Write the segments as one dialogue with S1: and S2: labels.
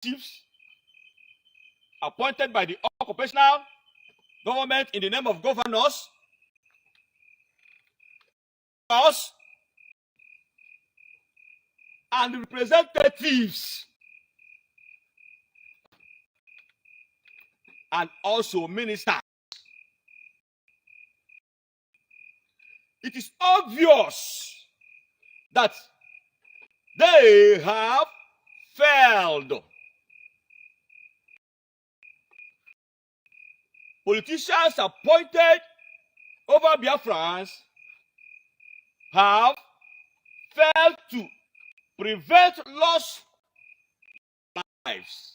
S1: chiefs appointed by the occupational government in the name of governors, and representatives, and also ministers. It is obvious that they have failed. Politicians appointed over Biafrans have failed to prevent lost lives,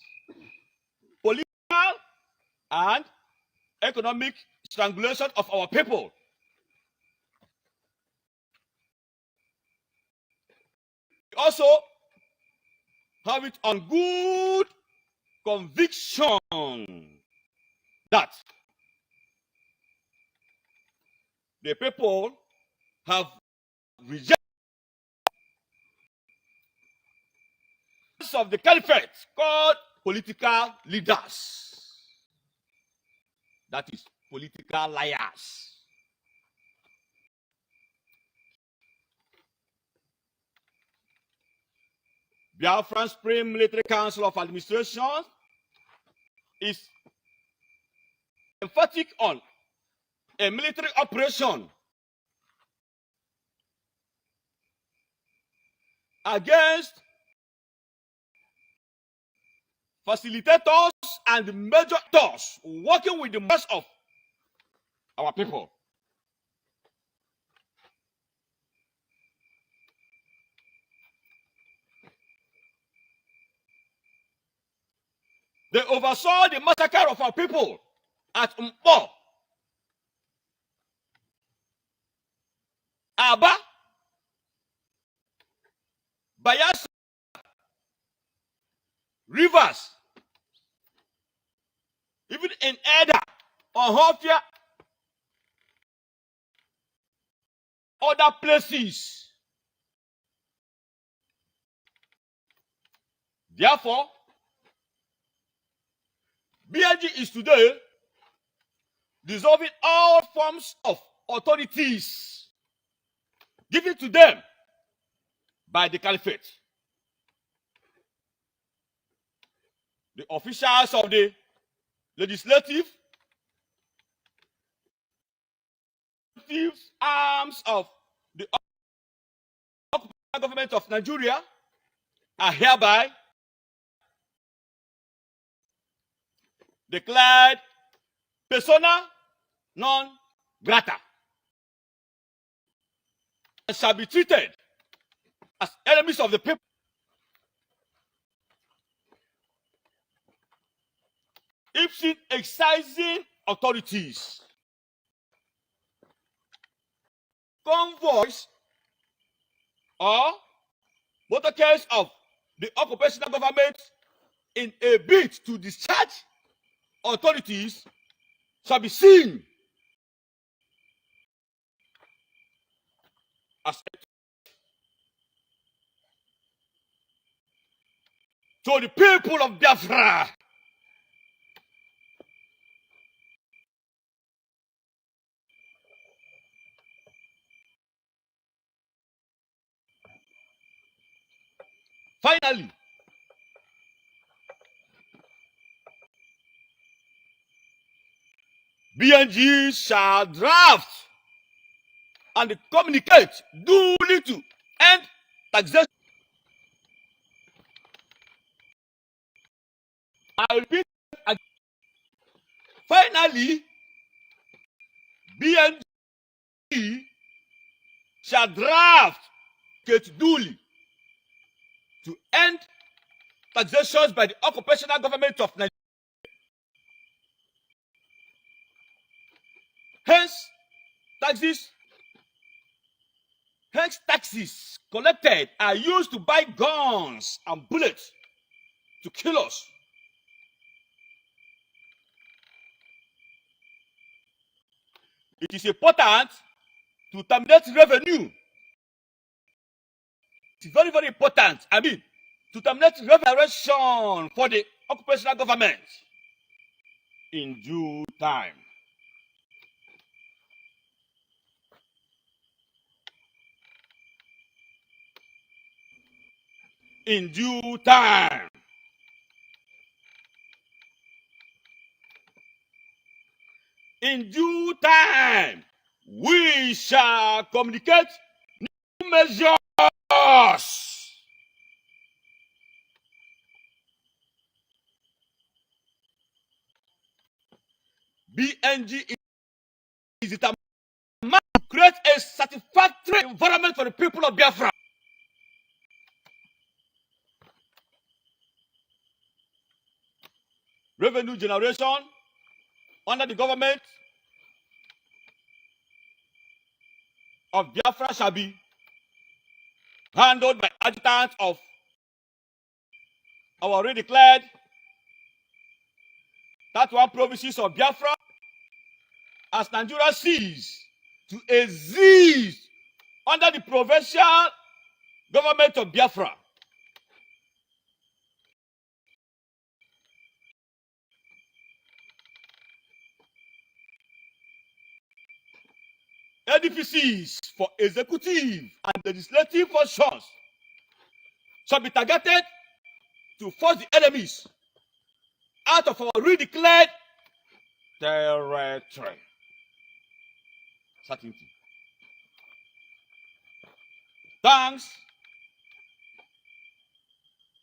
S1: political and economic strangulation of our people. We also have it on good conviction that the people have rejected of the caliphate called political leaders. That is political liars. Biafran Supreme Military Council of Administration is emphatic on a military operation against facilitators and mediators working with the mass of our people. They oversaw the massacre of our people at Mpo, Aba, Bayelsa, Rivers, even in Eda, Ohofia, other places. Therefore, BIG is today dissolving all forms of authorities given to them by the caliphate. The officials of the legislative arms of the government of Nigeria are hereby declared persona non grata and shall be treated as enemies of the people. If excising authorities, convoys, or motorcades of the occupational government in a bid to discharge authorities shall be seen as to the people of Biafra. Finally, BNG shall draft and communicate duly to end taxation. I repeat again. Finally, BNG shall draft duly to end taxations by the occupational government of Nigeria. Hence, taxes collected are used to buy guns and bullets to kill us. It is important to terminate revenue. It's very, very important, to terminate reparation for the occupational government in due time. In due time. In due time, we shall communicate new measures. BNG is determined to create a satisfactory environment for the people of Biafra. Revenue generation under the government of Biafra shall be handled by adjutants of our already declared 31 provinces of Biafra as Nigeria ceases to exist under the provincial government of Biafra. EDPCs for executive and legislative functions shall be targeted to force the enemies out of our redeclared territory. Certainty. Thanks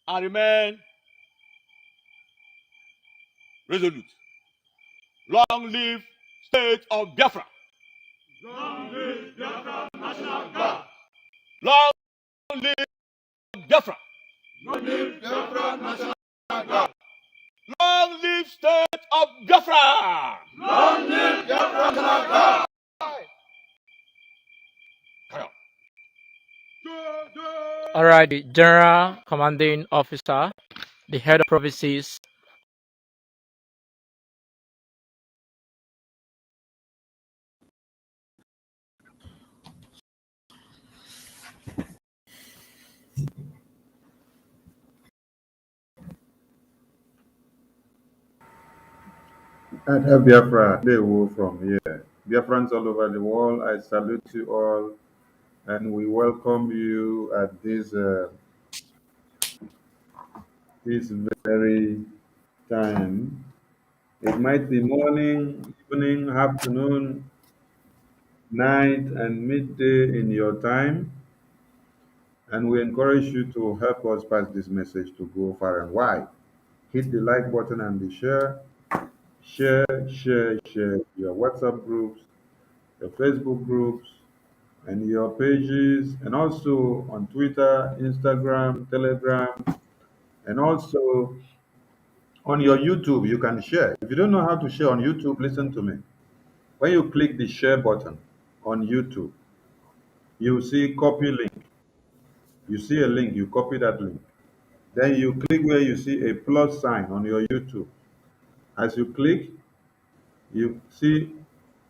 S1: and remain resolute. Long live state of Biafra.
S2: Long live Biafra National Guard.
S1: Long live Biafra.
S2: Long live Biafra National Guard.
S1: Long live state of Biafra.
S2: Long live Biafra National Guard.
S3: All right, the General Commanding Officer, the head of provinces.
S4: And Biafra, they will from here. Biafrans all over the world, I salute you all and we welcome you at this very time. It might be morning, evening, afternoon, night, and midday in your time. And we encourage you to help us pass this message to go far and wide. Hit the like button and the share. Share your WhatsApp groups, your Facebook groups, and your pages, and also on Twitter, Instagram, Telegram, and also on your YouTube. You can share. If you don't know how to share on YouTube, listen to me. When you click the share button on YouTube, you see copy link. You see a link, you copy that link. Then you click where you see a plus sign on your YouTube. As you click, you see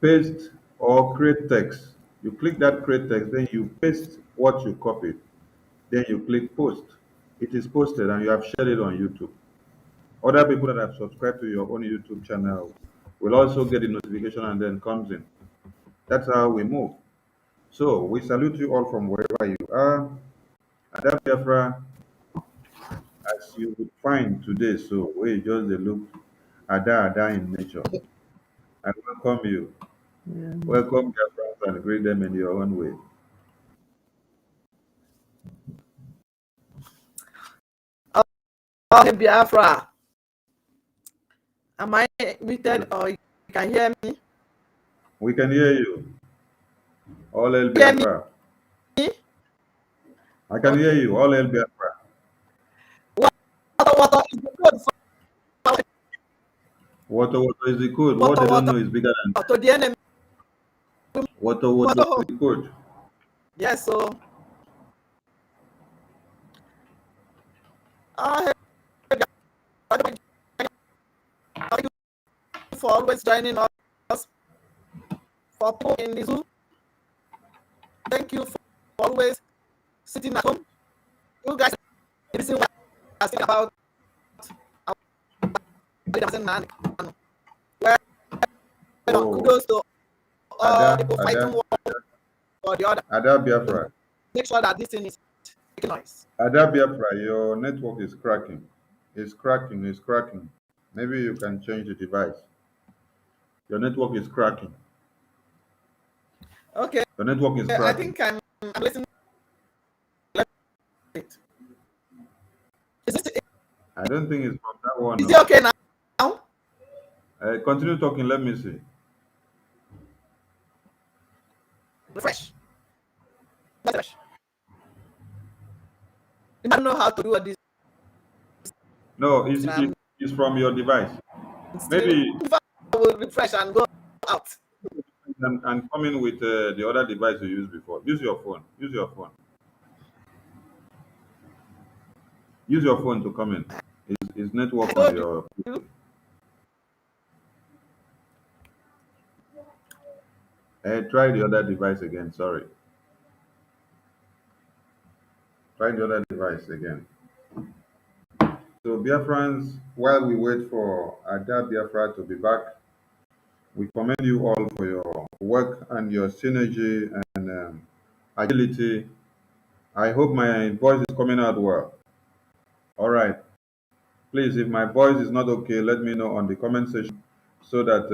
S4: paste or create text. You click that create text, then you paste what you copied. Then you click post. It is posted and you have shared it on YouTube. Other people that have subscribed to your own YouTube channel will also get the notification and then comes in. That's how we move. So we salute you all from wherever you are. And Biafra, as you would find today, so we just look Ada in nature. I welcome you.
S3: Yeah.
S4: Welcome Biafrans and greet them in your own way.
S5: Oh, Biafra. Am I muted or you can hear me?
S4: We can hear you. All El Biafra. I can hear you. All El Biafra. Water is the code. What they don't know is bigger than
S5: to the enemy.
S4: water is the code.
S5: Yes, so thank you for always joining us. For people in the Zoom, thank you for always sitting at home. You guys, the reason why asking about Mazi Nnamdi Kanu. Well, kudos to all the people fighting for the other.
S4: Ada Biafra.
S5: Make sure that this thing is making noise.
S4: Ada Biafra, your network is cracking. It's cracking, it's cracking. Maybe you can change the device. Your network is cracking.
S5: Okay.
S4: Your network is cracking.
S5: I think I'm listening. Is it,
S4: I don't think it's from that one.
S5: is it okay now?
S4: Continue talking, let me see.
S5: Refresh. Refresh. You don't know how to do this.
S4: No, it's from your device. Maybe
S5: I will refresh and go out.
S4: and come in with the other device you used before. Use your phone. Use your phone. Use your phone to come in. Is network on your. Try the other device again. Sorry. Try the other device again. So, Biafrans, while we wait for Ada Biafra to be back, we commend you all for your work and your synergy and agility. I hope my voice is coming out well. All right. Please, if my voice is not okay, let me know on the comment section so that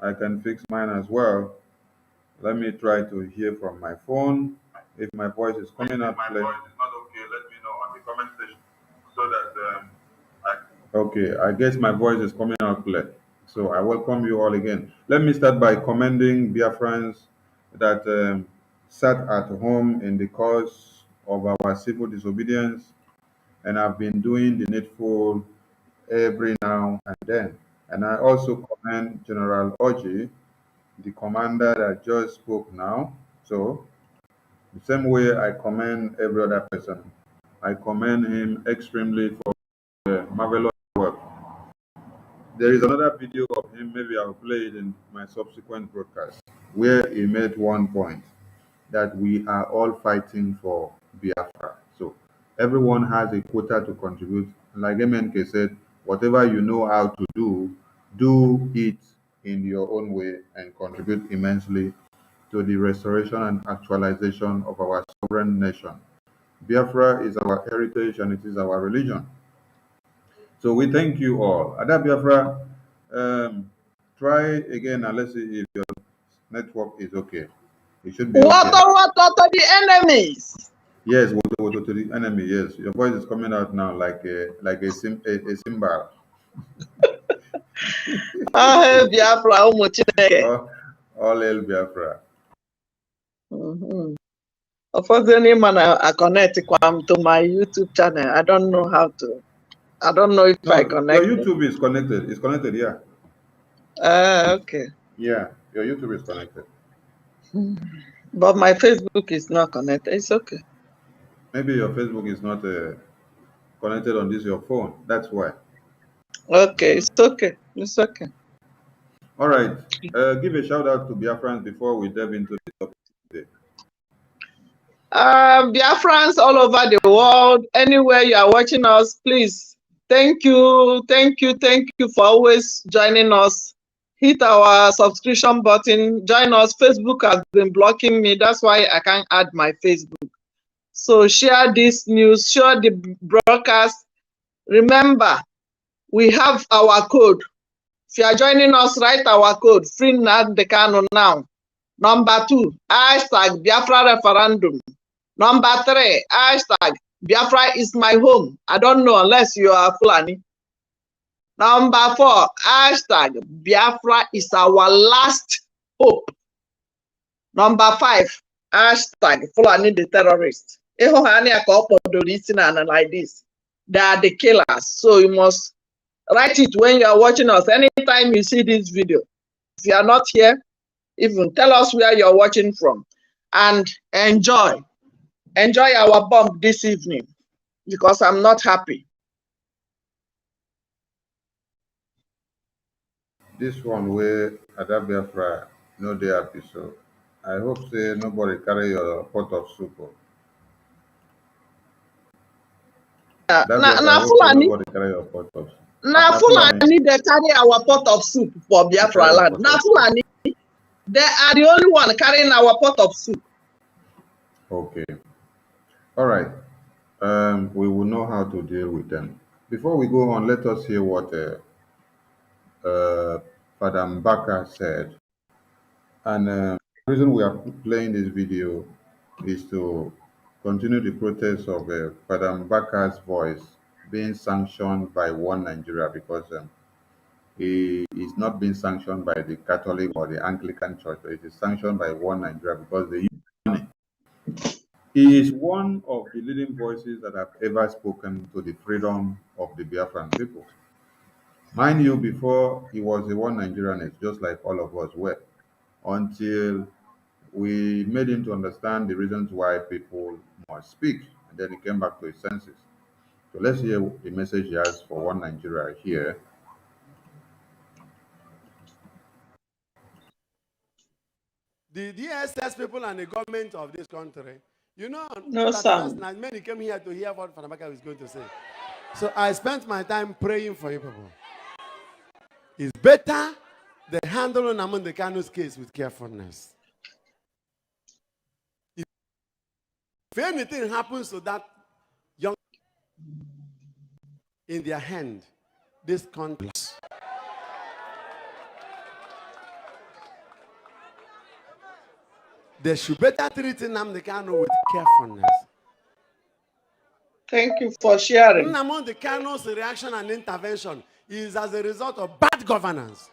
S4: I can fix mine as well. Let me try to hear from my phone. If my voice is coming out clear. If my voice is not okay, let me know on the comment section so that Okay, I guess my voice is coming out clear. So I welcome you all again. Let me start by commending Biafrans that sat at home in the cause of our civil disobedience and have been doing the needful every now and then. And I also commend General Oji, the commander that just spoke now. So the same way I commend every other person. I commend him extremely for marvelous work. There is another video of him, maybe I'll play it in my subsequent broadcast, where he made one point that we are all fighting for Biafra. So everyone has a quota to contribute. Like MNK said, whatever you know how to do it in your own way and contribute immensely to the restoration and actualization of our sovereign nation. Biafra is our heritage and it is our religion. So we thank you all. Ada Biafra, try again and let's see if your network is okay. It should be okay.
S6: Water to the enemies.
S4: Yes, water to the enemy. Yes, your voice is coming out now like a cymbal.
S6: Biafra,
S4: All hail Biafra.
S6: Of course, any man I connect to my YouTube channel. I don't know how to. I don't know if I connect.
S4: Your YouTube is connected. It's connected, yeah.
S6: Okay.
S4: Yeah, your YouTube is connected.
S6: But my Facebook is not connected. It's okay.
S4: Maybe your Facebook is not connected on this your phone. That's why.
S6: Okay, it's okay. It's okay.
S4: All right. Give a shout out to Biafrans before we delve into the topic today.
S6: Biafrans all over the world, anywhere you are watching us, please. Thank you for always joining us. Hit our subscription button. Join us. Facebook has been blocking me. That's why I can't add my Facebook. So share this news. Share the broadcast. Remember, we have our code. If you are joining us, write our code. Free Nnamdi Kanu now. Number 2, hashtag Biafra referendum. Number 3, hashtag Biafra is my home. I don't know unless you are Fulani. Number 4, hashtag Biafra is our last hope. Number 5, hashtag Fulani the terrorist. Like this. They are the killers. So you must write it when you are watching us. Anytime you see this video. If you are not here, even tell us where you're watching from. And enjoy our bomb this evening, because I'm not happy.
S4: This one where Ada Biafra no dey happy, so I hope say nobody carry your pot of soup. That's what I hope nobody carry your pot of soup.
S6: Na Fulani they carry our pot of soup for Biafra land. Na Fulani, they are the only one carrying our pot of soup.
S4: Okay. All right. We will know how to deal with them. Before we go on, let us hear what Father Mbaka said. And the reason we are playing this video is to continue the protest of Father Mbaka's voice being sanctioned by One Nigeria, because he is not being sanctioned by the Catholic or the Anglican Church, but it is sanctioned by One Nigeria because they use money. He is one of the leading voices that have ever spoken to the freedom of the Biafran people. Mind you, before he was a One Nigerianist, just like all of us were, until we made him to understand the reasons why people must speak, and then he came back to his senses. So let's hear the message he has for One Nigeria here.
S7: The DSS people and the government of this country, you know,
S6: No sound.
S7: night, many came here to hear what Fanabaka was going to say. So I spent my time praying for you people. It's better they handle Nnamdi Kanu's case with carefulness. If anything happens to that young in their hand, this country. They should better treat Nnamdi Kanu with carefulness.
S6: Thank you for sharing.
S7: Nnamdi Kanu's reaction and intervention is as a result of bad governance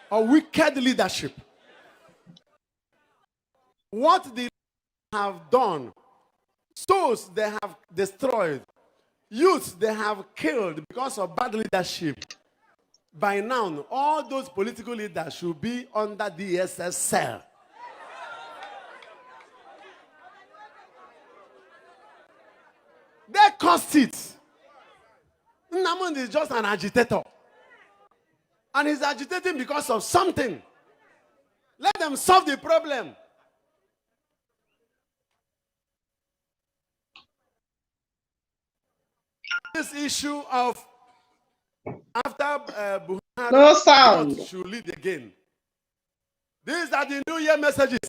S7: or wicked leadership. What they have done, souls they have destroyed, youths they have killed because of bad leadership. By now, all those political leaders should be under the DSS cell. They caused it. Nnamdi is just an agitator. And he's agitating because of something. Let them solve the problem. This issue of after Buhari
S6: No sound.
S7: should lead again. These are the New Year messages.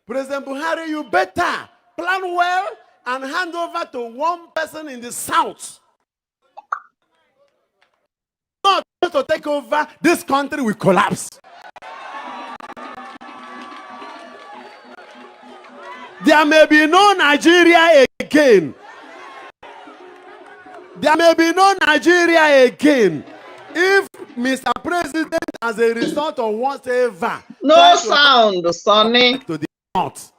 S7: President Buhari, you better plan well and hand over to one person in the south. Not to take over, this country will collapse. There may be no Nigeria again. There may be no Nigeria again if Mr. President, as a result of whatever,
S6: no sound, Sonny,
S7: to the north.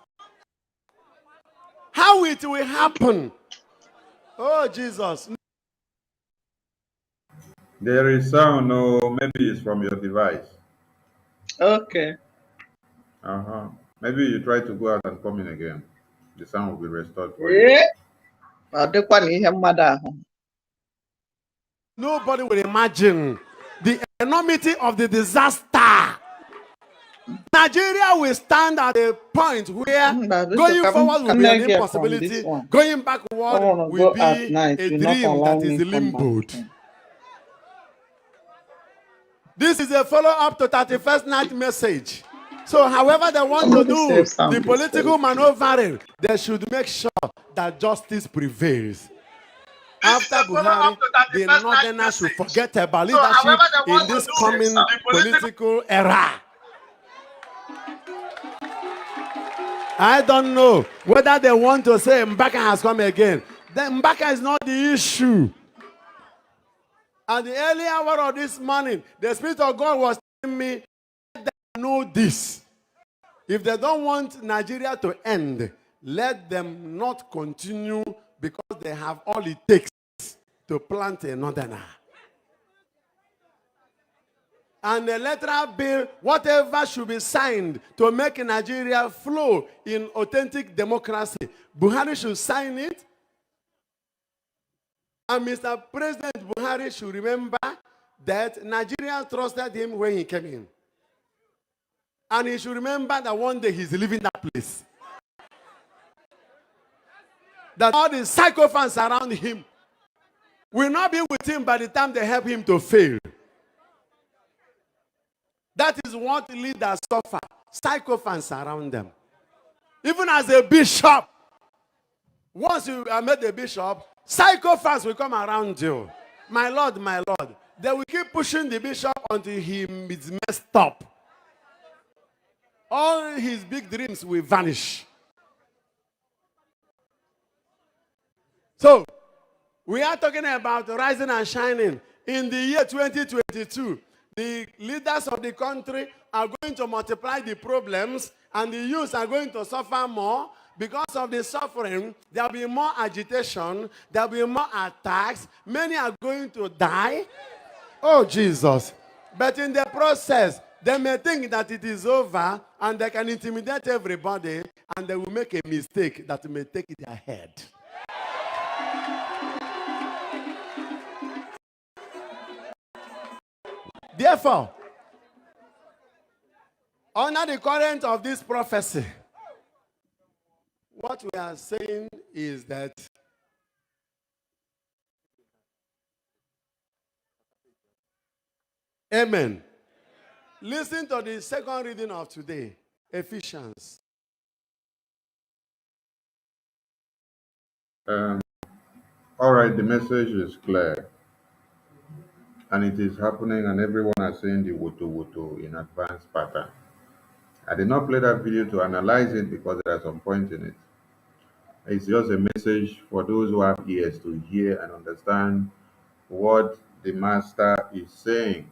S7: How it will happen? Oh, Jesus.
S4: There is sound, no, maybe it's from your device.
S6: Okay.
S4: Maybe you try to go out and come in again. The sound will be restored for you.
S7: Nobody will imagine the enormity of the disaster. Nigeria will stand at a point where going forward will be an impossibility, going backward will be a dream that is limboed. This is a follow-up to 31st night message. So however they want to do the political maneuvering, they should make sure that justice prevails. After Buhari, the Northerners should forget about leadership in this coming political era. I don't know whether they want to say Mbaka has come again. Then Mbaka is not the issue. At the early hour of this morning, the Spirit of God was telling me, let them know this. If they don't want Nigeria to end, let them not continue because they have all it takes to plant a northerner. And the electoral bill, whatever should be signed to make Nigeria flow in authentic democracy, Buhari should sign it. And Mr. President Buhari should remember that Nigerians trusted him when he came in. And he should remember that one day he's leaving that place. That all the sycophants around him will not be with him by the time they help him to fail. That is what leaders suffer. Sycophants around them. Even as a bishop, once you are made a bishop, sycophants will come around you. My Lord, my Lord. They will keep pushing the bishop until he is messed up. All his big dreams will vanish. So, we are talking about rising and shining. In the year 2022, the leaders of the country are going to multiply the problems, and the youths are going to suffer more. Because of the suffering, there will be more agitation, there will be more attacks. Many are going to die. Oh, Jesus. But in the process, they may think that it is over, and they can intimidate everybody, and they will make a mistake that may take their head. Therefore, under the current of this prophecy, what we are saying is that amen. Listen to the second reading of today, Ephesians.
S4: All right, the message is clear. And it is happening, and everyone is saying the woto in advanced pattern. I did not play that video to analyze it because there are some points in it. It's just a message for those who have ears to hear and understand what the Master is saying.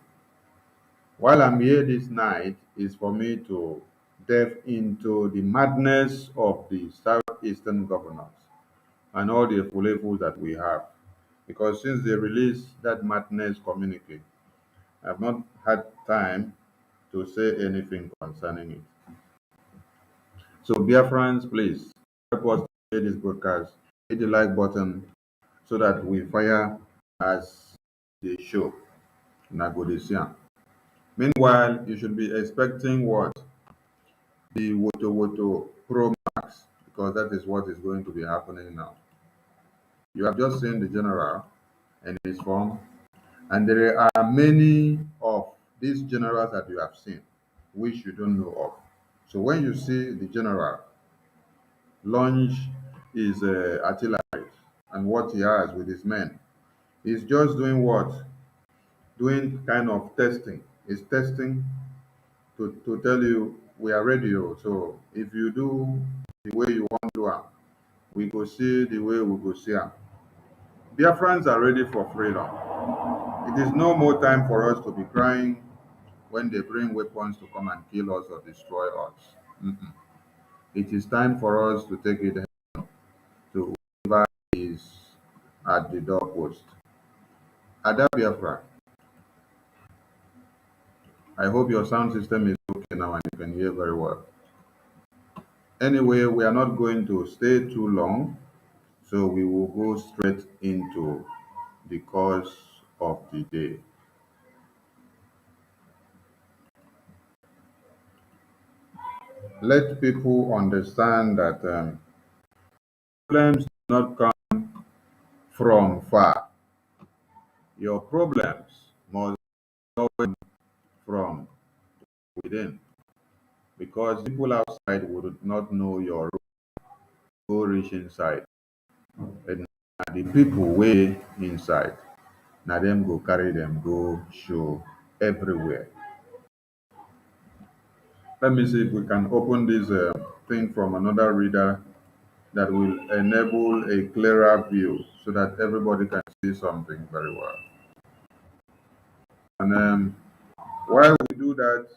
S4: While I'm here this night, is for me to delve into the madness of the Southeastern governors and all the fulefus that we have. Because since they released that madness communique, I've not had time to say anything concerning it. So, Biafrans, please help us to share this broadcast. Hit the like button so that we fire as they show. Nagodesian. Meanwhile, you should be expecting what? The Woto Pro Max, because that is what is going to be happening now. You have just seen the general in his form, and there are many of these generals that you have seen, which you don't know of. So when you see the general launch his artillery and what he has with his men, he's just doing what? Doing kind of testing. He's testing to tell you we are ready. So if you do the way you want to, we go see the way we go see. Biafrans are ready for freedom. It is no more time for us to be crying when they bring weapons to come and kill us or destroy us. It is time for us to take it to whoever is at the doorpost. Ada Biafra, I hope your sound system is okay now and you can hear very well. Anyway, we are not going to stay too long, so we will go straight into the cause of the day. Let people understand that problems do not come from far. Your problems must come from within, because people outside would not know your go reach inside. And the people way inside, now them go carry them, go show everywhere. Let me see if we can open this thing from another reader that will enable a clearer view so that everybody can see something very well. And while we do that,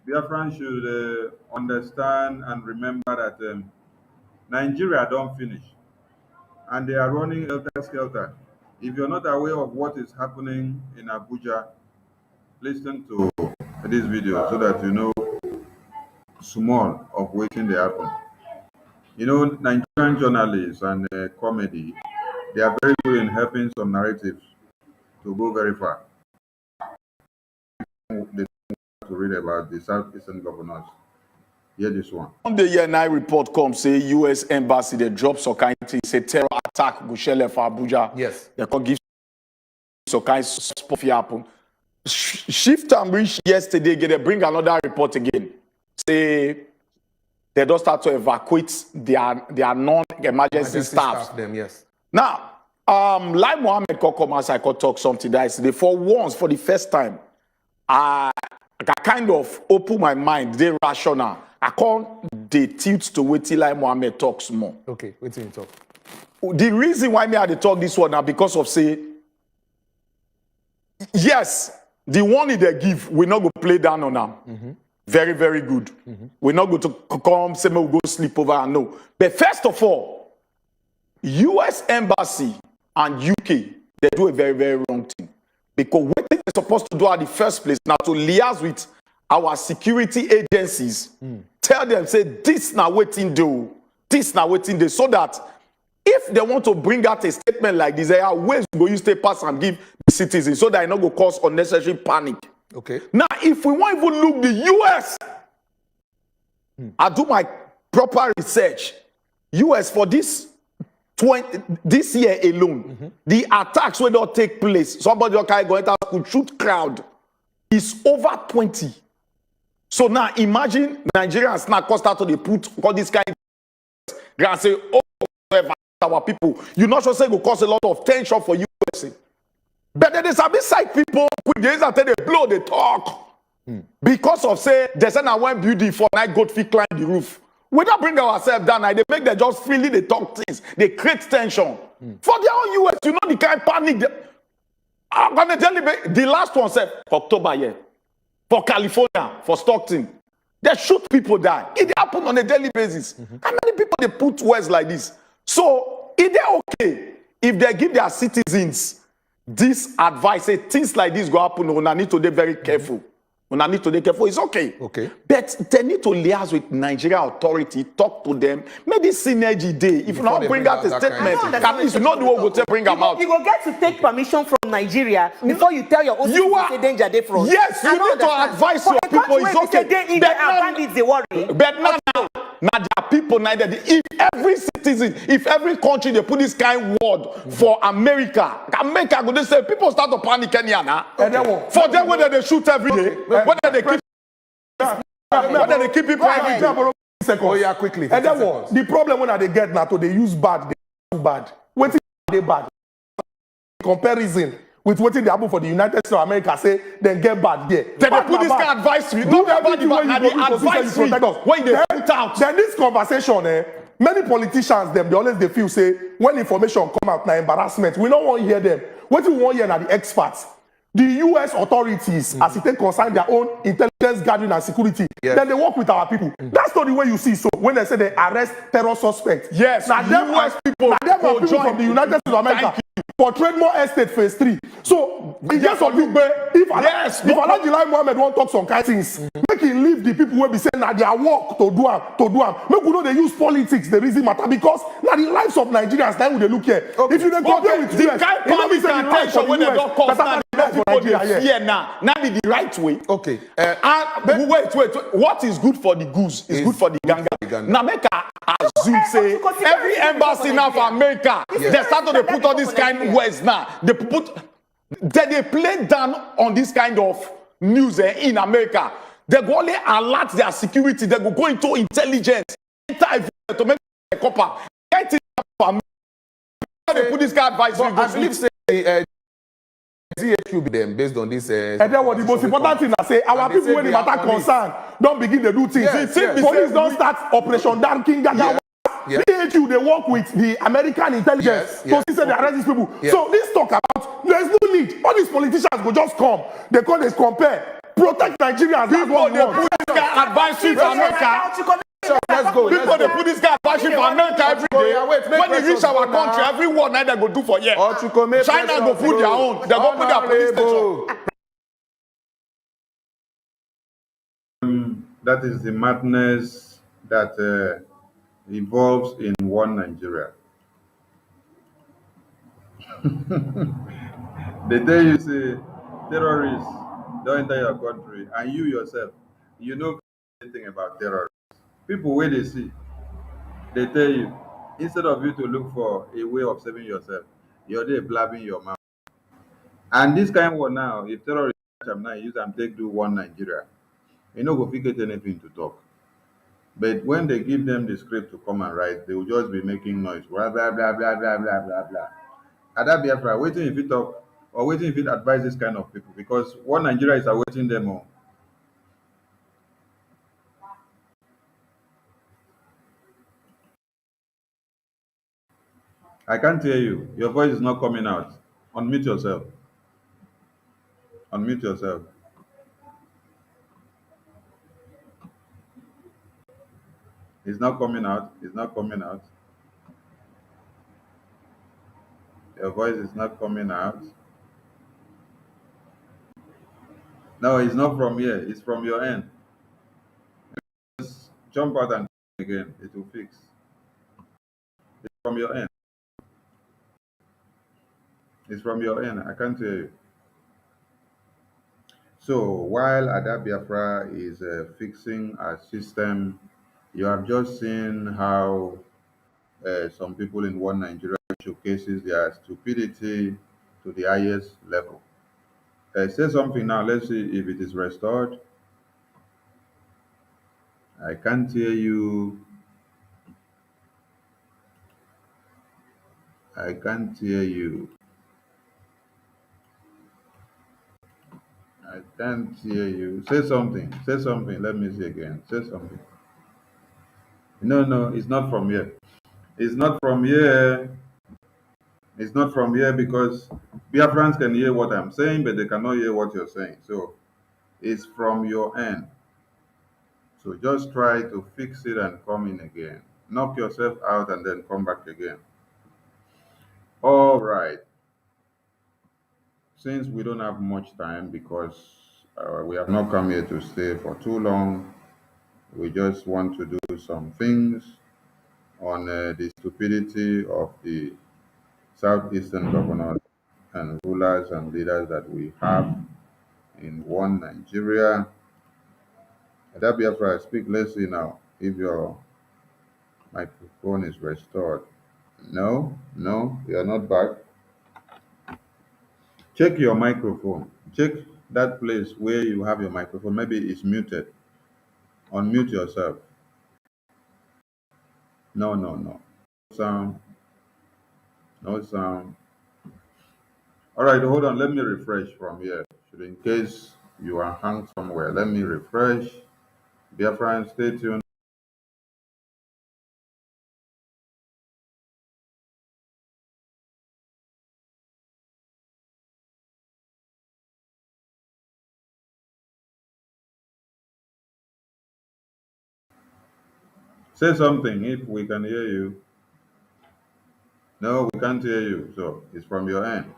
S4: Biafran should understand and remember that Nigeria don't finish, and they are running helter-skelter. If you're not aware of what is happening in Abuja, listen to this video so that you know small of waiting they happen. You know, Nigerian journalists and comedy, they are very good in helping some narratives to go very far. They want to read about the Southeastern governors. Hear this one.
S8: On the year 9 report comes, say U.S. embassy, they drop some kind of thing, say terror attack, go shell for Abuja.
S9: Yes.
S8: They can give so kind of happen. Shift and reach yesterday, they bring another report again. Say they don't start to evacuate their non-emergency staff.
S9: Them, yes.
S8: Now, like Mohammed Kokom, as I could talk something that is today, for once, for the first time, I kind of open my mind, they rational. I can't they tilt to wait till like Mohammed talks more.
S9: Okay, wait till you talk.
S8: The reason why me I talk this one now because of say, yes, the one they give, we not go play down on them. Very, very good. We're not going to come say we go sleep over and no. But first of all, US Embassy and UK, they do a very, very wrong thing. Because what they're supposed to do at the first place now to liaise with our security agencies, tell them, say, this now waiting do, this now waiting do, so that if they want to bring out a statement like this, there are ways to go use the pass and give the citizens so that it not go cause unnecessary panic. Okay. Now, if we want even look the US, I do my proper research. US for this year alone, the attacks will not take place. Somebody okay go enter could shoot crowd is over 20. So now imagine Nigerians now start to put all this kind of and say, oh, our people, you not sure say it will cause a lot of tension for USA. But then there's a bit side people with days after they blow the talk. Because of say they say now one beauty for night goat feet climb the roof. We don't bring ourselves down. They make them just freely they talk things. They create tension. For their own US, you know the kind of panic. I'm gonna tell you the last one said October here. For California, for Stockton. They shoot people die. It happen on a daily basis. How many people they put words like this? So is they okay if they give their citizens this advice, say things like this go happen, we need to be very careful. We need to be careful. It's okay. Okay. But they need to liaise with Nigeria authority, talk to them. Maybe synergy day. If you not bring out a statement, at least you know the one go bring them out.
S5: You will get to take permission from Nigeria before you tell your own people say danger day from.
S8: Yes, you need to advise your people. It's okay. But now there are people neither. If every citizen, if every country they put this kind of word for America go they say people start to panic now. For them whether they shoot every day, whether they keep people every day.
S9: Oh yeah, quickly. And then what? The problem when they get now to they use bad, they do bad. What is they bad? Comparison with what they happen for the United States of America, say then get bad there.
S8: Then they put this kind of advice to you. Not everybody, but the advice to when they put out.
S9: Then this conversation, many politicians they feel say when information come out now embarrassment. We don't want to hear them. What we want to hear are the experts. The US authorities, as it concern their own intelligence gathering and security, then they work with our people. That's not the way you see. So when they say they arrest terror suspects,
S8: yes,
S9: now them US people, people from the United States of America for Trademore Estate Phase 3. So it's just a big if Alhaji Lai Mohammed want talk some kind of things, make him leave the people who be saying that their work to do them. Make we know they use politics, the reason matter because now the lives of Nigerians now they look here. Okay. If you then compare with
S8: the kind of public attention when they don't cause people they fear now be the right way.
S9: Okay.
S8: And wait. What is good for the goose is good for the gander. Now make assume say every embassy now for America they start to put all this kind of words now. They play down on this kind of news in America. They go only alert their security. They go into intelligence to make a copper. They put this kind of advice.
S9: I believe say ZHQ be them based on this. And then what the most important thing I say, our people when the matter concern don't begin to do things. Police don't start Operation Dark King. BHQ they work with the American intelligence to see say they arrest these people. So this talk about there is no need. All these politicians go just come. They call this compare. Protect Nigerians.
S8: People they put this guy advisory for America.
S9: Let's go.
S8: People they put this guy advisory for America every day. When they reach our country, everyone now they go do for years. China go put their own. They go put their police station.
S4: That is the madness that evolves in one Nigeria. They tell you, say, terrorists don't enter your country, and you yourself, you know anything about terrorists. People where they see, they tell you, instead of you to look for a way of saving yourself, you're there blabbing your mouth. And this kind one now, if terrorists am now use and take do one Nigeria, you know go get anything to talk. But when they give them the script to come and write, they will just be making noise. Blah blah blah blah blah blah blah blah. At that Biafra, waiting if it talk or waiting if it advise this kind of people because one Nigeria is awaiting them all. I can't hear you. Your voice is not coming out. Unmute yourself. Unmute yourself. It's not coming out. It's not coming out. Your voice is not coming out. No, it's not from here. It's from your end. Just jump out and again. It will fix. It's from your end. It's from your end. I can't hear you. So while Ada Biafra is fixing a system, you have just seen how some people in one Nigeria showcases their stupidity to the highest level. Say something now. Let's see if it is restored. I can't hear you. I can't hear you. I can't hear you. Say something. Say something. Let me see again. Say something. No, no, it's not from here. It's not from here. It's not from here because Biafrans can hear what I'm saying, but they cannot hear what you're saying. So it's from your end. So just try to fix it and come in again. Knock yourself out and then come back again. All right. Since we don't have much time because we have not come here to stay for too long, we just want to do some things on the stupidity of the southeastern governors and rulers and leaders that we have in one Nigeria. That Biafra, speak. Let's see now if your microphone is restored. No, no, you are not back. Check your microphone. Check that place where you have your microphone. Maybe it's muted. Unmute yourself. No, no, no. Sound. No sound. All right, hold on. Let me refresh from here. Should in case you are hung somewhere. Let me refresh. Biafran, stay tuned. Say something if we can hear you. No, we can't hear you. So it's from your end.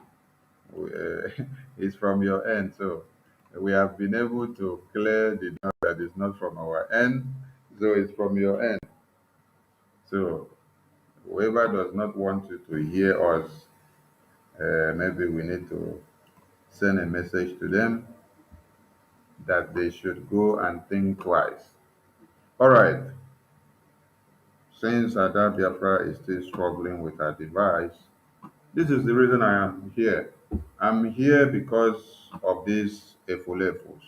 S4: It's from your end. So we have been able to clear the noise that is not from our end. So it's from your end. So whoever does not want you to hear us, maybe we need to send a message to them that they should go and think twice. All right. Since Ada Biafra is still struggling with her device, this is the reason I am here. I'm here because of these Efulefus,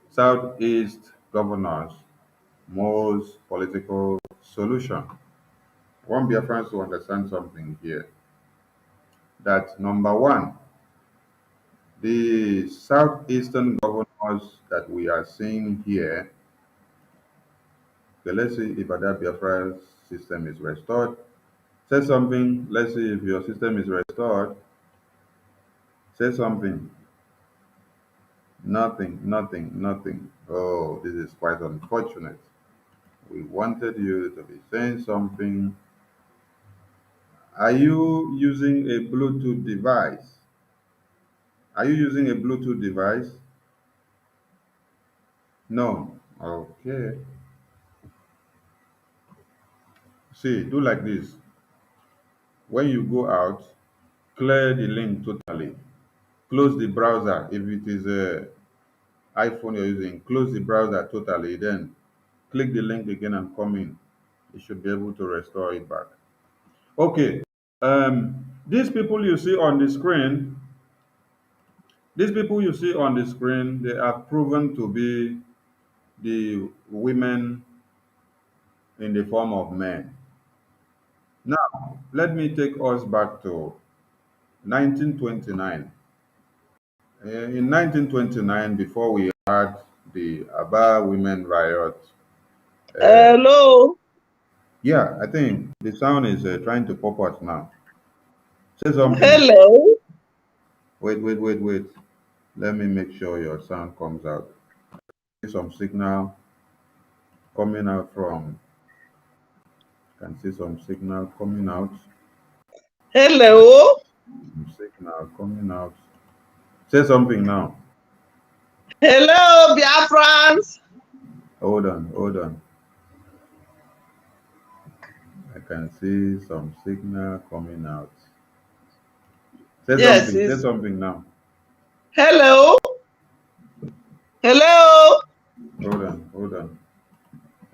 S4: Southeast governors, most political solution. I want Biafrans to understand something here. That number one, the Southeastern governors that we are seeing here, okay, let's see if Ada Biafra's system is restored. Say something. Let's see if your system is restored. Say something. Nothing, nothing, nothing. Oh, this is quite unfortunate. We wanted you to be saying something. Are you using a Bluetooth device? Are you using a Bluetooth device? No. Okay. See, do like this. When you go out, clear the link totally. Close the browser. If it is a iPhone you're using, close the browser totally. Then click the link again and come in. You should be able to restore it back. Okay. These people you see on the screen, These people you see on the screen, they are proven to be the women in the form of men. Now, let me take us back to 1929. In 1929, before we had the Aba women riot,
S6: Hello.
S4: yeah, I think the sound is trying to pop out now. Say something.
S6: Hello.
S4: Wait. Let me make sure your sound comes out. Some signal coming out from, can see some signal coming out.
S6: Hello.
S4: Some signal coming out. Say something now.
S6: Hello, Biafrans.
S4: Hold on. I can see some signal coming out.
S6: Yes,
S4: Say
S6: it's
S4: something now.
S6: hello. Hello.
S4: Hold on.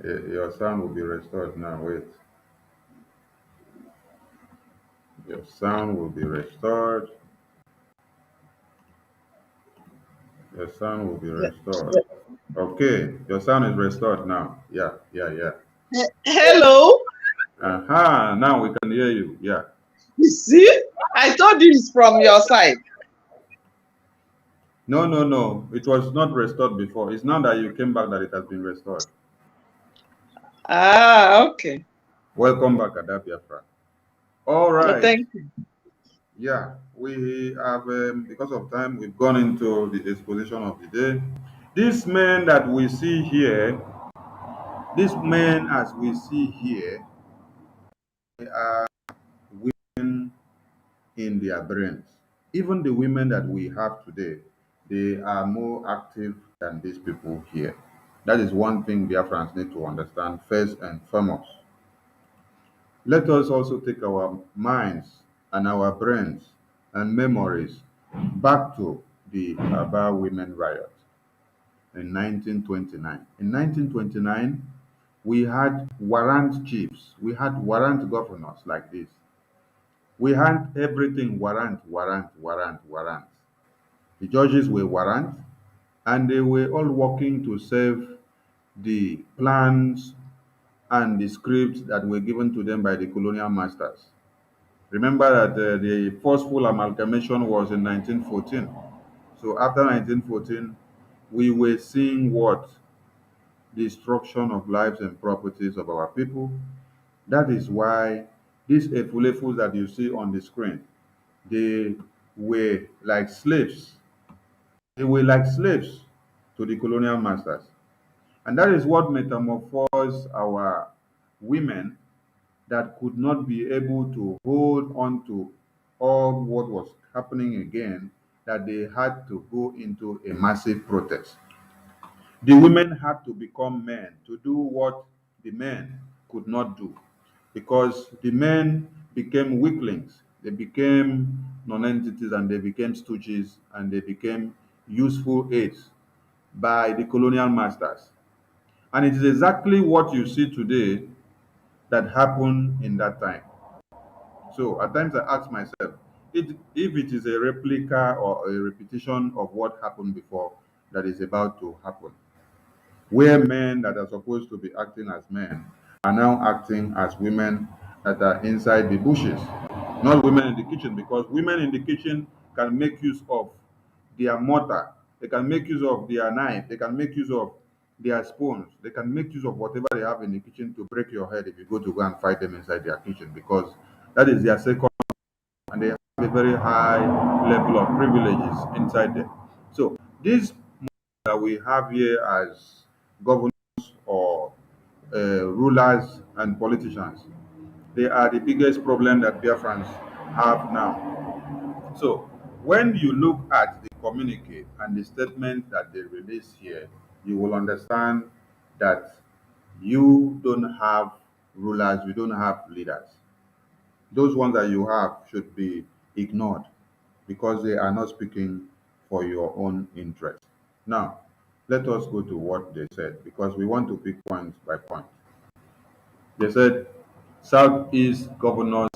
S4: Your sound will be restored now. Wait. Your sound will be restored. Your sound will be restored. Okay, your sound is restored now. Yeah.
S6: Hello.
S4: Aha, now we can hear you. Yeah.
S6: You see, I told you it's from your side.
S4: No. It was not restored before. It's now that you came back that it has been restored.
S6: Ah, okay.
S4: Welcome back, Biafra. All
S6: Well,
S4: right.
S6: thank you.
S4: Yeah, we have, because of time, we've gone into the exposition of the day. These men that we see here, these men as we see here, they are women in their brains. Even the women that we have today, they are more active than these people here. That is one thing Biafrans need to understand first and foremost. Let us also take our minds and our brains and memories back to the Aba Women Riot in 1929. In 1929, we had warrant chiefs, we had warrant governors like this. We had everything warrant. The judges were warrant, and they were all working to save the plans and the scripts that were given to them by the colonial masters. Remember that the forceful amalgamation was in 1914. So after 1914, we were seeing what? Destruction of lives and properties of our people. That is why these efulefus that you see on the screen, they were like slaves. They were like slaves to the colonial masters. And that is what metamorphosed our women that could not be able to hold on to all what was happening again, that they had to go into a massive protest. The women had to become men to do what the men could not do, because the men became weaklings, they became non-entities, and they became stooges, and they became useful aids by the colonial masters. And it is exactly what you see today that happened in that time. So at times I ask myself, if it is a replica or a repetition of what happened before that is about to happen, where men that are supposed to be acting as men are now acting as women that are inside the bushes, not women in the kitchen, because women in the kitchen can make use of their mortar, they can make use of their knife, they can make use of their spoons, they can make use of whatever they have in the kitchen to break your head if you go to go and fight them inside their kitchen, because that is their second, and they have a very high level of privileges inside there. So these that we have here as governors or rulers and politicians, they are the biggest problem that Biafrans have now. So when you look at the communique and the statement that they release here, you will understand that you don't have rulers, you don't have leaders. Those ones that you have should be ignored because they are not speaking for your own interest. Now, let us go to what they said because we want to pick point by point. They said Southeast governors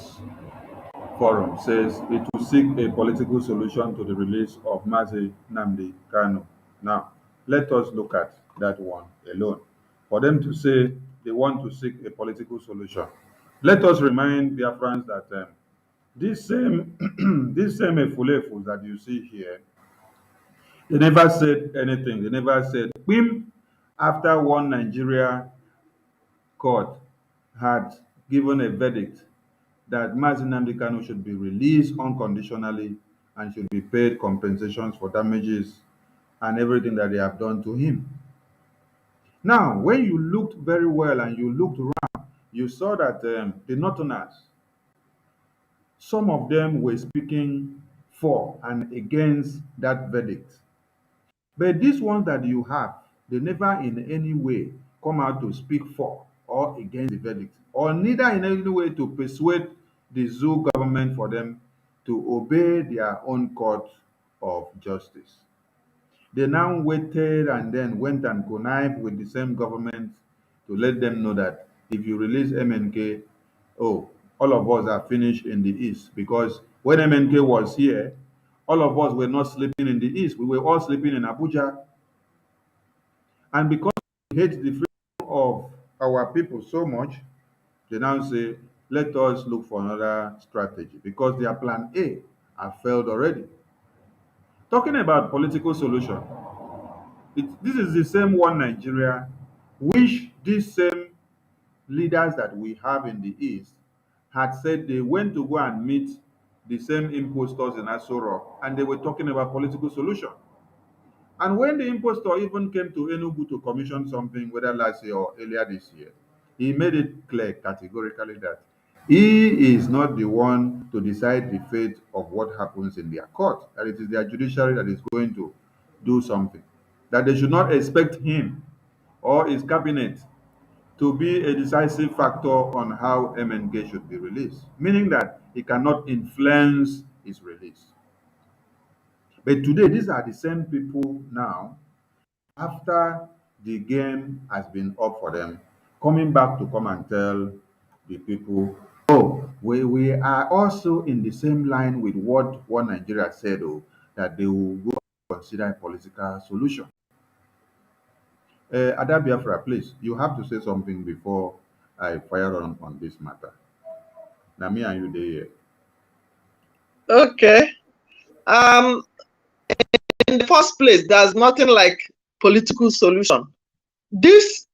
S4: Forum says it will seek a political solution to the release of Mazi Nnamdi Kanu. Now, let us look at that one alone. For them to say they want to seek a political solution, let us remind Biafrans that this same this same Efulefus that you see here, they never said anything. They never said, Bim, after one Nigeria court had given a verdict that Mazi Nnamdi Kanu should be released unconditionally and should be paid compensations for damages and everything that they have done to him. Now, when you looked very well and you looked around, you saw that the Northerners, some of them were speaking for and against that verdict. But these ones that you have, they never in any way come out to speak for or against the verdict, or neither in any way to persuade the zoo government for them to obey their own court of justice. They now waited and then went and connived with the same government to let them know that if you release MNK, oh, all of us are finished in the East. Because when MNK was here, all of us were not sleeping in the East. We were all sleeping in Abuja. And because we hate the freedom of our people so much, they now say, let us look for another strategy because their plan A has failed already. Talking about political solution, this is the same one Nigeria which these same leaders that we have in the East had said they went to go and meet the same impostors in Aso Rock and they were talking about political solution. And when the impostor even came to Enugu to commission something, whether last year or earlier this year, he made it clear categorically that he is not the one to decide the fate of what happens in their court, that it is their judiciary that is going to do something, that they should not expect him or his cabinet to be a decisive factor on how MNK should be released, meaning that he cannot influence his release. But today, these are the same people now, after the game has been up for them, coming back to come and tell the people, oh, we are also in the same line with what one Nigeria said, oh, that they will go and consider a political solution. Ada Biafra, please, you have to say something before I fire on this matter. Now, me and you there.
S6: Okay. In the first place, there's nothing like political solution. These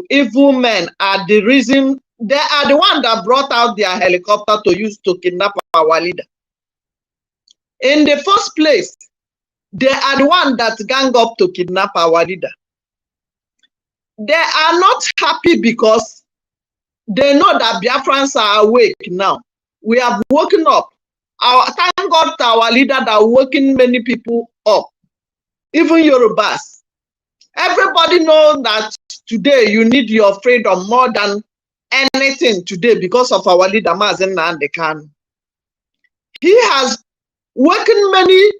S6: evil men are the reason, they are the one that brought out their helicopter to use to kidnap our leader. In the first place, they are the one that gang up to kidnap our leader. They are not happy because they know that Biafrans are awake now. We have woken up. Thank God to our leader that are waking many people up, even Yorubas. Everybody knows that today you need your freedom more than anything today because of our leader, Mazi Nnamdi Kanu. He has woken many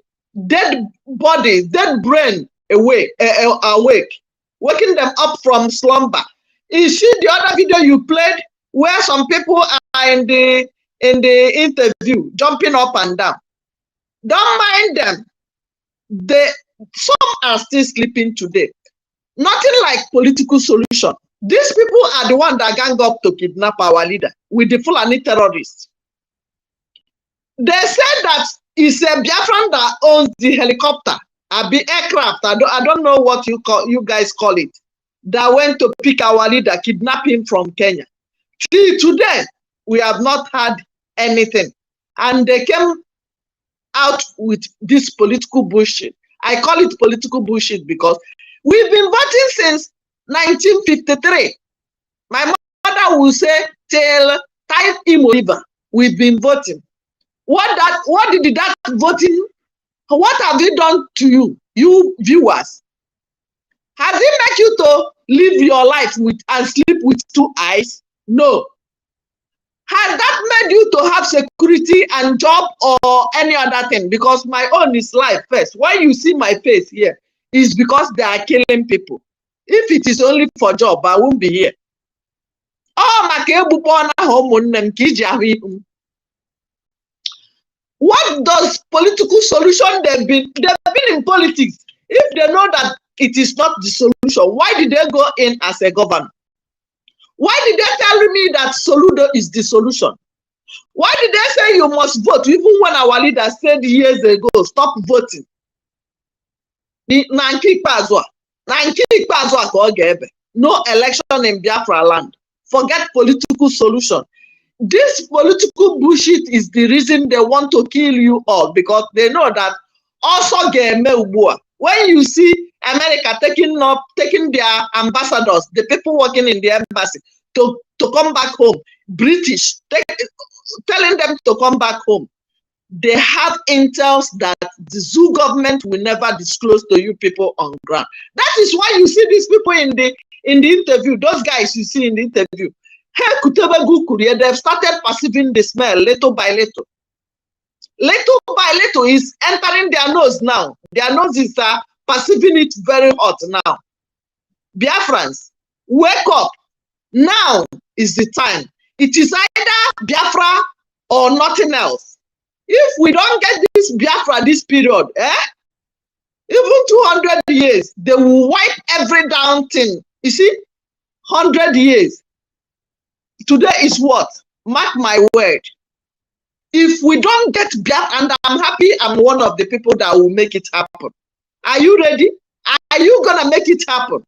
S6: dead bodies, dead brain awake, waking them up from slumber. You see the other video you played where some people are in the interview jumping up and down. Don't mind them. Some are still sleeping today. Nothing like political solution. These people are the ones that gang up to kidnap our leader with the Fulani terrorists. They said that it's a Biafran that owns the helicopter, the aircraft. I don't know what you guys call it. That went to pick our leader, kidnap him from Kenya. Till today, we have not had anything. And they came out with this political bullshit. I call it political bullshit because we've been voting since 1953. My mother will say, till time Imo, we've been voting. What did that voting, what have you done to you, you viewers? Has it made you to live your life with and sleep with two eyes? No. Has that made you to have security and job or any other thing? Because my own is life first. Why you see my face here is because they are killing people. If it is only for job, I won't be here. Oh, my What does political solution they've been in politics? If they know that it is not the solution, why did they go in as a governor? Why did they tell me that Soludo is the solution? Why did they say you must vote even when our leader said years ago, stop voting? No election in Biafra land. Forget political solution. This political bullshit is the reason they want to kill you all, because they know that also when you see America taking their ambassadors, the people working in the embassy, to come back home, British telling them to come back home, they have intels that the zoo government will never disclose to you people on ground. That is why you see these people in the interview, those guys you see in the interview. They've started perceiving the smell little by little. Little by little is entering their nose now. Their nose is perceiving it very hot now. Biafrans, wake up. Now is the time. It is either Biafra or nothing else. If we don't get this Biafra this period, even 200 years, they will wipe every down thing. You see, 100 years. Today is what? Mark my word. If we don't get Biafra, and I'm happy I'm one of the people that will make it happen. Are you ready? Are you going to make it happen?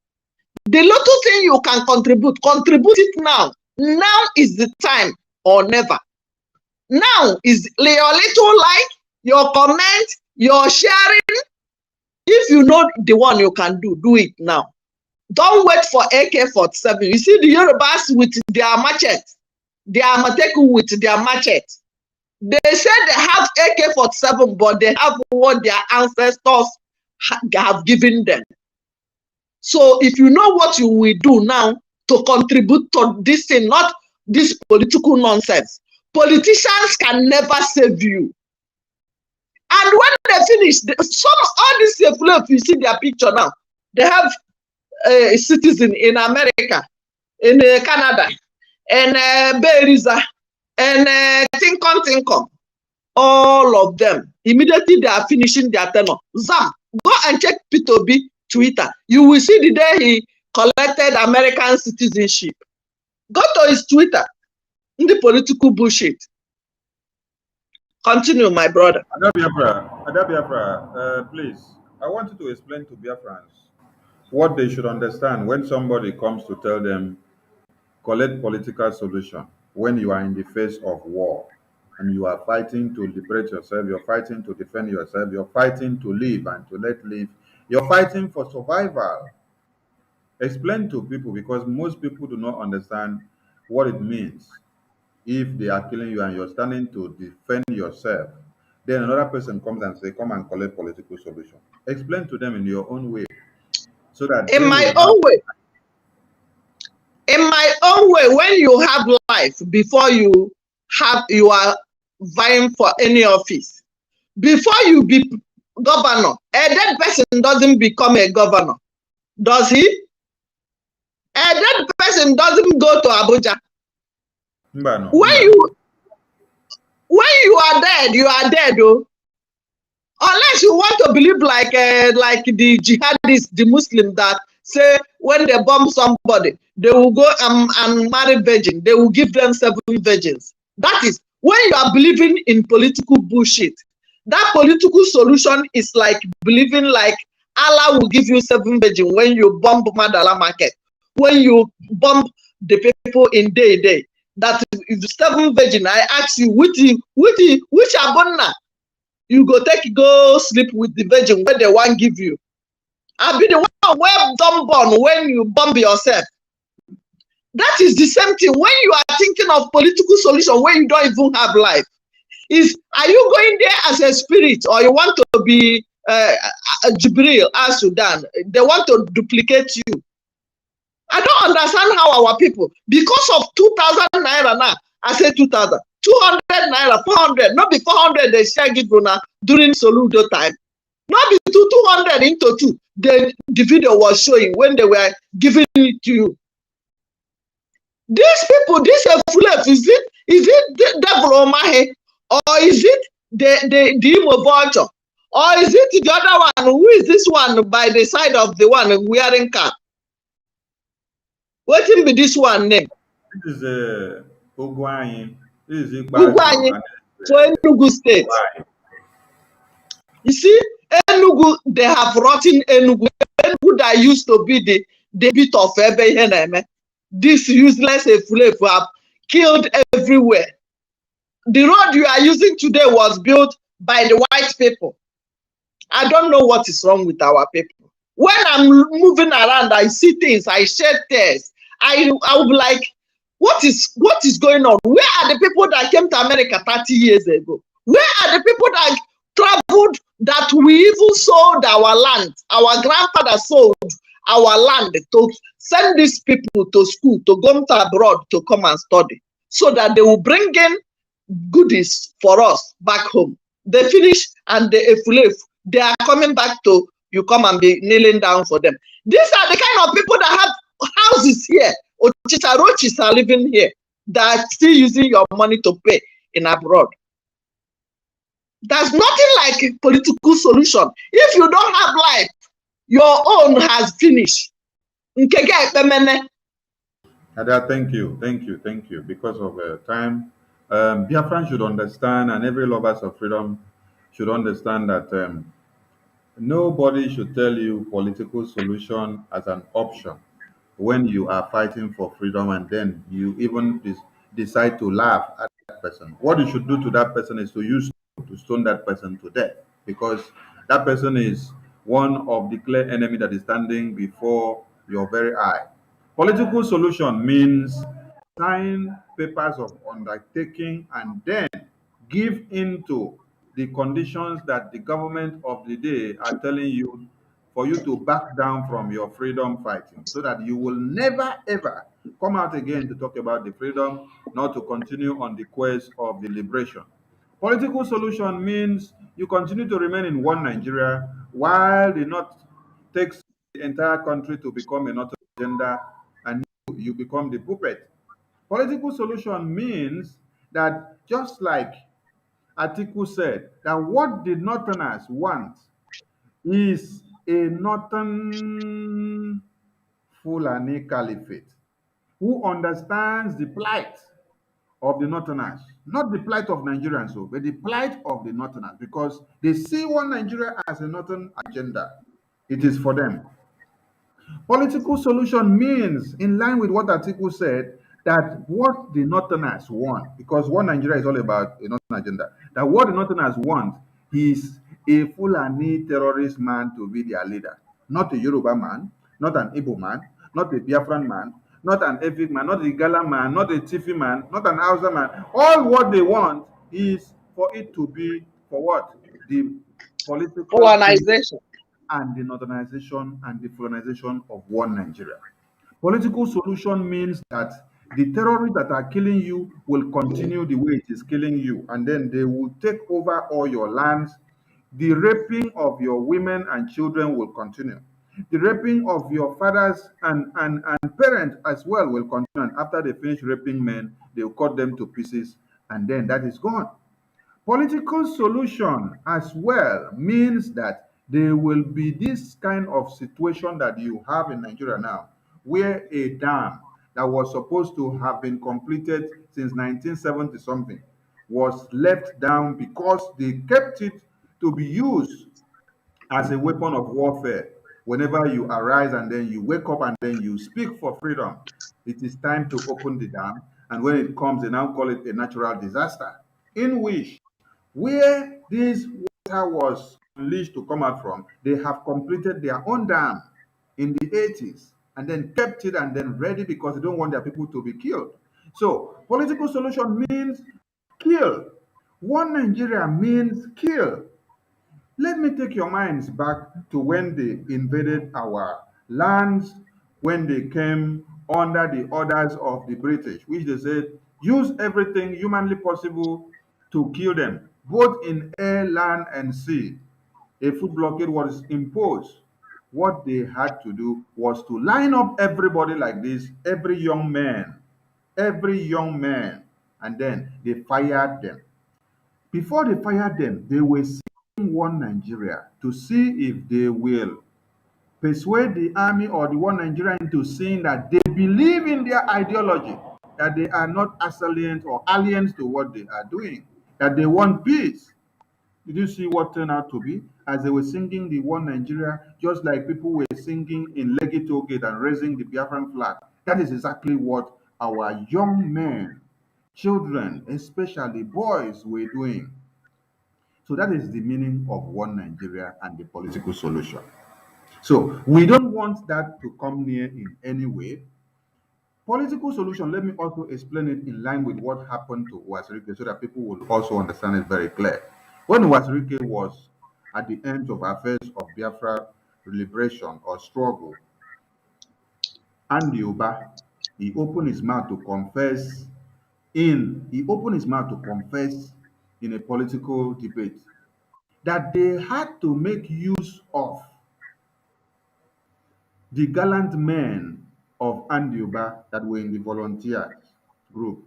S6: The little thing you can contribute it now. Now is the time or never. Now is your little like, your comment, your sharing. If you know the one you can do it now. Don't wait for AK-47. You see the Yorubas with their machete, the Amateku with their machete. They say they have AK-47, but they have what their ancestors have given them. So if you know what you will do now to contribute to this thing, not this political nonsense, politicians can never save you. And when they finish, all these people, if you see their picture now, they have a citizen in America, in Canada, and Beriza, and Tinkom. All of them, immediately they are finishing their tenure. Zam, go and check P2B Twitter. You will see the day he collected American citizenship. Go to his Twitter. In the political bullshit. Continue, my brother.
S4: Biafra, please, I want you to explain to Biafrans what they should understand when somebody comes to tell them, collect political solution when you are in the face of war and you are fighting to liberate yourself, you're fighting to defend yourself, you're fighting to live and to let live, you're fighting for survival. Explain to people, because most people do not understand what it means. If they are killing you and you're standing to defend yourself, then another person comes and says, come and collect political solution. Explain to them in your own way. So that
S6: in my own way, when you have life, before you are vying for any office, before you be governor, a dead person doesn't become a governor, does he? A dead person doesn't go to Abuja.
S4: No.
S6: When you are dead, though. Unless you want to believe like the jihadists, the Muslims that say when they bomb somebody, they will go and marry virgin. They will give them 7 virgins. That is when you are believing in political bullshit. That political solution is like believing like Allah will give you 7 virgins when you bomb Mandala Market, when you bomb the people in day. That is the 7 virgin. I ask you, which abonna you go sleep with the virgin where they won't give you. I'll be the one where don't born when you bomb yourself. That is the same thing when you are thinking of political solution where you don't even have life. Are you going there as a spirit, or you want to be Jibril as Sudan? They want to duplicate you. I don't understand how our people, because of 2,000 naira now, I say 2,000, 200 naira, 400, not be 400 they share give now during Soludo time. Not be 200 into 2. The video was showing when they were giving it to you. These people, this is it the devil Omahe, or is it the Imo vulture? Or is it the other one? Who is this one by the side of the one wearing cap? What will be this one name?
S4: This is Ogwani. This is
S6: Ugwanye for Enugu State. You see, Enugu, they have rotten Enugu. Enugu that used to be the bit of Ebe. This useless Efulefu have killed everywhere. The road you are using today was built by the white people. I don't know what is wrong with our people. When I'm moving around, I see things, I shed tears. I'll be like, what is going on? Where are the people that came to America 30 years ago? Where are the people that traveled, that we even sold our land? Our grandfather sold our land to send these people to school, to go to abroad to come and study, so that they will bring in goodies for us back home. They finish and they are coming back to you come and be kneeling down for them. These are the kind of people that have houses here. Rochis are living here that are still using your money to pay in abroad. There's nothing like a political solution. If you don't have life, your own has finished.
S4: Ada, thank you. Because of time, Biafran should understand, and every lovers of freedom should understand that nobody should tell you political solution as an option when you are fighting for freedom, and then you even decide to laugh at that person. What you should do to that person is to use to stone that person to death, because that person is one of the clear enemy that is standing before your very eye. Political solution means sign papers of undertaking and then give into the conditions that the government of the day are telling you for you to back down from your freedom fighting, so that you will never ever come out again to talk about the freedom, not to continue on the quest of the liberation. Political solution means you continue to remain in one Nigeria while the North takes the entire country to become a North agenda, and you become the puppet. Political solution means that, just like Atiku said, that what the Northerners want is a Northern Fulani Caliphate who understands the plight of the Northerners, not the plight of Nigerians, but the plight of the Northerners, because they see one Nigeria as a Northern agenda. It is for them. Political solution means, in line with what Atiku said, that what the Northerners want, because one Nigeria is all about a Northern agenda, that what the Northerners want is a Fulani terrorist man to be their leader, not a Yoruba man, not an Igbo man, not a Biafran man, not an Efik man, not a Gala man, not a Tifi man, not an Hausa man. All what they want is for it to be, for what? The political
S6: Colonization.
S4: and the northernization and the colonization of one Nigeria. Political solution means that the terrorists that are killing you will continue the way it is killing you, and then they will take over all your lands. The raping of your women and children will continue. The raping of your fathers and parents as well will continue. And after they finish raping men, they will cut them to pieces, and then that is gone. Political solution as well means that there will be this kind of situation that you have in Nigeria now, where a dam that was supposed to have been completed since 1970 something was left down because they kept it to be used as a weapon of warfare. Whenever you arise and then you wake up and then you speak for freedom, it is time to open the dam. And when it comes, they now call it a natural disaster, in which where this water was unleashed to come out from, they have completed their own dam in the 80s and then kept it and then ready because they don't want their people to be killed. So political solution means kill. One Nigeria means kill. Let me take your minds back to when they invaded our lands, when they came under the orders of the British, which they said, use everything humanly possible to kill them, both in air, land, and sea. A food blockade was imposed. What they had to do was to line up everybody like this, every young man, and then they fired them. Before they fired them, they were seeing one Nigeria to see if they will persuade the army or the one Nigeria into seeing that they believe in their ideology, that they are not assailant or aliens to what they are doing, that they want peace. Did you see what turned out to be? As they were singing the one Nigeria, just like people were singing in Lekki Toll Gate and raising the Biafran flag, that is exactly what our young men, children, especially boys, were doing. So that is the meaning of one Nigeria and the political solution. So we don't want that to come near in any way. Political solution, let me also explain it in line with what happened to Uwazirike so that people will also understand it very clear. When Uwazirike was at the end of affairs of Biafra liberation or struggle, Andy Uba, he opened his mouth to confess in a political debate that they had to make use of the gallant men of Andiuba that were in the volunteers group.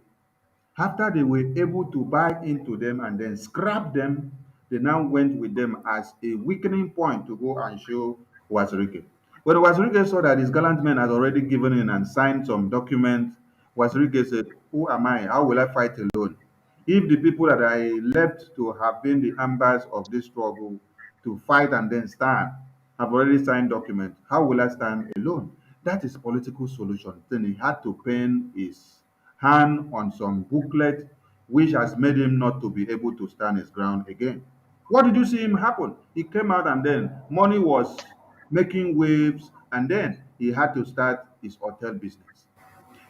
S4: After they were able to buy into them and then scrap them, they now went with them as a weakening point to go and show Wazirike. When Wazirike saw that his gallant men had already given in and signed some documents, Wazirike said, "Who am I? How will I fight alone? If the people that I left to have been the ambassadors of this struggle to fight and then stand have already signed documents, how will I stand alone?" That is political solution. Then he had to pen his hand on some booklet which has made him not to be able to stand his ground again. What did you see him happen? He came out and then money was making waves and then he had to start his hotel business.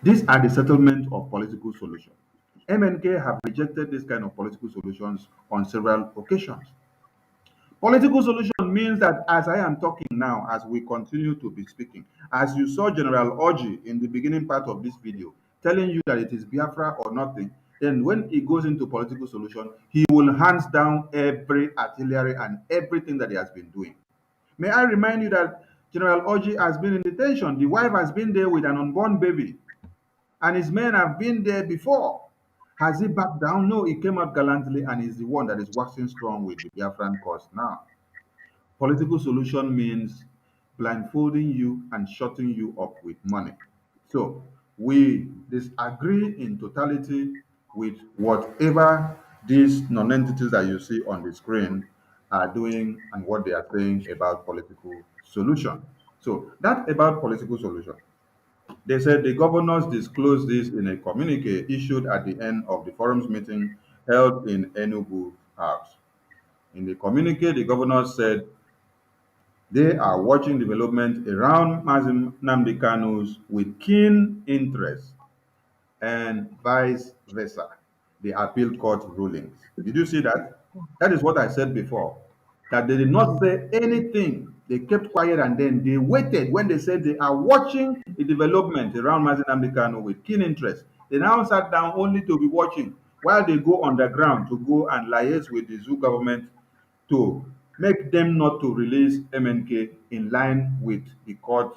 S4: These are the settlement of political solutions. MNK have rejected this kind of political solutions on several occasions. Political solution means that as I am talking now, as we continue to be speaking, as you saw General Orji in the beginning part of this video, telling you that it is Biafra or nothing, then when he goes into political solution, he will hands down every artillery and everything that he has been doing. May I remind you that General Orji has been in detention. The wife has been there with an unborn baby, and his men have been there before. Has he backed down? No, he came out gallantly and is the one that is waxing strong with the Biafran cause now. Political solution means blindfolding you and shutting you up with money. So we disagree in totality with whatever these non-entities that you see on the screen are doing and what they are saying about political solution. So that about political solution. They said the governors disclosed this in a communique issued at the end of the forum's meeting held in Enugu House. In the communique, the governors said they are watching development around Mazi Nnamdi Kanu's with keen interest and vice versa, the appeal court rulings. Did you see that? That is what I said before, that they did not say anything. They kept quiet and then they waited when they said they are watching the development around Mazi Nnamdi Kanu with keen interest. They now sat down only to be watching while they go underground to go and liaise with the zoo government to make them not to release MNK in line with the court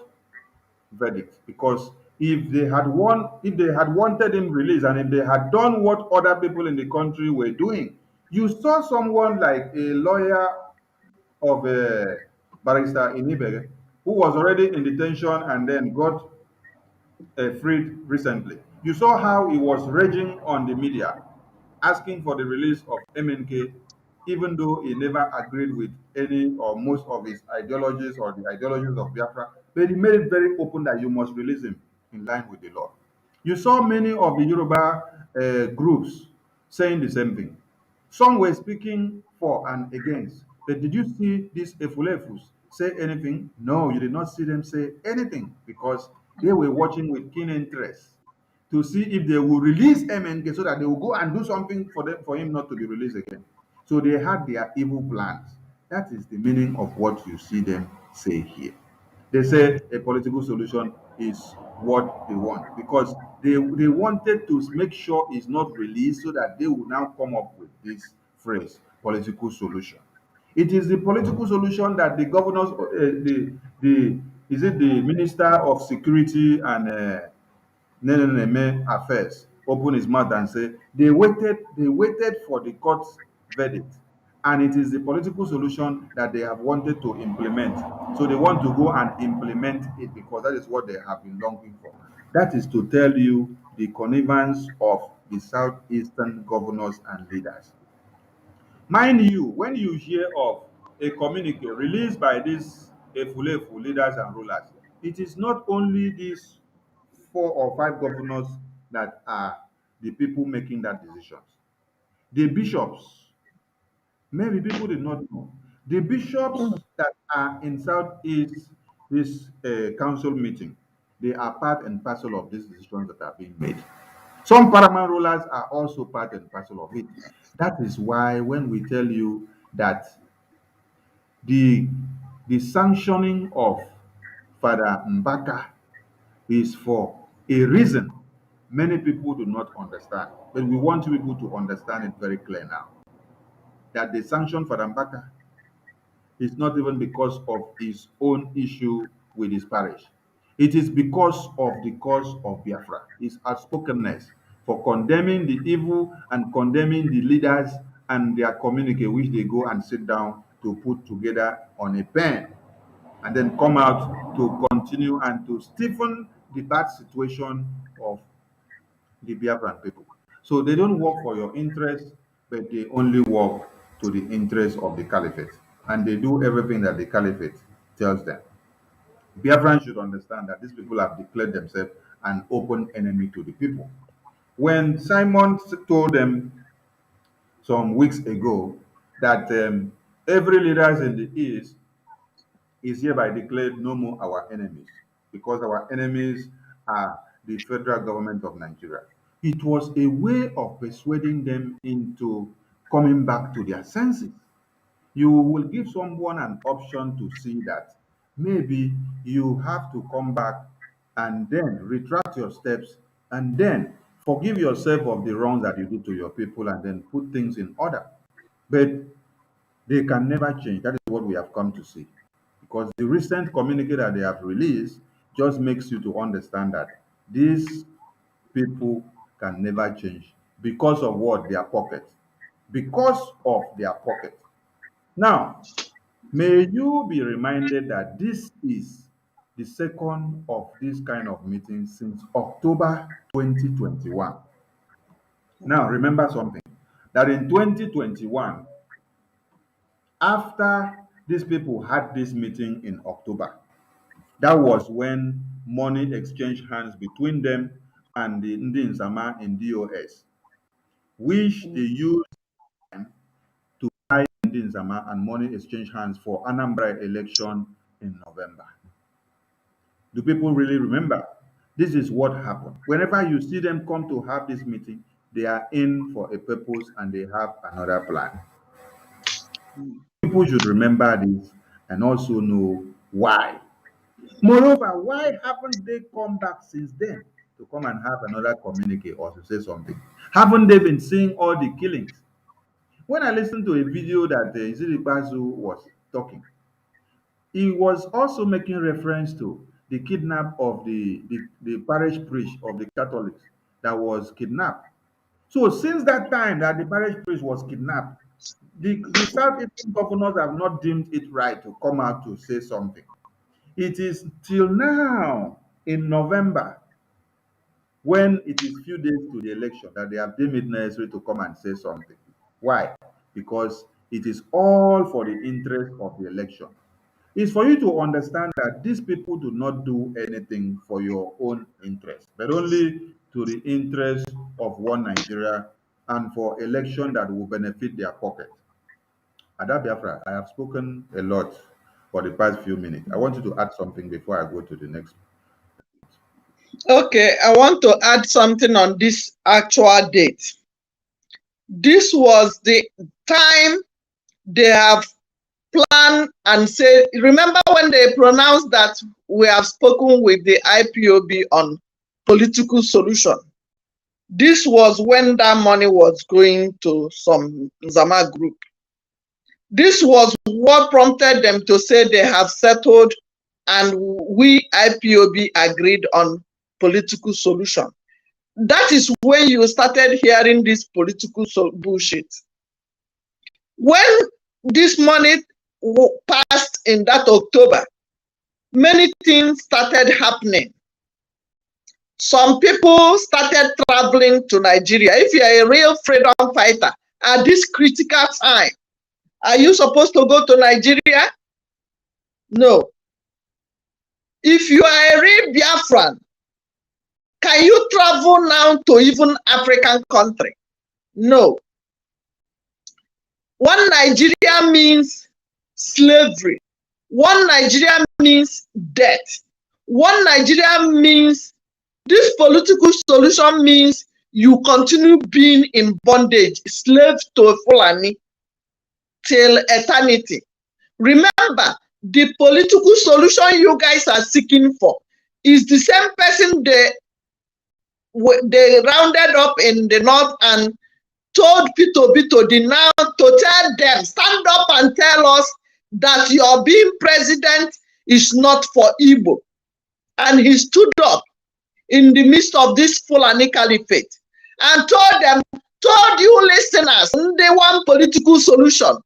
S4: verdict. Because if they had wanted him released and if they had done what other people in the country were doing, you saw someone like a lawyer of Barrister Inibege, who was already in detention and then got freed recently. You saw how he was raging on the media, asking for the release of MNK, even though he never agreed with any or most of his ideologies or the ideologies of Biafra, but he made it very open that you must release him in line with the law. You saw many of the Yoruba groups saying the same thing. Some were speaking for and against. But did you see these Efulefus say anything? No, you did not see them say anything because they were watching with keen interest to see if they will release MNK so that they will go and do something for him not to be released again. So they had their evil plans. That is the meaning of what you see them say here. They say a political solution is what they want because they wanted to make sure it's not released so that they will now come up with this phrase, political solution. It is the political solution that the governors, the is it the Minister of Security and Affairs open his mouth and say they waited for the court verdict. And it is the political solution that they have wanted to implement. So they want to go and implement it because that is what they have been longing for. That is to tell you the connivance of the southeastern governors and leaders. Mind you, when you hear of a communique released by these Efulefu leaders and rulers, it is not only these 4 or 5 governors that are the people making that decisions. The bishops, maybe people did not know, the bishops that are in Southeast, this council meeting, they are part and parcel of these decisions that are being made. Some paramount rulers are also part and parcel of it. That is why when we tell you that the the sanctioning of Father Mbaka is for a reason many people do not understand. But we want people to understand it very clear now. That the sanction Father Mbaka is not even because of his own issue with his parish. It is because of the cause of Biafra, his outspokenness for condemning the evil and condemning the leaders and their community, which they go and sit down to put together on a pen and then come out to continue and to stiffen the bad situation of the Biafran people. So they don't work for your interest, but they only work to the interest of the caliphate. And they do everything that the caliphate tells them. Biafran should understand that these people have declared themselves an open enemy to the people. When Simon told them some weeks ago that every leaders in the East is hereby declared no more our enemies, because our enemies are the federal government of Nigeria. It was a way of persuading them into coming back to their senses. You will give someone an option to see that maybe you have to come back and then retract your steps and then forgive yourself of the wrongs that you did to your people and then put things in order. But they can never change. That is what we have come to see. Because the recent communique that they have released just makes you to understand that these people can never change because of what? Their pocket. Because of their pocket. Now, may you be reminded that this is the second of this kind of meeting since October 2021. Now, remember something, that in 2021, after these people had this meeting in October, that was when money exchanged hands between them and the Ndi Nzama in DOS, which they used to buy Ndi Nzama and money exchange hands for Anambra election in November. Do people really remember? This is what happened. Whenever you see them come to have this meeting, they are in for a purpose and they have another plan. People should remember this and also know why. Moreover, why haven't they come back since then to come and have another communique or to say something? Haven't they been seeing all the killings? When I listened to a video that Iziri Bazu was talking, he was also making reference to the kidnap of the parish priest of the Catholics that was kidnapped. So since that time that the parish priest was kidnapped, the Southeastern governors have not deemed it right to come out to say something. It is till now in November, when it is few days to the election, that they have deemed it necessary to come and say something. Why? Because it is all for the interest of the election. It's for you to understand that these people do not do anything for your own interest, but only to the interest of one Nigeria and for election that will benefit their pocket. Ada Biafra, I have spoken a lot for the past few minutes. I want you to add something before I go to the next.
S6: Okay, I want to add something on this actual date. This was the time they have planned and said, remember when they pronounced that we have spoken with the IPOB on political solution? This was when that money was going to some Zama group. This was what prompted them to say they have settled and we IPOB agreed on political solution. That is when you started hearing this political bullshit. When this money passed in that October, many things started happening. Some people started traveling to Nigeria. If you are a real freedom fighter at this critical time, are you supposed to go to Nigeria? No. If you are a real Biafran, can you travel now to even African country? No. One Nigeria means slavery. One Nigeria means death. One Nigeria means this political solution means you continue being in bondage, slave to Fulani till eternity. Remember, the political solution you guys are seeking for is the same person they rounded up in the north and told Bito the now to tell them, stand up and tell us that your being president is not for Igbo. And he stood up in the midst of this Fulani caliphate and told you listeners, they want political solution.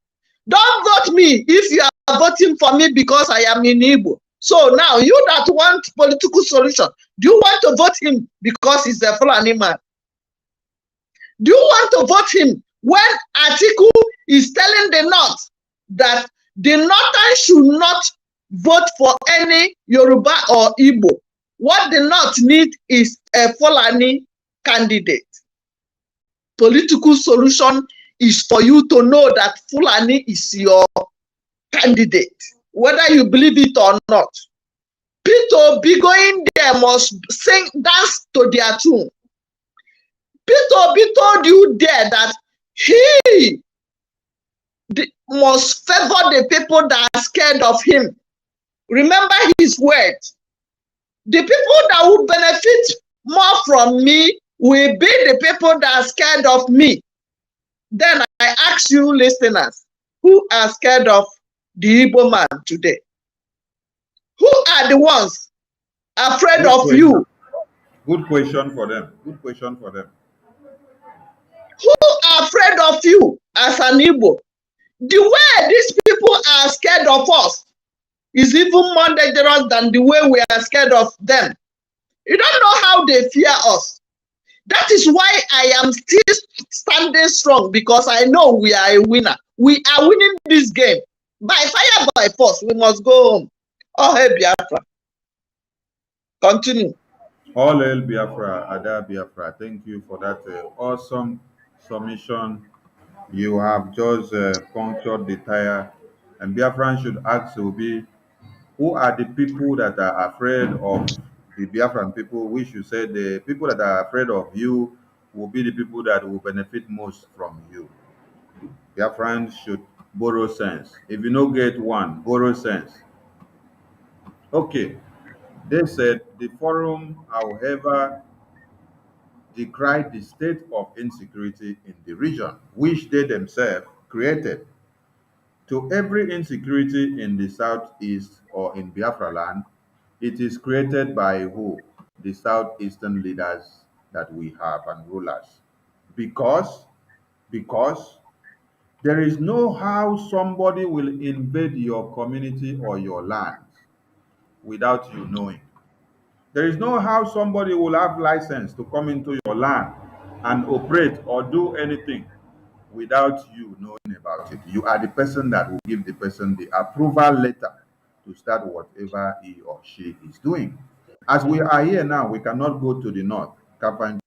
S6: Don't vote me if you are voting for me because I am in Igbo. So now you that want political solution, do you want to vote him because he's a Fulani man? Do you want to vote him when Atiku is telling the North that the Northern should not vote for any Yoruba or Igbo? What the North need is a Fulani candidate. Political solution is for you to know that Fulani is your candidate, whether you believe it or not. People be going there must sing, dance to their tune. Peter told you there that he must favor the people that are scared of him. Remember his words. The people that will benefit more from me will be the people that are scared of me. Then I ask you listeners, who are scared of the Igbo man today? Who are the ones afraid of you?
S4: Good question for them. Good question for them.
S6: Who are afraid of you as an Igbo? The way these people are scared of us is even more dangerous than the way we are scared of them. You don't know how they fear us. That is why I am still standing strong, because I know we are a winner. We are winning this game. By fire, by force, we must go home. Oh, hey, Biafra. Continue.
S4: All hail Biafra, Ada Biafra. Thank you for that awesome submission. You have just punctured the tire. And Biafran should ask Obi, who are the people that are afraid of the Biafran people? We should say the people that are afraid of you will be the people that will benefit most from you. Biafran should borrow sense. If you don't get one, borrow sense. Okay. They said the forum, however, decried the state of insecurity in the region, which they themselves created. To every insecurity in the southeast or in Biafra land, it is created by who? The southeastern leaders that we have and rulers. Because there is no how somebody will invade your community or your land without you knowing. There is no how somebody will have license to come into your land and operate or do anything without you knowing about it. You are the person that will give the person the approval letter to start whatever he or she is doing. As we are here now, we cannot go to the north, Kapanjan,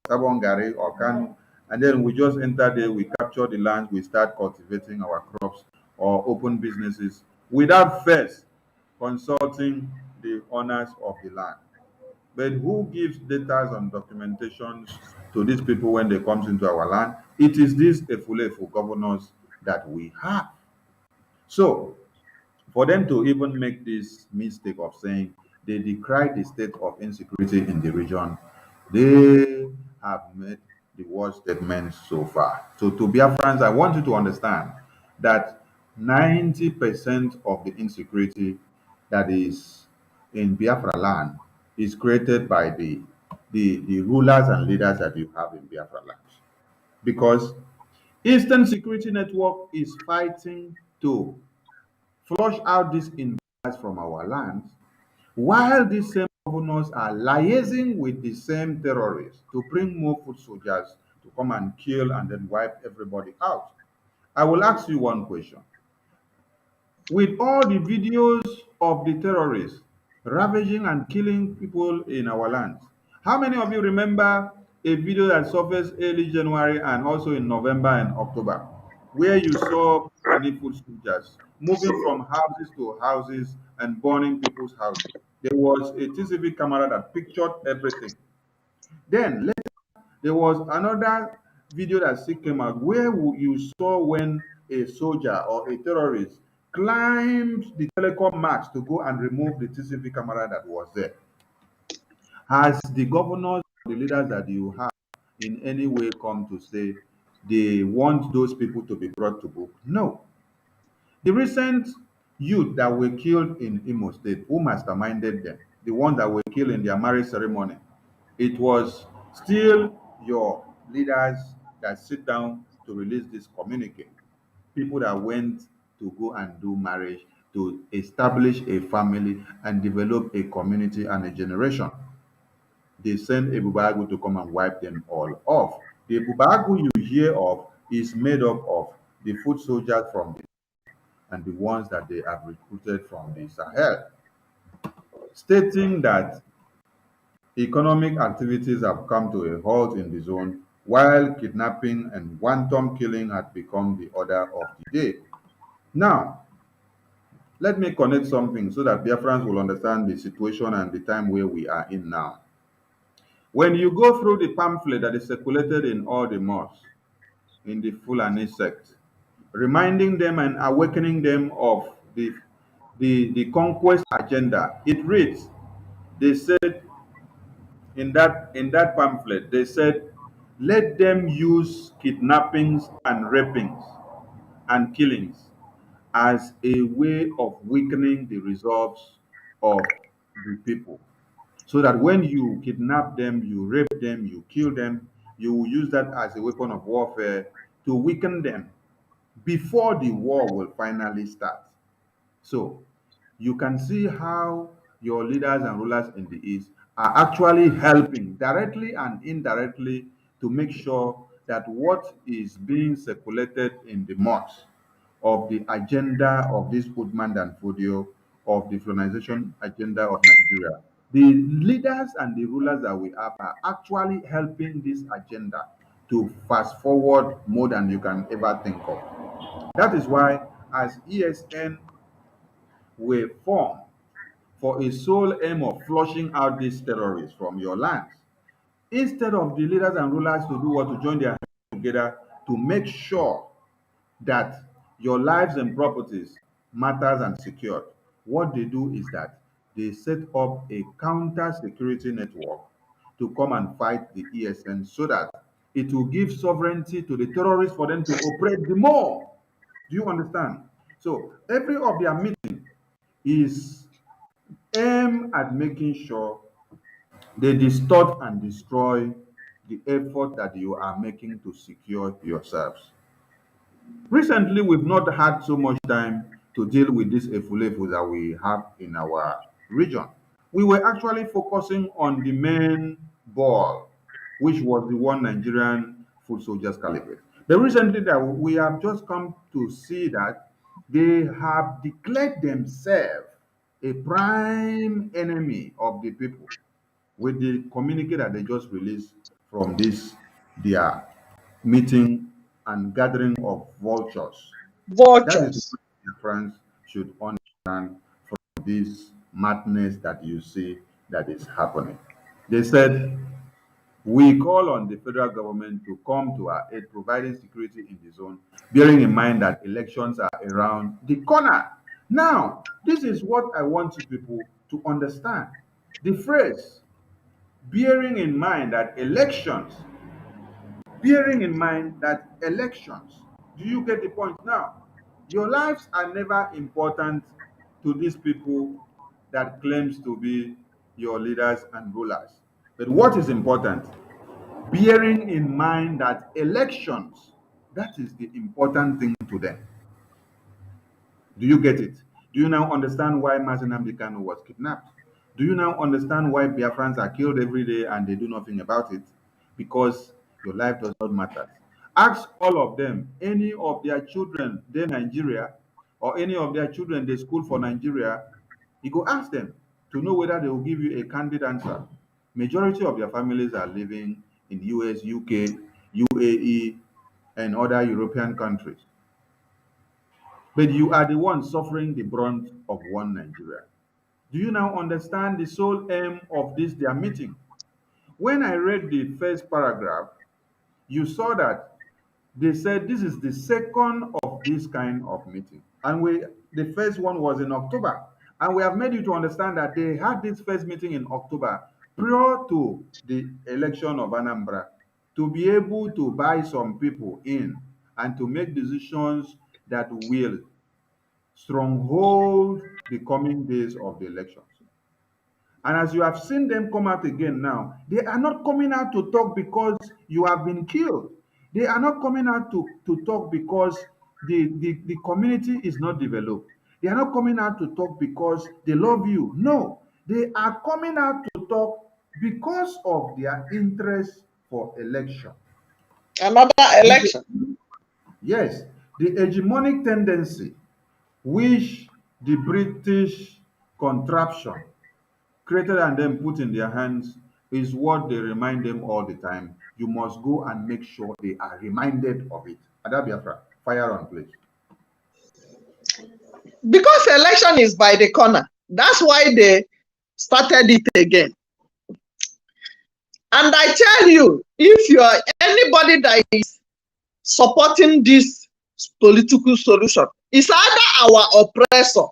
S4: Sabongari, or Kanu, and then we just enter there, we capture the land, we start cultivating our crops or open businesses without first consulting the owners of the land. But who gives data and documentations to these people when they come into our land? It is these Efulefu governors that we have. So, for them to even make this mistake of saying they decry the state of insecurity in the region, they have made the worst statements so far. So, to Biafrans, I want you to understand that 90% of the insecurity that is in Biafra land is created by the rulers and leaders that you have in Biafra land. Because Eastern Security Network is fighting to flush out these invaders from our lands, while these same governors are liaising with the same terrorists to bring more foot soldiers to come and kill and then wipe everybody out. I will ask you one question. With all the videos of the terrorists ravaging and killing people in our lands, how many of you remember a video that surfaced early January and also in November and October, where you saw Fulani foot soldiers moving from houses to houses and burning people's houses? There was a TCV camera that pictured everything. Then there was another video that still came out where you saw when a soldier or a terrorist climbed the telecom mast to go and remove the TCV camera that was there. Has the governors, the leaders that you have, in any way come to say they want those people to be brought to book? No. The recent youth that were killed in Imo State, who masterminded them, the ones that were killed in their marriage ceremony, it was still your leaders that sit down to release this communique. People that went to go and do marriage, to establish a family and develop a community and a generation. They send a Bubagu to come and wipe them all off. The Bubagu you hear of is made up of the foot soldiers from the and the ones that they have recruited from the Sahel, stating that economic activities have come to a halt in the zone, while kidnapping and wanton killing had become the order of the day. Now, let me connect something so that Biafrans will understand the situation and the time where we are in now. When you go through the pamphlet that is circulated in all the mosques, in the Fulani sect, reminding them and awakening them of the conquest agenda, it reads, they said, in that pamphlet, they said, let them use kidnappings and rapings and killings as a way of weakening the resolves of the people. So that when you kidnap them, you rape them, you kill them, you will use that as a weapon of warfare to weaken them before the war will finally start. So you can see how your leaders and rulers in the East are actually helping directly and indirectly to make sure that what is being circulated in the mosques of the agenda of this Udman and Fodio, of the colonization agenda of Nigeria, the leaders and the rulers that we have are actually helping this agenda to fast forward more than you can ever think of. That is why, as ESN were formed for a sole aim of flushing out these terrorists from your lands, instead of the leaders and rulers to do what, to join their hands together to make sure that your lives and properties matters and secured, what they do is that they set up a counter security network to come and fight the ESN so that it will give sovereignty to the terrorists for them to operate the more. Do you understand? So every of their meeting is aimed at making sure they distort and destroy the effort that you are making to secure yourselves. Recently, we've not had so much time to deal with this efulefu that we have in our region. We were actually focusing on the main ball, which was the one Nigerian foot soldiers caliphate. But recently, that we have just come to see that they have declared themselves a prime enemy of the people with the communique that they just released from this their meeting and gathering of vultures. That is
S6: Vultures.
S4: what the friends should understand from this madness that you see that is happening. They said, we call on the federal government to come to our aid, providing security in the zone, bearing in mind that elections are around the corner. Now, this is what I want you people to understand. The phrase, bearing in mind that elections, do you get the point now? Your lives are never important to these people that claims to be your leaders and rulers. But what is important? Bearing in mind that elections That is the important thing to them. Do you get it? Do you now understand why Mazi Nnamdi Kanu was kidnapped? Do you now understand why Biafrans are killed every day and they do nothing about it? Because your life does not matter. Ask all of them, any of their children, they Nigeria, or any of their children, they school for Nigeria, you go ask them to know whether they will give you a candid answer. Majority of their families are living in US, UK, UAE, and other European countries. But you are the one suffering the brunt of one Nigeria. Do you now understand the sole aim of this their meeting? When I read the first paragraph, you saw that they said this is the second of this kind of meeting. And the first one was in October. And we have made you to understand that they had this first meeting in October prior to the election of Anambra to be able to buy some people in and to make decisions that will stronghold the coming days of the elections. And as you have seen them come out again now, they are not coming out to talk because you have been killed. They are not coming out to talk because the community is not developed. They are not coming out to talk because they love you. No, they are coming out to talk because of their interest for election.
S6: Another election.
S4: Yes, the hegemonic tendency which the British contraption created and then put in their hands is what they remind them all the time. You must go and make sure they are reminded of it. Ada Biafra, fire on, please.
S6: Because election is by the corner. That's why they started it again. And I tell you, if you are anybody that is supporting this political solution, it's either our oppressor.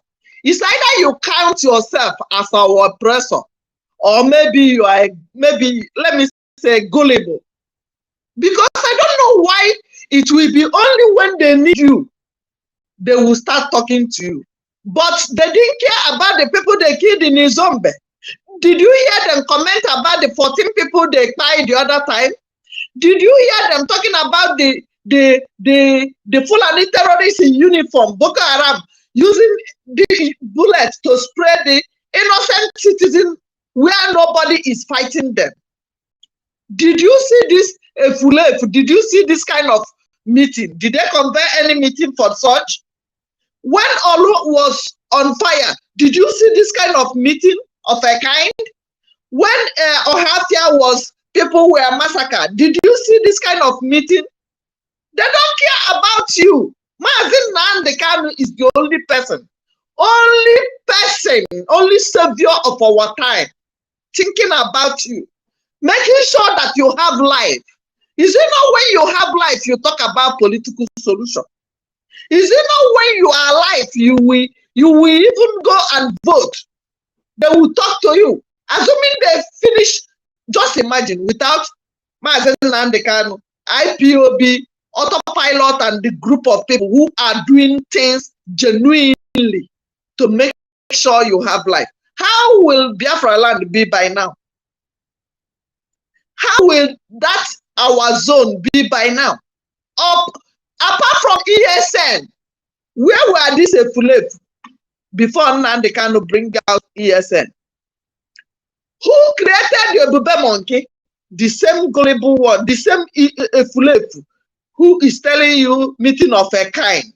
S6: It's either you count yourself as our oppressor, or maybe you are, maybe, let me say, gullible. Because I don't know why it will be only when they need you, they will start talking to you. But they didn't care about the people they killed in Izombe. Did you hear them comment about the 14 people they killed the other time? Did you hear them talking about the Fulani terrorists in uniform, Boko Haram, using the bullets to spray the innocent citizens where nobody is fighting them? Did you see this Fulef? Did you see this kind of meeting? Did they convene any meeting for such? When Olu was on fire, did you see this kind of meeting of a kind? When Ohatia was, people were massacred, did you see this kind of meeting? They don't care about you. Mazi Nnamdi Kanu is the only person, only savior of our time, thinking about you, making sure that you have life. Is it not when you have life you talk about political solution? Is it not when you are alive you will even go and vote? They will talk to you. Assuming they finish, just imagine, without Mazi Nnamdi Kanu, IPOB, autopilot, and the group of people who are doing things genuinely to make sure you have life. How will Biafraland be by now? How will that our zone be by now? Apart from ESN, where were these Fulef before Nnamdi Kanu bring out ESN? Who created the Ebube monkey? The same gullible one, the same Fulef who is telling you meeting of a kind.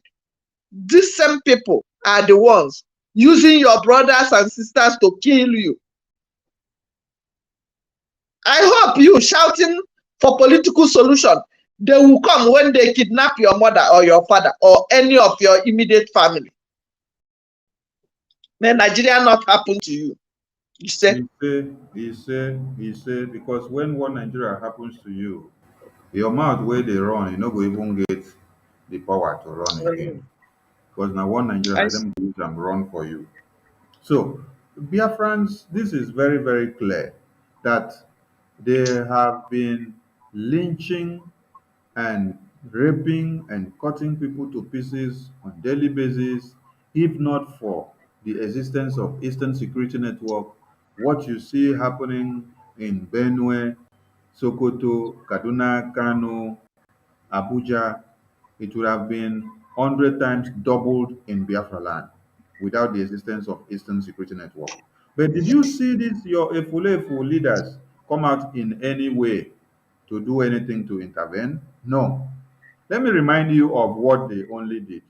S6: These same people are the ones using your brothers and sisters to kill you. I hope you shouting for political solution, they will come when they kidnap your mother or your father or any of your immediate family. May Nigeria not happen to you. You say?
S4: He said, because when one Nigeria happens to you, your mouth where they run, you not go even get the power to run again. Because now one Nigeria, them do them run for you. So, Biafrans, this is very, very clear that they have been lynching and raping and cutting people to pieces on a daily basis. If not for the existence of Eastern Security Network, what you see happening in Benue, Sokoto, Kaduna, Kano, Abuja, it would have been 100 times doubled in Biafra land without the existence of Eastern Security Network. But did you see this, your Efulefu leaders come out in any way to do anything to intervene? No. Let me remind you of what they only did.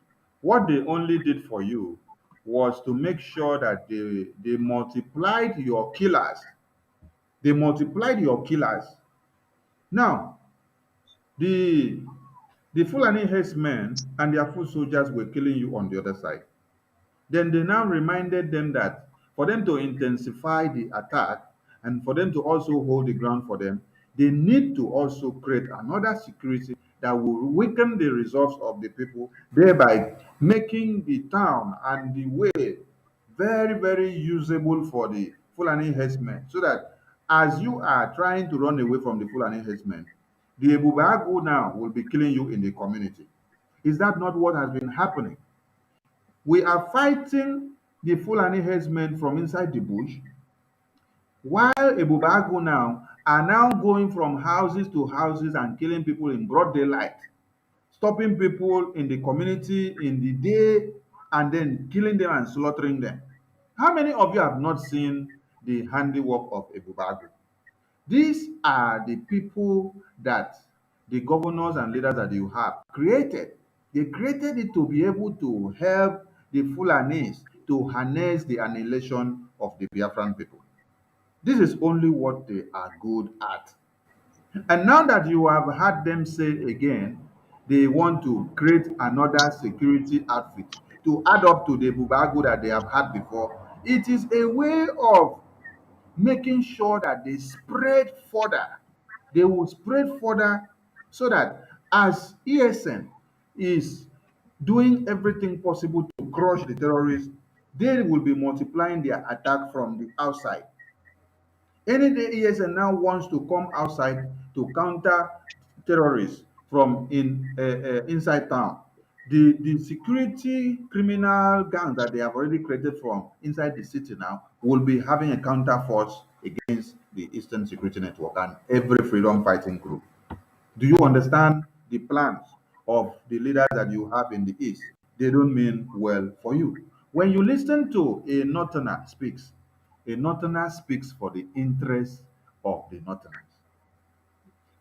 S4: What they only did for you was to make sure that they multiplied your killers. They multiplied your killers. Now, the Fulani herdsmen and their foot soldiers were killing you on the other side. Then they now reminded them that for them to intensify the attack and for them to also hold the ground for them, they need to also create another security that will weaken the resolve of the people, thereby making the town and the way very, very usable for the Fulani herdsmen. So that as you are trying to run away from the Fulani herdsmen, the Ebubagu now will be killing you in the community. Is that not what has been happening? We are fighting the Fulani herdsmen from inside the bush, while Ebubagu now are now going from houses to houses and killing people in broad daylight, stopping people in the community in the day and then killing them and slaughtering them. How many of you have not seen the handiwork of Ebubagu? These are the people that the governors and leaders that you have created. They created it to be able to help the Fulanis to harness the annihilation of the Biafran people. This is only what they are good at. And now that you have had them say again, they want to create another security outfit to add up to the Bubagu that they have had before. It is a way of making sure that they spread further. They will spread further so that as ESN is doing everything possible to crush the terrorists, they will be multiplying their attack from the outside. Any day ESN now wants to come outside to counter terrorists from inside town, the security criminal gangs that they have already created from inside the city now will be having a counter force against the Eastern Security Network and every freedom fighting group. Do you understand the plans of the leaders that you have in the East? They don't mean well for you. When you listen to a Northerner speaks, a Northerner speaks for the interests of the Northerners.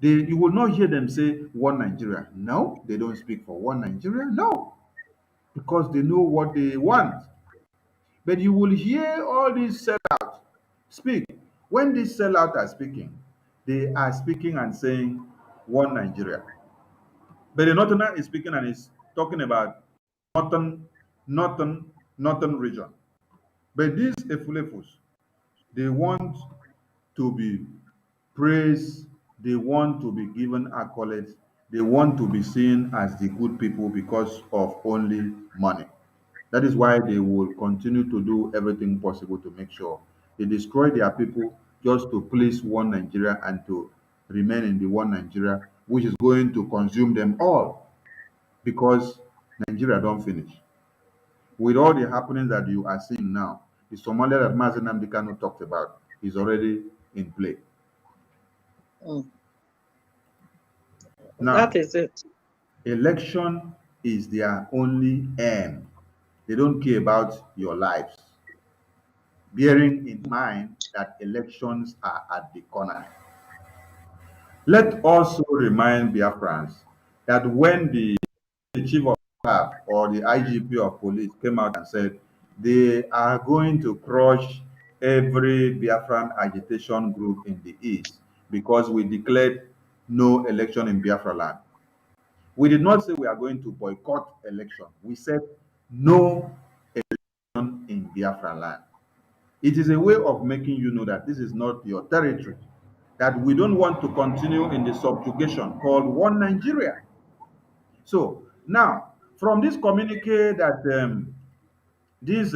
S4: You will not hear them say one Nigeria. No, they don't speak for one Nigeria. No, because they know what they want. But you will hear all these sellouts speak. When these sellouts are speaking, they are speaking and saying one Nigeria. But the Northerner is speaking and is talking about northern region. But these Efulefus, they want to be praised, they want to be given accolades, they want to be seen as the good people because of only money. That is why they will continue to do everything possible to make sure they destroy their people just to please one Nigeria and to remain in the one Nigeria, which is going to consume them all because Nigeria don't finish. With all the happenings that you are seeing now, the Somalia that Mazi Nnamdi Kanu talked about is already in play. Now,
S6: that is it.
S4: election is their only aim. They don't care about your lives. Bearing in mind that elections are at the corner. Let also remind Biafrans that when the chief of staff or the IGP of police came out and said they are going to crush every Biafran agitation group in the East because we declared no election in Biafra land. We did not say we are going to boycott election. We said no election in Biafra land. It is a way of making you know that this is not your territory, that we don't want to continue in the subjugation called one Nigeria. So now, from this communique that these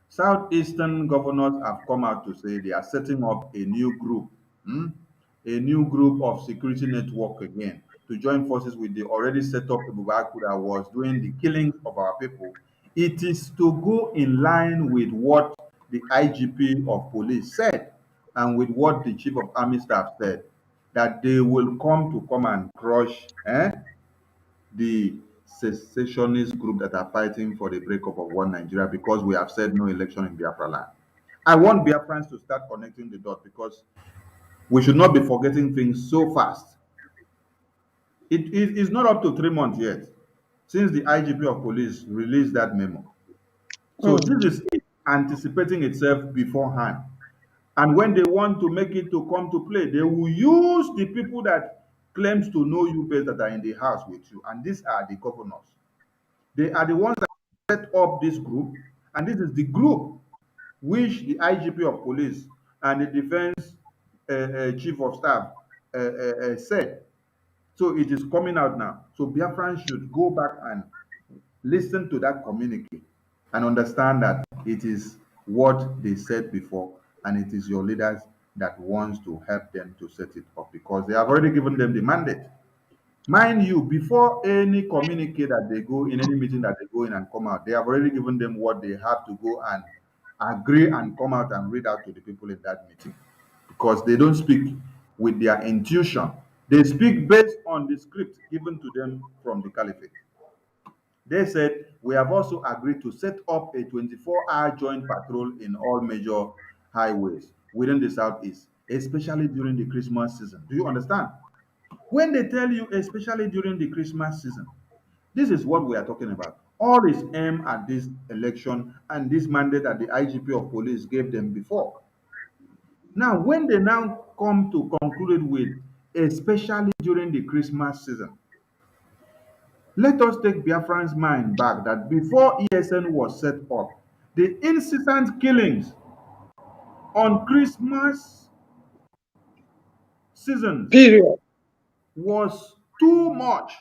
S4: southeastern governors have come out to say they are setting up a new group, a new group of security network again to join forces with the already set up Ebubaku that was doing the killing of our people. It is to go in line with what the IGP of police said and with what the chief of army staff said, that they will come and crush the secessionist group that are fighting for the breakup of one Nigeria because we have said no election in Biafra land. I want Biafrans to start connecting the dots because we should not be forgetting things so fast. It is not up to 3 months yet since the IGP of police released that memo. So this is anticipating itself beforehand. And when they want to make it to come to play, they will use the people that claims to know you best that are in the house with you. And these are the governors. They are the ones that set up this group. And this is the group which the IGP of police and the defense chief of staff said. So it is coming out now. So Biafran should go back and listen to that communique and understand that it is what they said before, and it is your leaders that wants to help them to set it up because they have already given them the mandate. Mind you, before any communique that they go in, any meeting that they go in and come out, they have already given them what they have to go and agree and come out and read out to the people in that meeting because they don't speak with their intuition. They speak based on the script given to them from the caliphate. They said, we have also agreed to set up a 24-hour joint patrol in all major highways within the Southeast, especially during the Christmas season. Do you understand? When they tell you, especially during the Christmas season, this is what we are talking about. All is aimed at this election and this mandate that the IGP of police gave them before. Now, when they now come to conclude with, especially during the Christmas season, let us take Biafran's mind back that before ESN was set up, the incessant killings on Christmas seasons
S6: Period.
S4: was too much.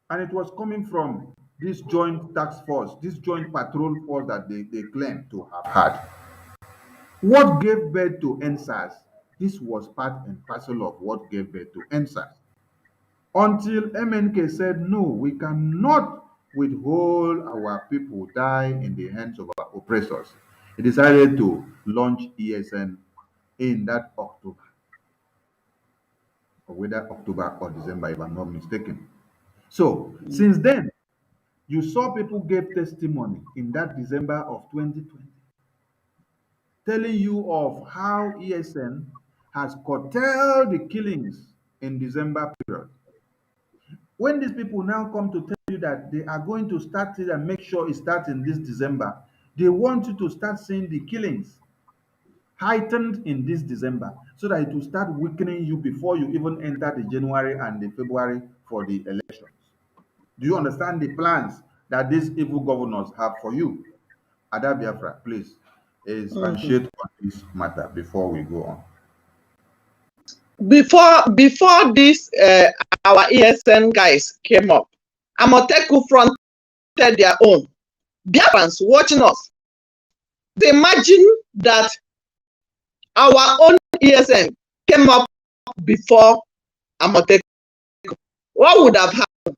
S4: And it was coming from this joint task force, this joint patrol force that they claim to have had. What gave birth to MNK'S? This was part and parcel of what gave birth to MNK'S. Until MNK said, no, we cannot withhold our people die in the hands of our oppressors. He decided to launch ESN in that October, or whether October or December, if I'm not mistaken. So since then, you saw people gave testimony in that December of 2020, telling you of how ESN has curtailed the killings in December period. When these people now come to tell you that they are going to start it and make sure it starts in this December, they want you to start seeing the killings heightened in this December so that it will start weakening you before you even enter the January and the February for the elections. Do you understand the plans that these evil governors have for you? Ada Biafra, please expatiate on this matter before we go on.
S6: Before this, our ESN guys came up, Amoteku fronted their own. Biafrans watching us, they imagine that our own ESN came up before Amoteku. What would have happened?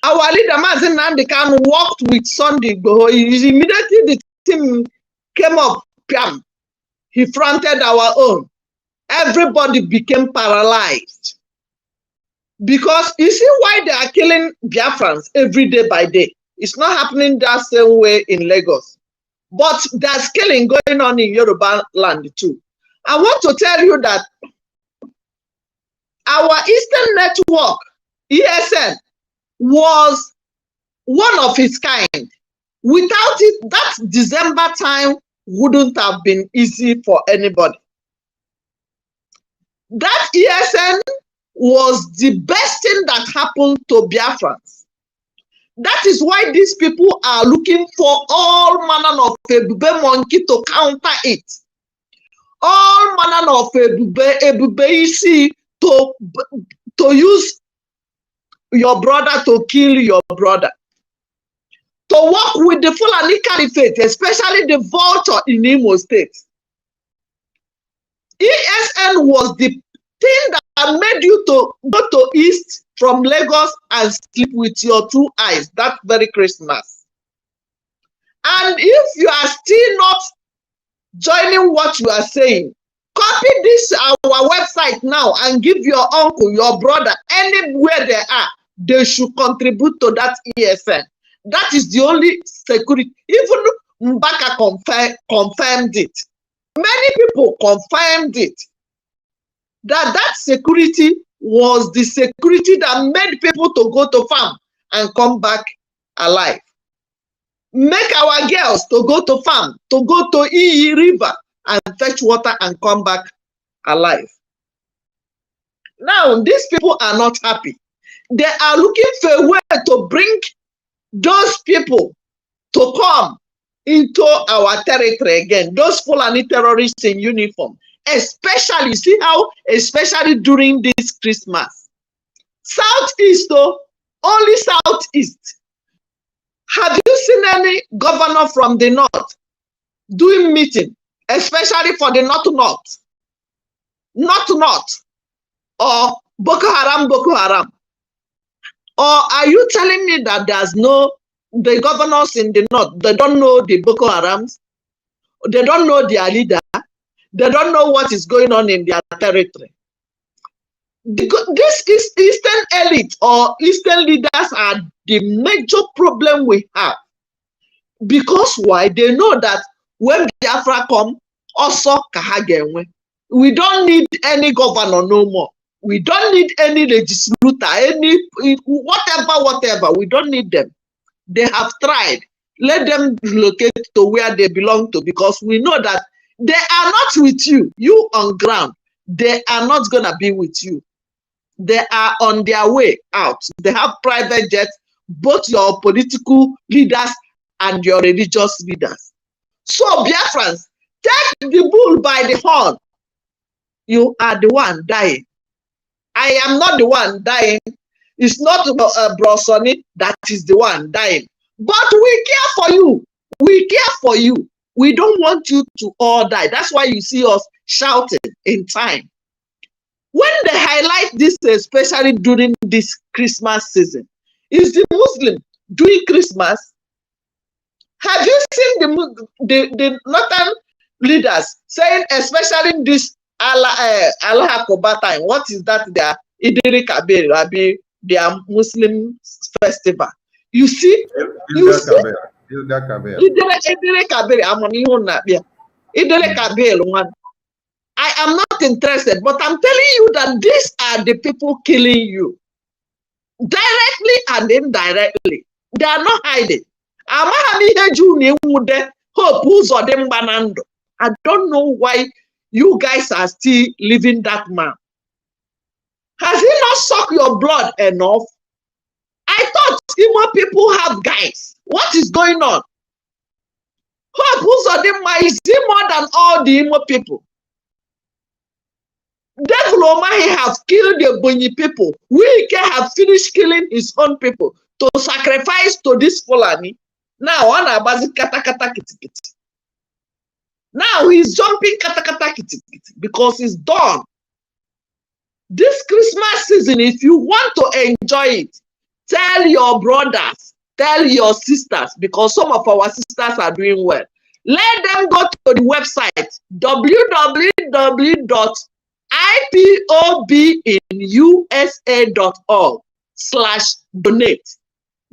S6: Our leader, Mazi Nnamdi Kanu, worked with Sunday Igboho. Immediately the team came up, he fronted our own. Everybody became paralyzed. Because you see why they are killing Biafrans every day by day. It's not happening that same way in Lagos. But there's killing going on in Yoruba land too. I want to tell you that our Eastern Network, ESN, was one of its kind. Without it, that December time wouldn't have been easy for anybody. That ESN was the best thing that happened to Biafrans. That is why these people are looking for all manner of ebube monkey to counter it. All manner of ebube isi to use your brother to kill your brother. To work with the Fulani Caliphate, especially the vulture in Imo State. ESN was the thing that made you to go to East from Lagos and sleep with your two eyes that very Christmas. And if you are still not joining what you are saying, come Copy this our website now and give your uncle, your brother, anywhere they are. They should contribute to that ESN. That is the only security. Even Mbaka confirmed it. Many people confirmed it. That security was the security that made people to go to farm and come back alive. Make our girls to go to farm, to go to Iyi River and fetch water and come back alive. Now, these people are not happy. They are looking for a way to bring those people to come into our territory again, those Fulani terrorists in uniform, especially, see how, especially during this Christmas. Southeast, though, only Southeast. Have you seen any governor from the North doing meeting, especially for the North, or Boko Haram? Or are you telling me that there's no, the governors in the North, they don't know the Boko Harams, they don't know their leader, they don't know what is going on in their territory? This is Eastern elite or Eastern leaders are the major problem we have. Because why? They know that when Biafra come, also Kahagenwe. We don't need any governor no more. We don't need any legislator, any whatever. We don't need them. They have tried. Let them relocate to where they belong to, because we know that they are not with you. You on ground, they are not gonna be with you. They are on their way out. They have private jets, both your political leaders and your religious leaders. So Biafrans, take the bull by the horn. You are the one dying. I am not the one dying. It's not Brosoni that is the one dying. But we care for you. We care for you. We don't want you to all die. That's why you see us shouting in time. When they highlight this, especially during this Christmas season, is the Muslim doing Christmas? Have you seen the northern leaders saying, especially in this Allah Akbar time, what is that? Their Idiri Kabir, their Muslim festival. You see?
S4: Idiri
S6: Kabir, Idiri Kabir, one. I am not interested, but I'm telling you that these are the people killing you. Directly and indirectly. They are not hiding. I don't know why you guys are still living that man. Has he not sucked your blood enough? I thought Imo people have guys. What is going on? Is he more than all the Imo people? Devil Omahi have killed the Bunyi people. We can have finished killing his own people to sacrifice to this Fulani. Now, on a basic kata kiti. Now he's jumping kata kiti because he's done. This Christmas season, if you want to enjoy it, tell your brothers, tell your sisters, because some of our sisters are doing well. Let them go to the website www.ipobinusa.org/donate.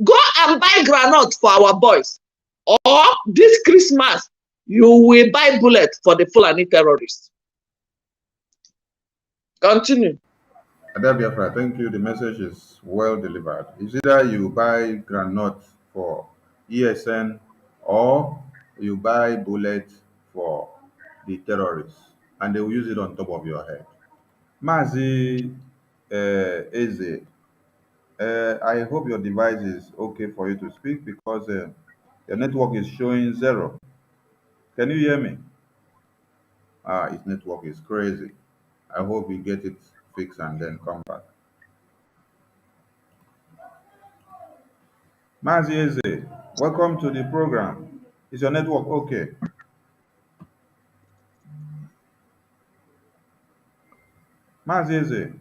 S6: Go and buy granite for our boys. Or this Christmas, you will buy bullet for the Fulani terrorists. Continue.
S4: Biafra, thank you. The message is well delivered. It's either you buy granite for ESN or you buy bullet for the terrorists, and they will use it on top of your head. Mazi Eze, I hope your device is okay for you to speak, because your network is showing 0. Can you hear me? His network is crazy. I hope you get it fixed and then come back. Mazi Eze, welcome to the program. Is your network okay? Mazi Eze.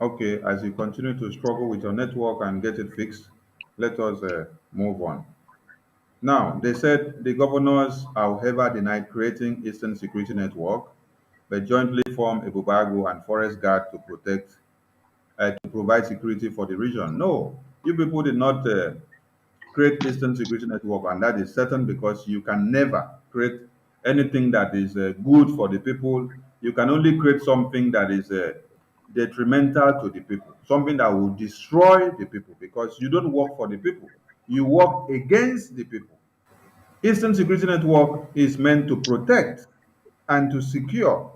S4: Okay, as you continue to struggle with your network and get it fixed, let us move on. Now, they said the governors, however, denied creating Eastern Security Network, but jointly formed a Bubago and Forest Guard to to provide security for the region. No, you people did not create Eastern Security Network, and that is certain because you can never create anything that is good for the people. You can only create something that is detrimental to the people, something that will destroy the people because you don't work for the people, you work against the people. Eastern Security Network is meant to protect and to secure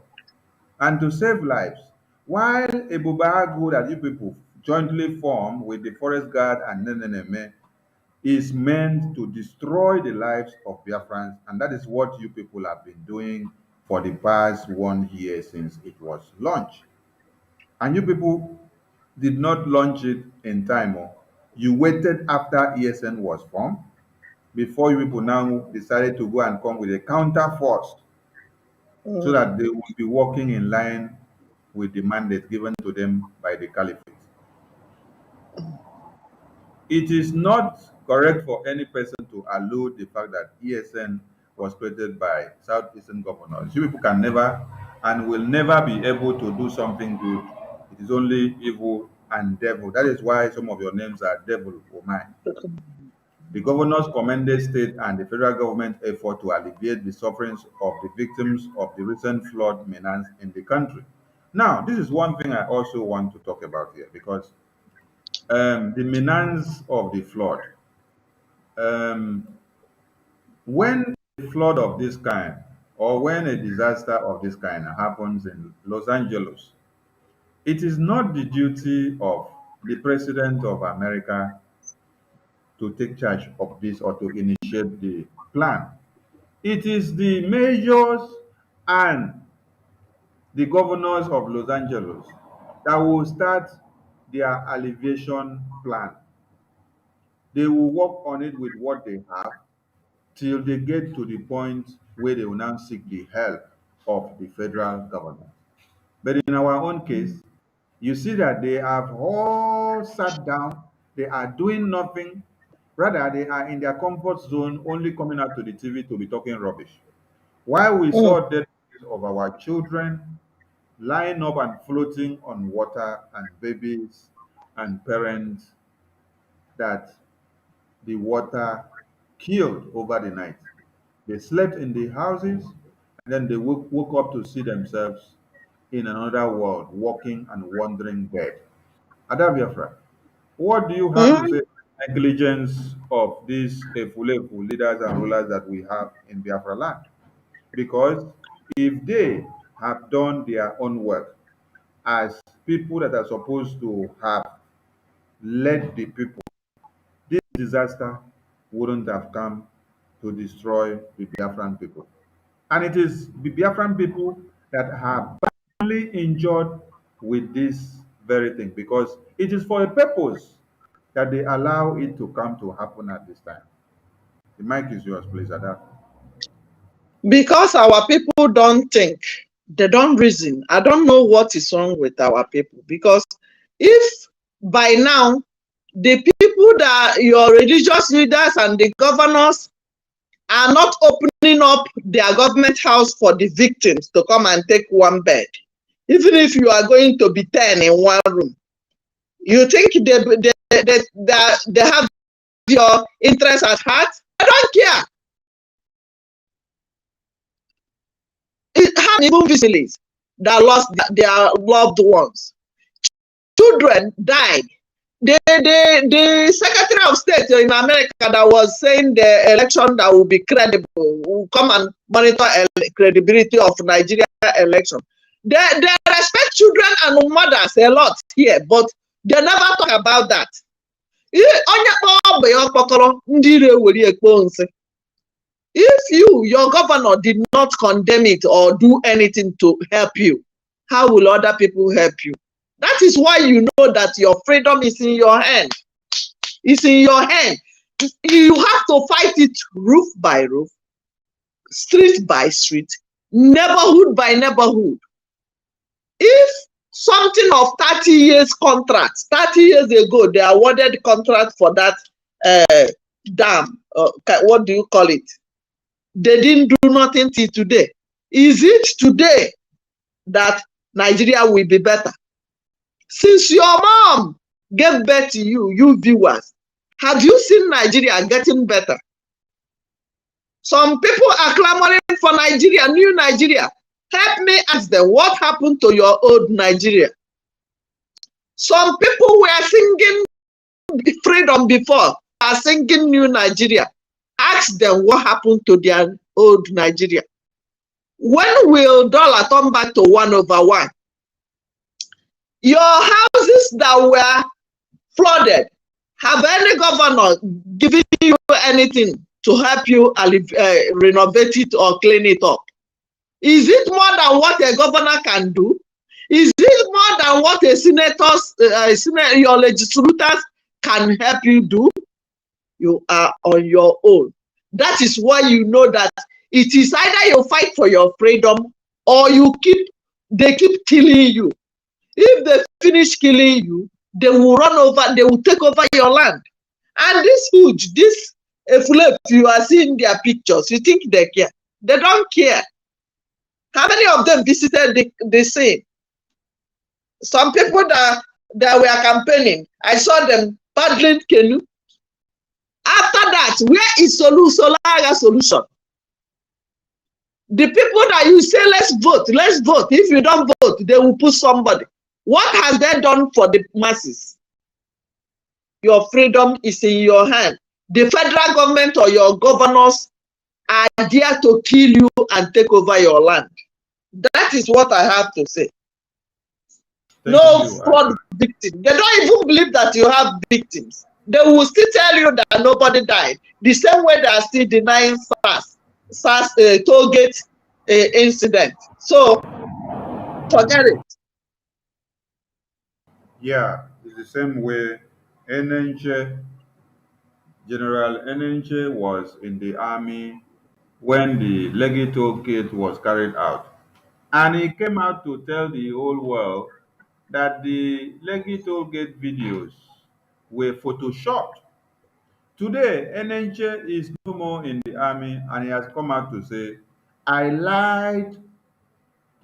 S4: and to save lives. While a Bubago that you people jointly form with the Forest Guard and NNMA is meant to destroy the lives of Biafrans, and that is what you people have been doing for the past 1 year since it was launched. And you people did not launch it in time. Oh. You waited after ESN was formed before you people now decided to go and come with a counter force so that they will be working in line with the mandate given to them by the caliphate. It is not correct for any person to allude the fact that ESN was created by Southeastern governors. You people can never and will never be able to do something good. It is only evil and devil. That is why some of your names are devil or mine. The governors commended state and the federal government effort to alleviate the sufferings of the victims of the recent flood menace in the country. Now, this is one thing I also want to talk about here because the menace of the flood. When a flood of this kind or when a disaster of this kind happens in Los Angeles, it is not the duty of the President of America to take charge of this or to initiate the plan. It is the mayors and the governors of Los Angeles that will start their alleviation plan. They will work on it with what they have till they get to the point where they will now seek the help of the federal government. But in our own case, you see that they have all sat down, they are doing nothing. Rather, they are in their comfort zone, only coming out to the TV to be talking rubbish. While we saw dead bodies of our children lying up and floating on water, and babies and parents that the water killed over the night. They slept in the houses, and then they woke up to see themselves in another world, walking and wandering dead. Ada Biafra, what do you have to say about the negligence of these Efulefu leaders and rulers that we have in Biafra land? Because if they have done their own work as people that are supposed to have led the people, this disaster wouldn't have come to destroy the Biafran people. And it is the Biafran people that are badly injured with this very thing because it is for a purpose that they allow it to come to happen at this time. The mic is yours, please, Ada.
S6: Because our people don't think, they don't reason. I don't know what is wrong with our people. Because if by now the people that your religious leaders and the governors are not opening up their government house for the victims to come and take one bed, even if you are going to be 10 in one room, you think they have your interest at heart? I don't care. It had even families that lost their loved ones. Children died. The Secretary of State in America that was saying the election that will be credible, will come and monitor credibility of Nigeria election. They respect children and mothers a lot here, but they never talk about that. If you, your governor, did not condemn it or do anything to help you, how will other people help you? That is why you know that your freedom is in your hand. It's in your hand. You have to fight it roof by roof, street by street, neighborhood by neighborhood. If something of 30 years contract, 30 years ago, they awarded contract for that dam. What do you call it? They didn't do nothing till today. Is it today that Nigeria will be better? Since your mom gave birth to you, you viewers, have you seen Nigeria getting better? Some people are clamoring for Nigeria, new Nigeria. Help me ask them, what happened to your old Nigeria? Some people were singing freedom before, are singing new Nigeria. Ask them what happened to their old Nigeria. When will dollar turn back to 1/1? Your houses that were flooded, have any governor given you anything to help you renovate it or clean it up? Is it more than what a governor can do? Is it more than what a your legislators can help you do? You are on your own. That is why you know that it is either you fight for your freedom or they keep killing you. If they finish killing you, they will run over, they will take over your land. And this huge, this flip, you are seeing their pictures, you think they care? They don't care. How many of them visited the scene? Some people that were campaigning, I saw them paddling canoe. After that, where is Solara solution? The people that you say, let's vote. If you don't vote, they will put somebody. What has they done for the masses? Your freedom is in your hand. The federal government or your governors are there to kill you and take over your land. That is what I have to say. No fraud victim. They don't even believe that you have victims. They will still tell you that nobody died. The same way they are still denying SARS toll gate incident. So forget it.
S4: Yeah, it's the same way General Enenche was in the army when the Legato Gate was carried out. And he came out to tell the whole world that the Legato Gate videos were photoshopped. Today, Enenche is no more in the army and he has come out to say, I lied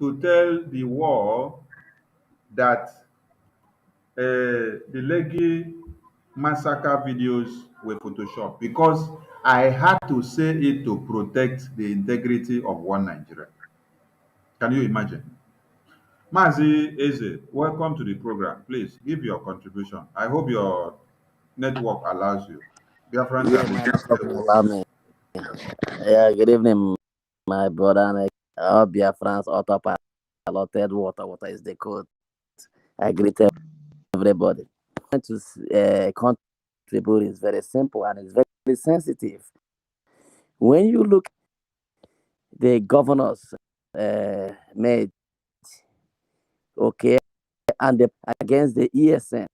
S4: to tell the world that the Legi massacre videos were photoshopped because I had to say it to protect the integrity of one Nigeria. Can you imagine? Mazi Eze, welcome to the program. Please give your contribution. I hope your network allows you. Biafrans
S10: Yeah,
S4: are
S10: my
S4: beginning
S10: network will allow me. Yeah, good evening, my brother. And all Biafrans, autopiloted water is the code. I greet everybody. To contribute is very simple and it's very, very sensitive. When you look the governors made, okay, and against the ESN,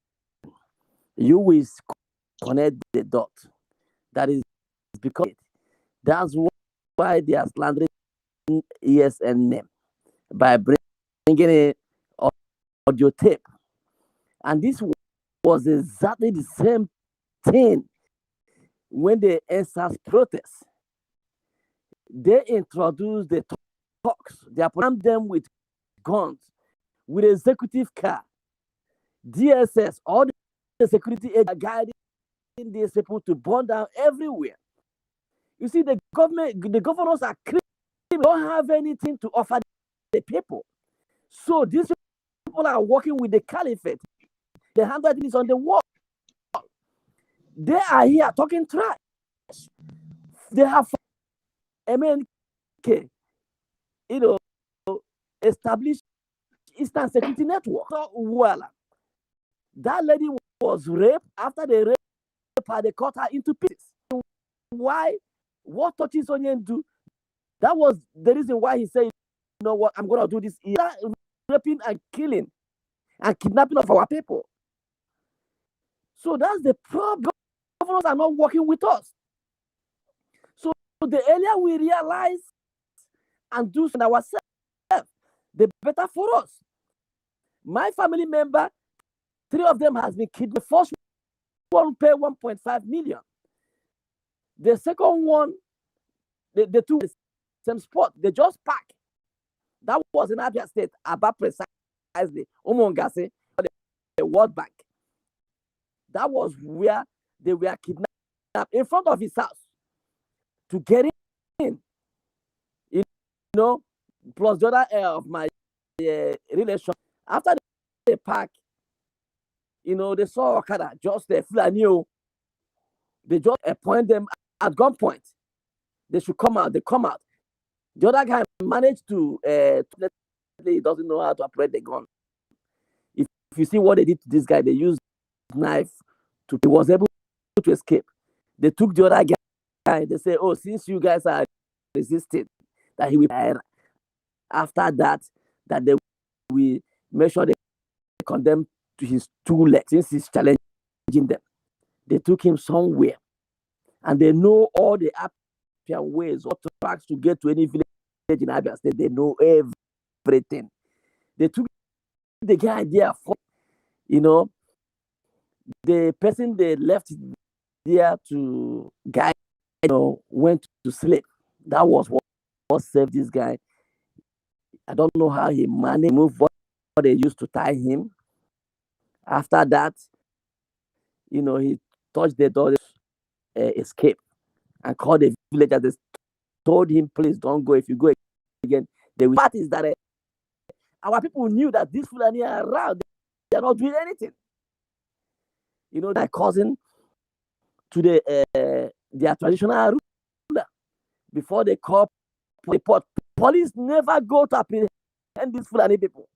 S10: you will connect the dot. That is because that's why they are slandering ESN name by bringing in audio tape. And this was exactly the same thing when the NSAS protests. They introduced the talks. They armed them with guns, with executive car, DSS, all the security agents guiding these people to burn down everywhere. You see, the governors are criminals. They don't have anything to offer the people. So these people are working with the caliphate. The handwriting is on the wall. They are here talking trash. They have MNK, established Eastern Security Network. So, well, that lady was raped. After they raped her, they cut her into pieces. Why? What touches Onion do? That was the reason why he said, you know what, I'm going to do this. Raping and killing and kidnapping of our people. So that's the problem. Governors are not working with us. So the earlier we realize and do for ourselves, the better for us. My family member, 3 of them has been kidnapped. The first one paid 1.5 million. The second one, the two the same spot. They just pack. That was in Abia State, about precisely Umongase, the World Bank. That was where they were kidnapped in front of his house to get in. You know, plus the other of my relation. After they pack, you know, they saw Okada just the Fulani. They just appoint them at gunpoint. They should come out. They come out. The other guy managed to he doesn't know how to operate the gun. If you see what they did to this guy, they used knife to he was able to escape. They took the other guy. They say, "Oh, since you guys are resisting, that he will die." After that, that they will make sure they condemn to his 2 legs since he's challenging them. They took him somewhere, and they know all the ways or tracks to get to any village in Abia State. They know everything. They took the guy there for, you know, the person they left there to guide, you know, went to sleep. That was what saved this guy. I don't know how he managed to move what they used to tie him. After that, you know, he touched the door, escape, and called the villagers. They told him, please don't go. If you go again, the part is that our people knew that these Fulani are around. They are not doing anything. You know, their cousin to their traditional ruler before they call report. Police never go to apprehend these Fulani people.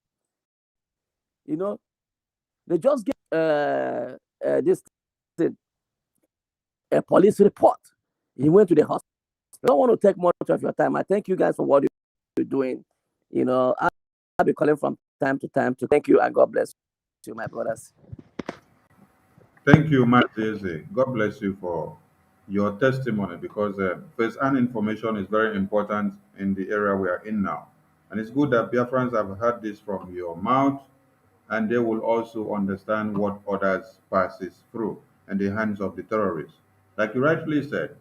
S10: You know, they just get this thing, a police report. He went to the hospital. I don't want to take much of your time. I thank you guys for what you're doing. You know, I'll be calling from time to time to thank you, and God bless you, my brothers.
S4: Thank you, Mazi. God bless you for your testimony, because first-hand information is very important in the area we are in now. And it's good that Biafrans have heard this from your mouth, and they will also understand what others passes through in the hands of the terrorists. Like you rightly said,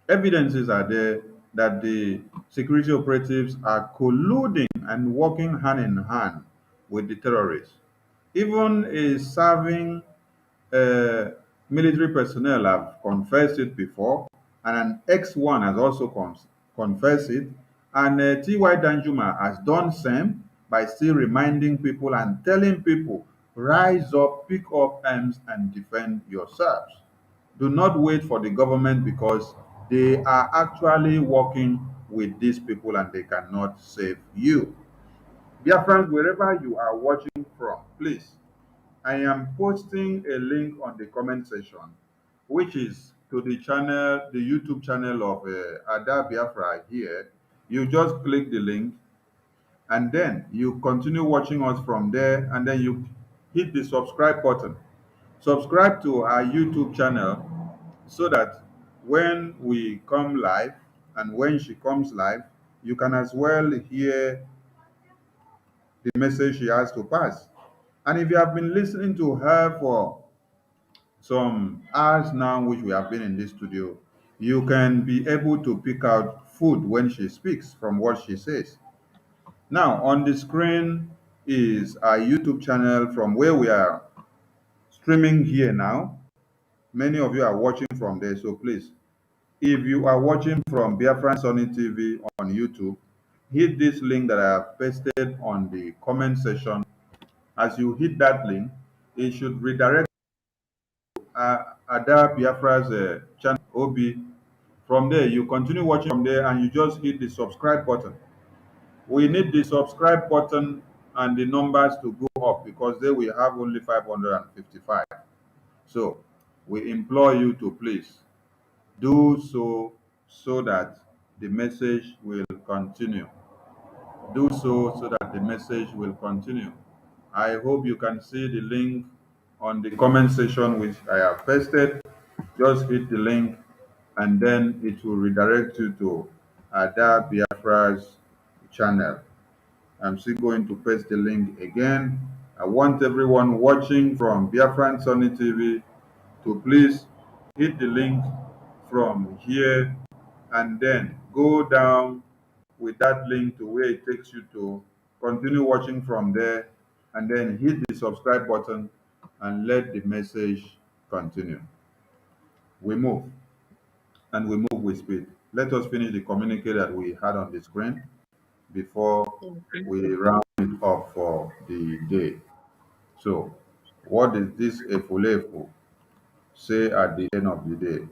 S4: evidences are there that the security operatives are colluding and working hand in hand with the terrorists. Even a serving military personnel have confessed it before, and an ex-one has also confessed it. And T.Y. Danjuma has done same by still reminding people and telling people, rise up, pick up arms and defend yourselves. Do not wait for the government, because they are actually working with these people and they cannot save you. Dear friends, wherever you are watching from, please, I am posting a link on the comment section, which is to the channel, the YouTube channel of Ada Biafra here. You just click the link, and then you continue watching us from there, and then you hit the subscribe button. Subscribe to our YouTube channel so that when we come live and when she comes live, you can as well hear the message she has to pass. And if you have been listening to her for some hours now, which we have been in this studio, you can be able to pick out food when she speaks from what she says. Now, on the screen is our YouTube channel from where we are streaming here now. Many of you are watching from there, so please, if you are watching from Biafran Sunny TV on YouTube, hit this link that I have pasted on the comment section. As you hit that link, it should redirect Ada Biafra's channel, OB. From there, you continue watching from there, and you just hit the subscribe button. We need the subscribe button and the numbers to go up, because there we have only 555. So we implore you to please do so that the message will continue. Do so that the message will continue. I hope you can see the link on the comment section which I have pasted. Just hit the link, and then it will redirect you to Ada Biafra's channel. I'm still going to paste the link again. I want everyone watching from Biafran Sunny TV to please hit the link, from here and then go down with that link to where it takes you to. Continue watching from there and then hit the subscribe button and let the message continue. We move and we move with speed. Let us finish the communique that we had on the screen before we round it up for the day. So, what does this Efulefu say at the end of the day?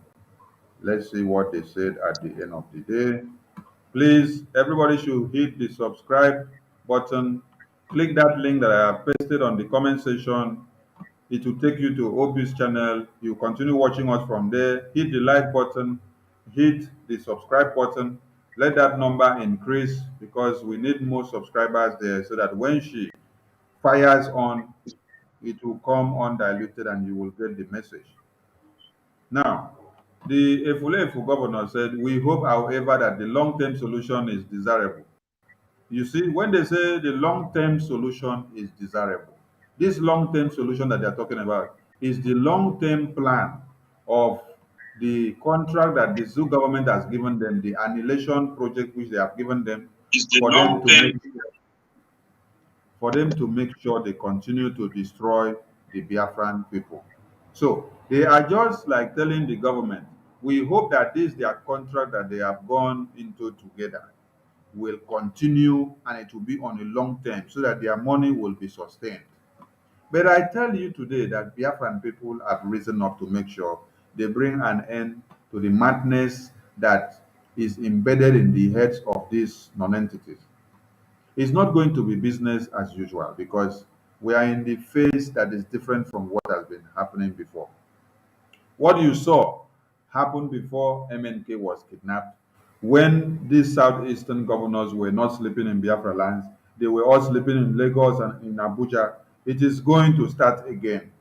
S4: Let's see what they said at the end of the day. Please, everybody should hit the subscribe button. Click that link that I have pasted on the comment section. It will take you to Obi's channel. You continue watching us from there. Hit the like button. Hit the subscribe button. Let that number increase because we need more subscribers there so that when she fires on, it will come undiluted and you will get the message. Now, the Efulefu governor said, we hope, however, that the long-term solution is desirable. You see, when they say the long-term solution is desirable, this long-term solution that they're talking about is the long-term plan of the contract that the Zoo government has given them, the annihilation project which they have given them, for them to make sure they continue to destroy the Biafran people. So they are just like telling the government, we hope that this their contract that they have gone into together will continue and it will be on a long term so that their money will be sustained. But I tell you today that Biafran people have risen up to make sure they bring an end to the madness that is embedded in the heads of these non-entities. It's not going to be business as usual because we are in the phase that is different from what has been happening before. What you saw happen before MNK was kidnapped, when these southeastern governors were not sleeping in Biafralands, they were all sleeping in Lagos and in Abuja. It is going to start again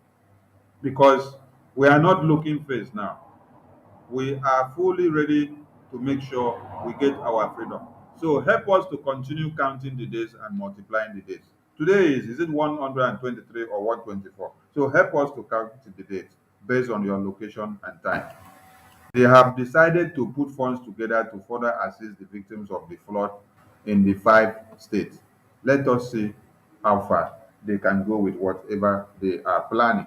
S4: because we are not looking face now. We are fully ready to make sure we get our freedom. So help us to continue counting the days and multiplying the days. Today is it 123 or 124? So help us to count the days based on your location and time. They have decided to put funds together to further assist the victims of the flood in the 5 states. Let us see how far they can go with whatever they are planning.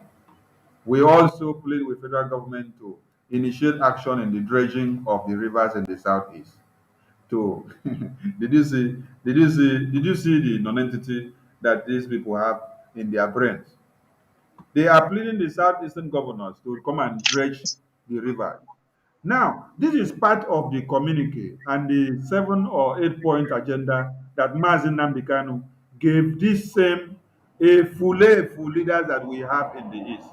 S4: We also plead with federal government to initiate action in the dredging of the rivers in the southeast. To did you see the non-entity that these people have in their brains? They are pleading the southeastern governors to come and dredge the river. Now, this is part of the communique and the 7 or 8 point agenda that Mazi Nnamdi Kanu gave these same full leaders that we have in the East.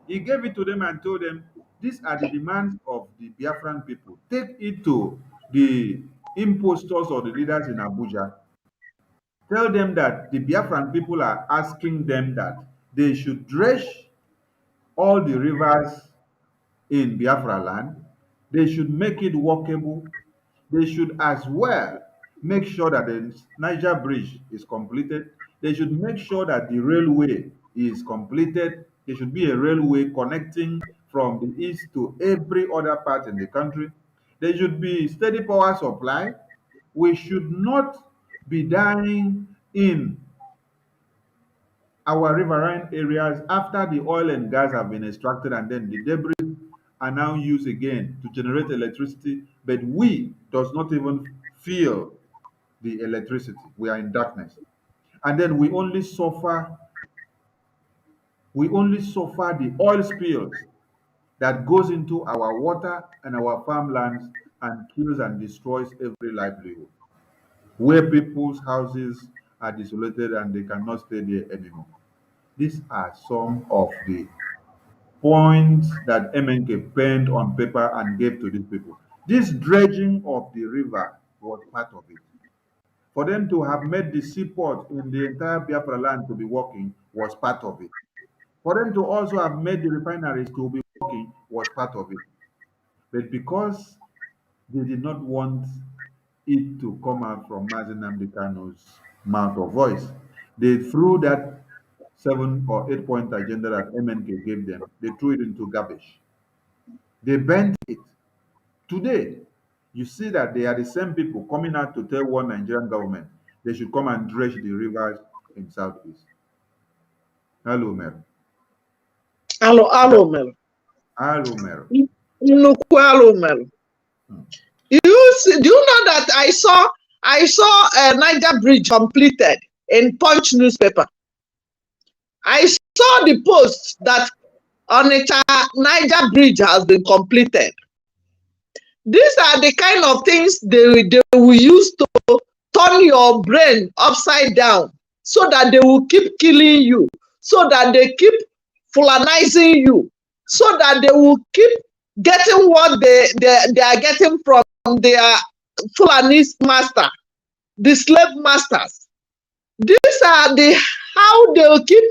S4: He gave it to them and told them, these are the demands of the Biafran people. Take it to the impostors or the leaders in Abuja. Tell them that the Biafran people are asking them that they should dredge all the rivers in Biafra land. They should make it walkable. They should as well make sure that the Niger Bridge is completed. They should make sure that the railway is completed. There should be a railway connecting from the east to every other part in the country. There should be steady power supply. We should not be dying in our riverine areas after the oil and gas have been extracted and then the debris are now used again to generate electricity, but we does not even feel the electricity. We are in darkness. And then we only suffer the oil spills that goes into our water and our farmlands and kills and destroys every livelihood, where people's houses are desolated and they cannot stay there anymore. These are some of the points that MNK penned on paper and gave to these people. This dredging of the river was part of it. For them to have made the seaport in the entire Biafra land to be working was part of it. For them to also have made the refineries to be working was part of it. But because they did not want it to come out from Mazi Nnamdi Kanu's mouth or voice, they threw that 7 or 8 point agenda that MNK gave them, they threw it into garbage. They bent it Today, you see that they are the same people coming out to tell one Nigerian government they should come and dredge the rivers in Southeast. Hello, Mary.
S6: Alo Mel.
S4: Hello, Mary.
S6: Nnukwu alo Mel. Do you know that I saw a Niger Bridge completed in Punch newspaper? I saw the post that Onitsha Niger Bridge has been completed. These are the kind of things they will use to turn your brain upside down so that they will keep killing you, so that they keep fulanizing you, so that they will keep getting what they are getting from their Fulanese master, the slave masters. These are how they will keep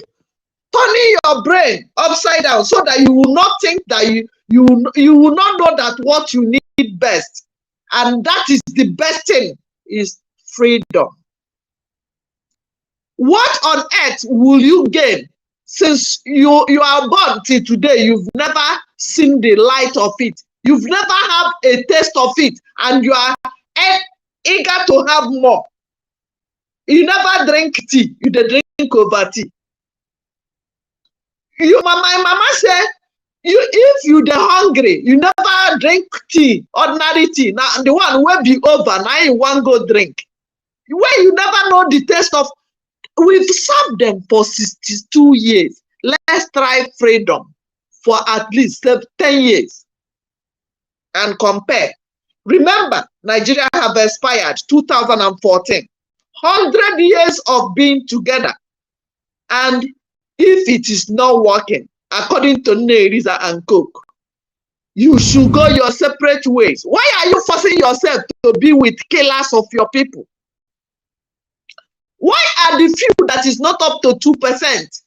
S6: turning your brain upside down so that you will not think that you will not know that what you need best, and that is the best thing, is freedom. What on earth will you gain since you are born till today? You've never seen the light of it. You've never had a taste of it, and you are eager to have more. You never drink tea, you drink over tea. My mama said, if you dey hungry, you never drink tea, ordinary tea. Now the one will be over, now you want go drink. Where you never know the taste of. We've served them for 62 years. Let's try freedom for at least 10 years and compare. Remember, Nigeria have expired 2014. 100 years of being together. And if it is not working, according to Nerisa and Cook, you should go your separate ways. Why are you forcing yourself to be with killers of your people? Why are the few that is not up to 2%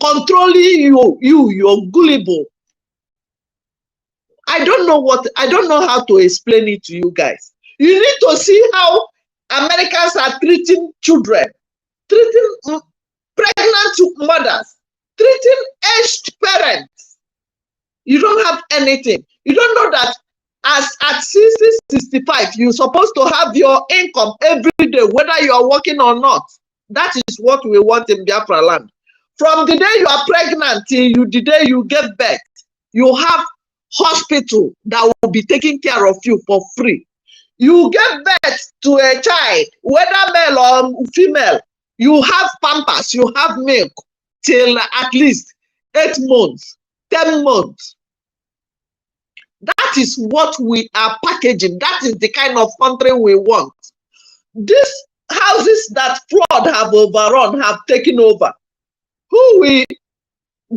S6: controlling you're gullible? I don't know how to explain it to you guys. You need to see how Americans are treating children, treating pregnant mothers, treating aged parents. You don't have anything. You don't know that at 60, 65, you're supposed to have your income every day, whether you are working or not. That is what we want in Biafra land. From the day you are pregnant till the day you give birth, you have hospital that will be taking care of you for free. You give birth to a child, whether male or female, you have pampers, you have milk till at least 8 months, 10 months. That is what we are packaging. That is the kind of country we want. These houses that flood have overrun, have taken over. Who will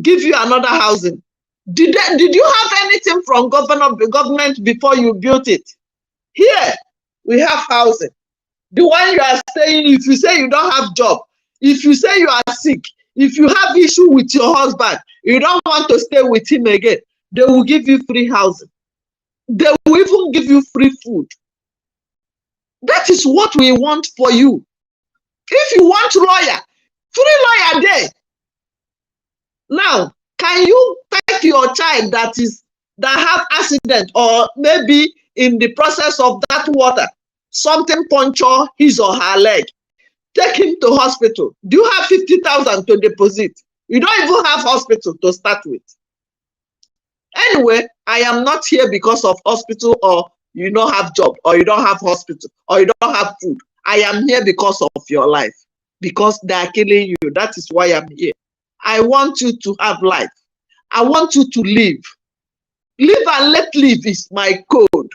S6: give you another housing? Did you have anything from government before you built it? Here, we have housing. The one you are staying, if you say you don't have job, if you say you are sick, if you have issue with your husband, you don't want to stay with him again, they will give you free housing. They will even give you free food. That is what we want for you. If you want lawyer, free lawyer there. Now, can you take your child that have accident, or maybe in the process of that water, something puncture his or her leg, take him to hospital? Do you have 50,000 to deposit? You don't even have hospital to start with. Anyway, I am not here because of hospital, or you don't have job, or you don't have hospital, or you don't have food. I am here because of your life, because they are killing you. That is why I'm here. I want you to have life. I want you to live. Live and let live is my code.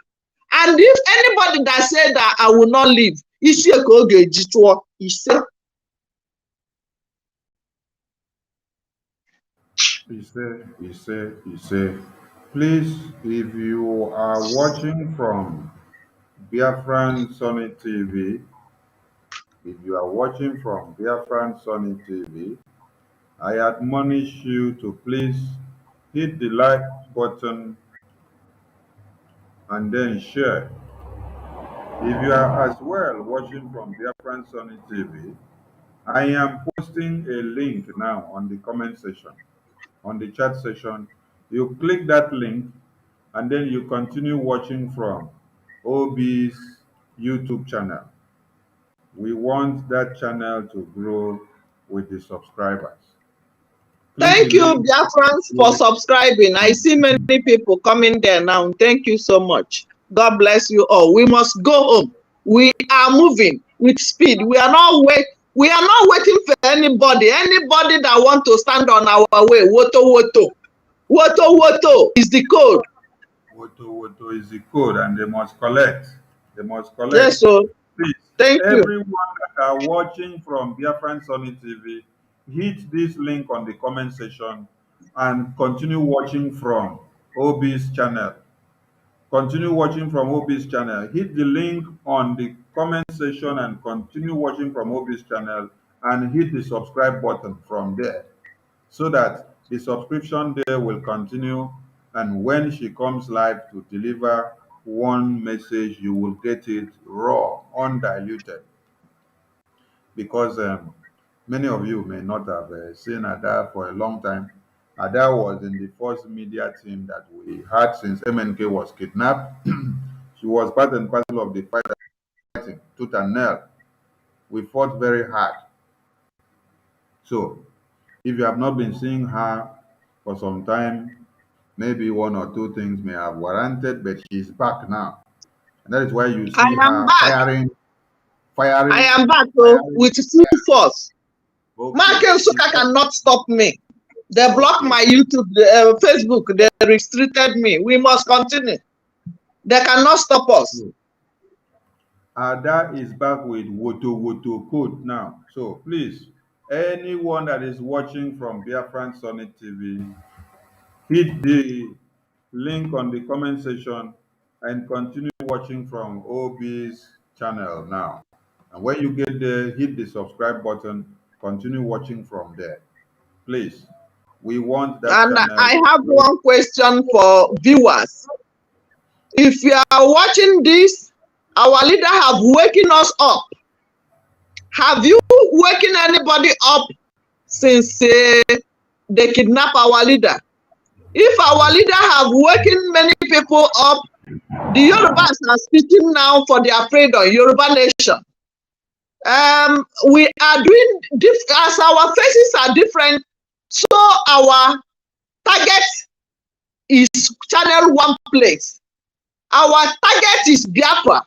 S6: And if anybody that said that I will not live, he say,
S4: please, if you are watching from Biafran Sunny TV, I admonish you to please hit the like button and then share. If you are as well watching from Biafran Sunny TV, I am posting a link now on the comment section, on the chat section. You click that link, and then you continue watching from OB's YouTube channel. We want that channel to grow with the subscribers. Click the
S6: Thank you,
S4: link.
S6: Biafrans, for subscribing. I see many people coming there now. Thank you so much. God bless you all. We must go home. We are moving with speed. We are not waiting for anybody. Anybody that want to stand on our way. Woto woto. Woto woto is the code.
S4: Woto is the code, and they must collect. They must collect.
S6: Yes, so
S4: please,
S6: thank you.
S4: everyone that are watching from Biafran Sunny TV, hit this link on the comment section and continue watching from OB's channel. Continue watching from OB's channel. Hit the link on the comment section and continue watching from OB's channel and hit the subscribe button from there so that the subscription there will continue, and when she comes live to deliver one message, you will get it raw, undiluted. Because many of you may not have seen Ada for a long time. Ada was in the first media team that we had since MNK was kidnapped. She was part and parcel of the fighting, tooth and nail. We fought very hard. So, if you have not been seeing her for some time, maybe one or two things may have warranted, but she's back now. And that is why you see her firing.
S6: I am back with full force.
S4: Okay.
S6: Mark and Suka cannot stop me. They blocked my YouTube, Facebook. They restricted me. We must continue. They cannot stop us.
S4: Ada is back with Woto code now. So please, anyone that is watching from Biafran Sunny TV, hit the link on the comment section and continue watching from OB's channel now. And when you get there, hit the subscribe button, continue watching from there. Please, we want that
S6: and
S4: channel.
S6: I have one question for viewers. If you are watching this, our leader have waken us up. Have you waken anybody up since they kidnap our leader? If our leader have waken many people up, the Yorubas are speaking now for their freedom, Yoruba nation. We are doing, as our faces are different, so our target is channel one place. Our target is Biafra.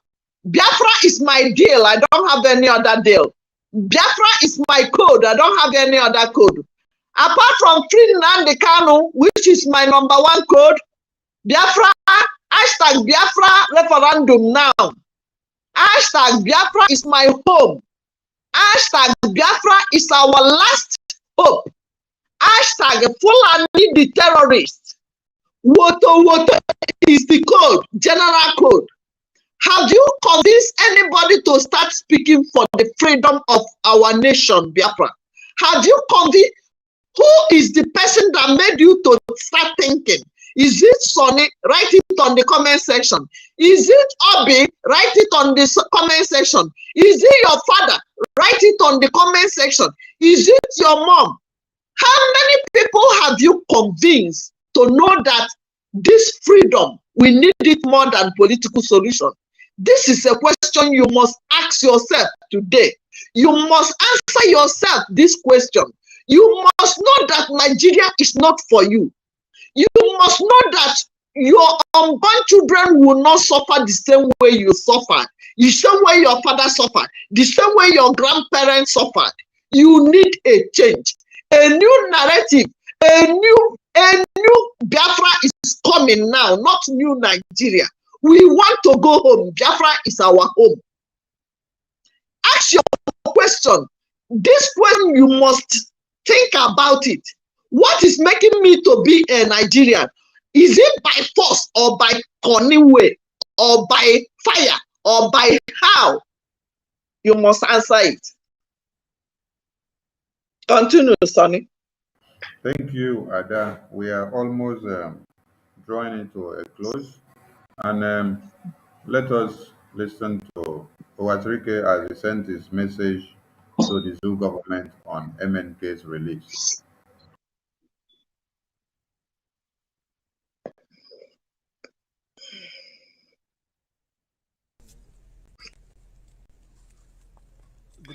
S6: Biafra is my deal. I don't have any other deal. Biafra is my code. I don't have any other code. Apart from Nnamdi Kanu, which is my #1 code, Biafra, hashtag Biafra referendum now. Hashtag Biafra is my home. Hashtag Biafra is our last hope. Hashtag Fulani the terrorist. Woto is the code, general code. Have you convinced anybody to start speaking for the freedom of our nation, Biafra? Have you convinced? Who is the person that made you to start thinking? Is it Sonny? Write it on the comment section. Is it Obi? Write it on the comment section. Is it your father? Write it on the comment section. Is it your mom? How many people have you convinced to know that this freedom, we need it more than political solution? This is a question you must ask yourself today. You must answer yourself this question. You must know that Nigeria is not for you. You must know that your unborn children will not suffer the same way you suffered, the same way your father suffered, the same way your grandparents suffered. You need a change, a new narrative, a new Biafra is coming now, not new Nigeria. We want to go home. Biafra is our home. Ask your question. This question, you must think about it. What is making me to be a Nigerian? Is it by force or by cunning way or by fire or by how? You must answer it. Continue, Sonny.
S4: Thank you, Ada. We are almost drawing it to a close. And let us listen to Owatrike as he sent his message to the Zoo government on MNK's release.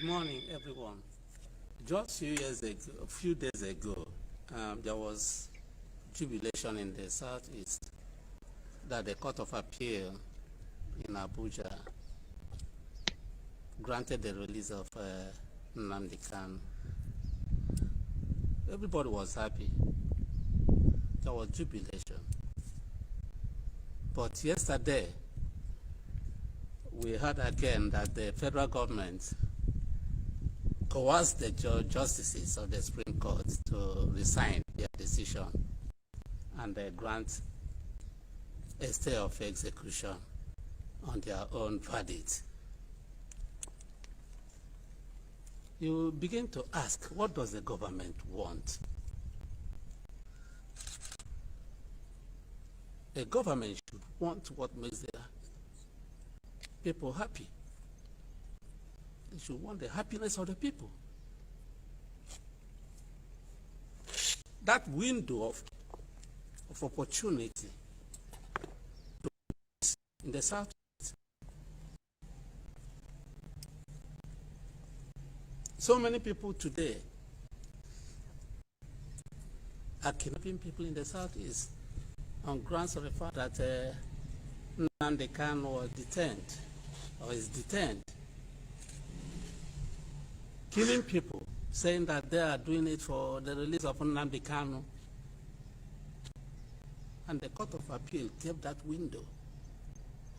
S11: Good morning, everyone. Just a few days ago, there was jubilation in the southeast that the Court of Appeal in Abuja granted the release of Nnamdi Kanu. Everybody was happy. There was jubilation. But yesterday, we heard again that the federal government coerced the justices of the Supreme Court to resign their decision and grant a stay of execution on their own verdict. You begin to ask, what does the government want? A government should want what makes their people happy. They should want the happiness of the people. That window of opportunity in the South. So many people today are kidnapping people in the Southeast on grounds of the fact that Nnamdi Kanu was detained or is detained. Killing people, saying that they are doing it for the release of Nnamdi Kanu. And the Court of Appeal kept that window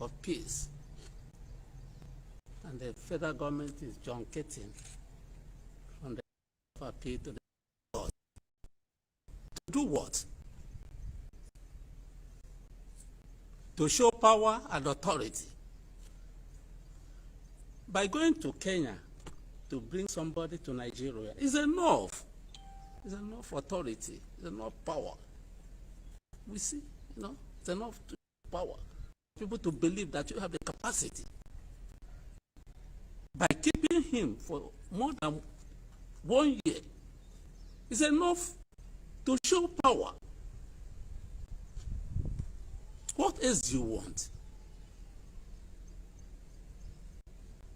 S11: of peace. And the federal government is junketing from the Court of Appeal to the court. To do what? To show power and authority. By going to Kenya to bring somebody to Nigeria is enough. It's enough authority. It's enough power. We see, it's enough power. People to believe that you have the capacity. By keeping him for more than 1 year, is enough to show power. What else do you want?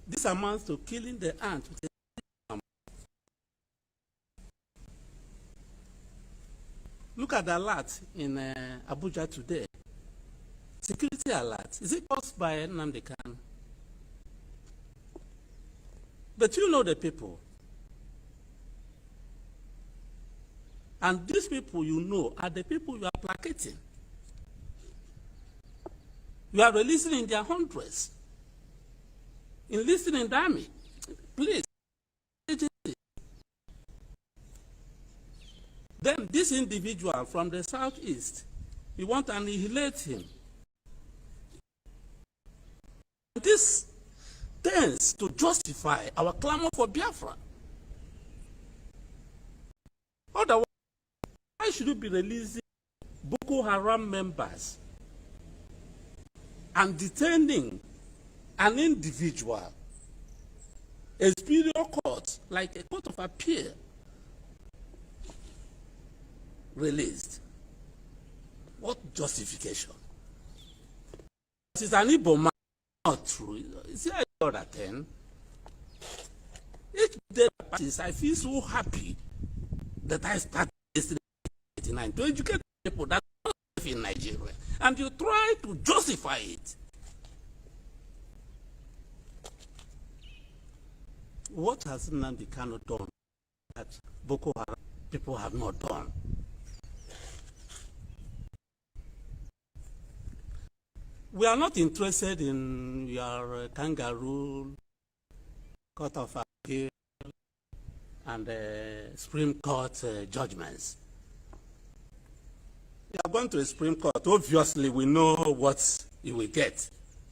S11: This amounts to killing the ant with a hammer. Look at the alert in Abuja today. Security alert. Is it caused by Nnamdi Kanu? But you know the people. And these people you know are the people you are placating. You are releasing in their hundreds. Enlisting in the army. Please. Then this individual from the southeast, you want to annihilate him. This tends to justify our clamor for Biafra. Otherwise, why should you be releasing Boko Haram members and detaining an individual, a superior court, like a court of appeal, released? What justification? This is an Igbo man, not true. Is there other thing? Each day I feel so happy that I started yesterday to educate people that are not in Nigeria, and you try to justify it. What has Nnamdi Kanu done that Boko Haram people have not done? We are not interested in your kangaroo, Court of Appeal, and Supreme Court judgments. You are going to the Supreme Court. Obviously, we know what you will get,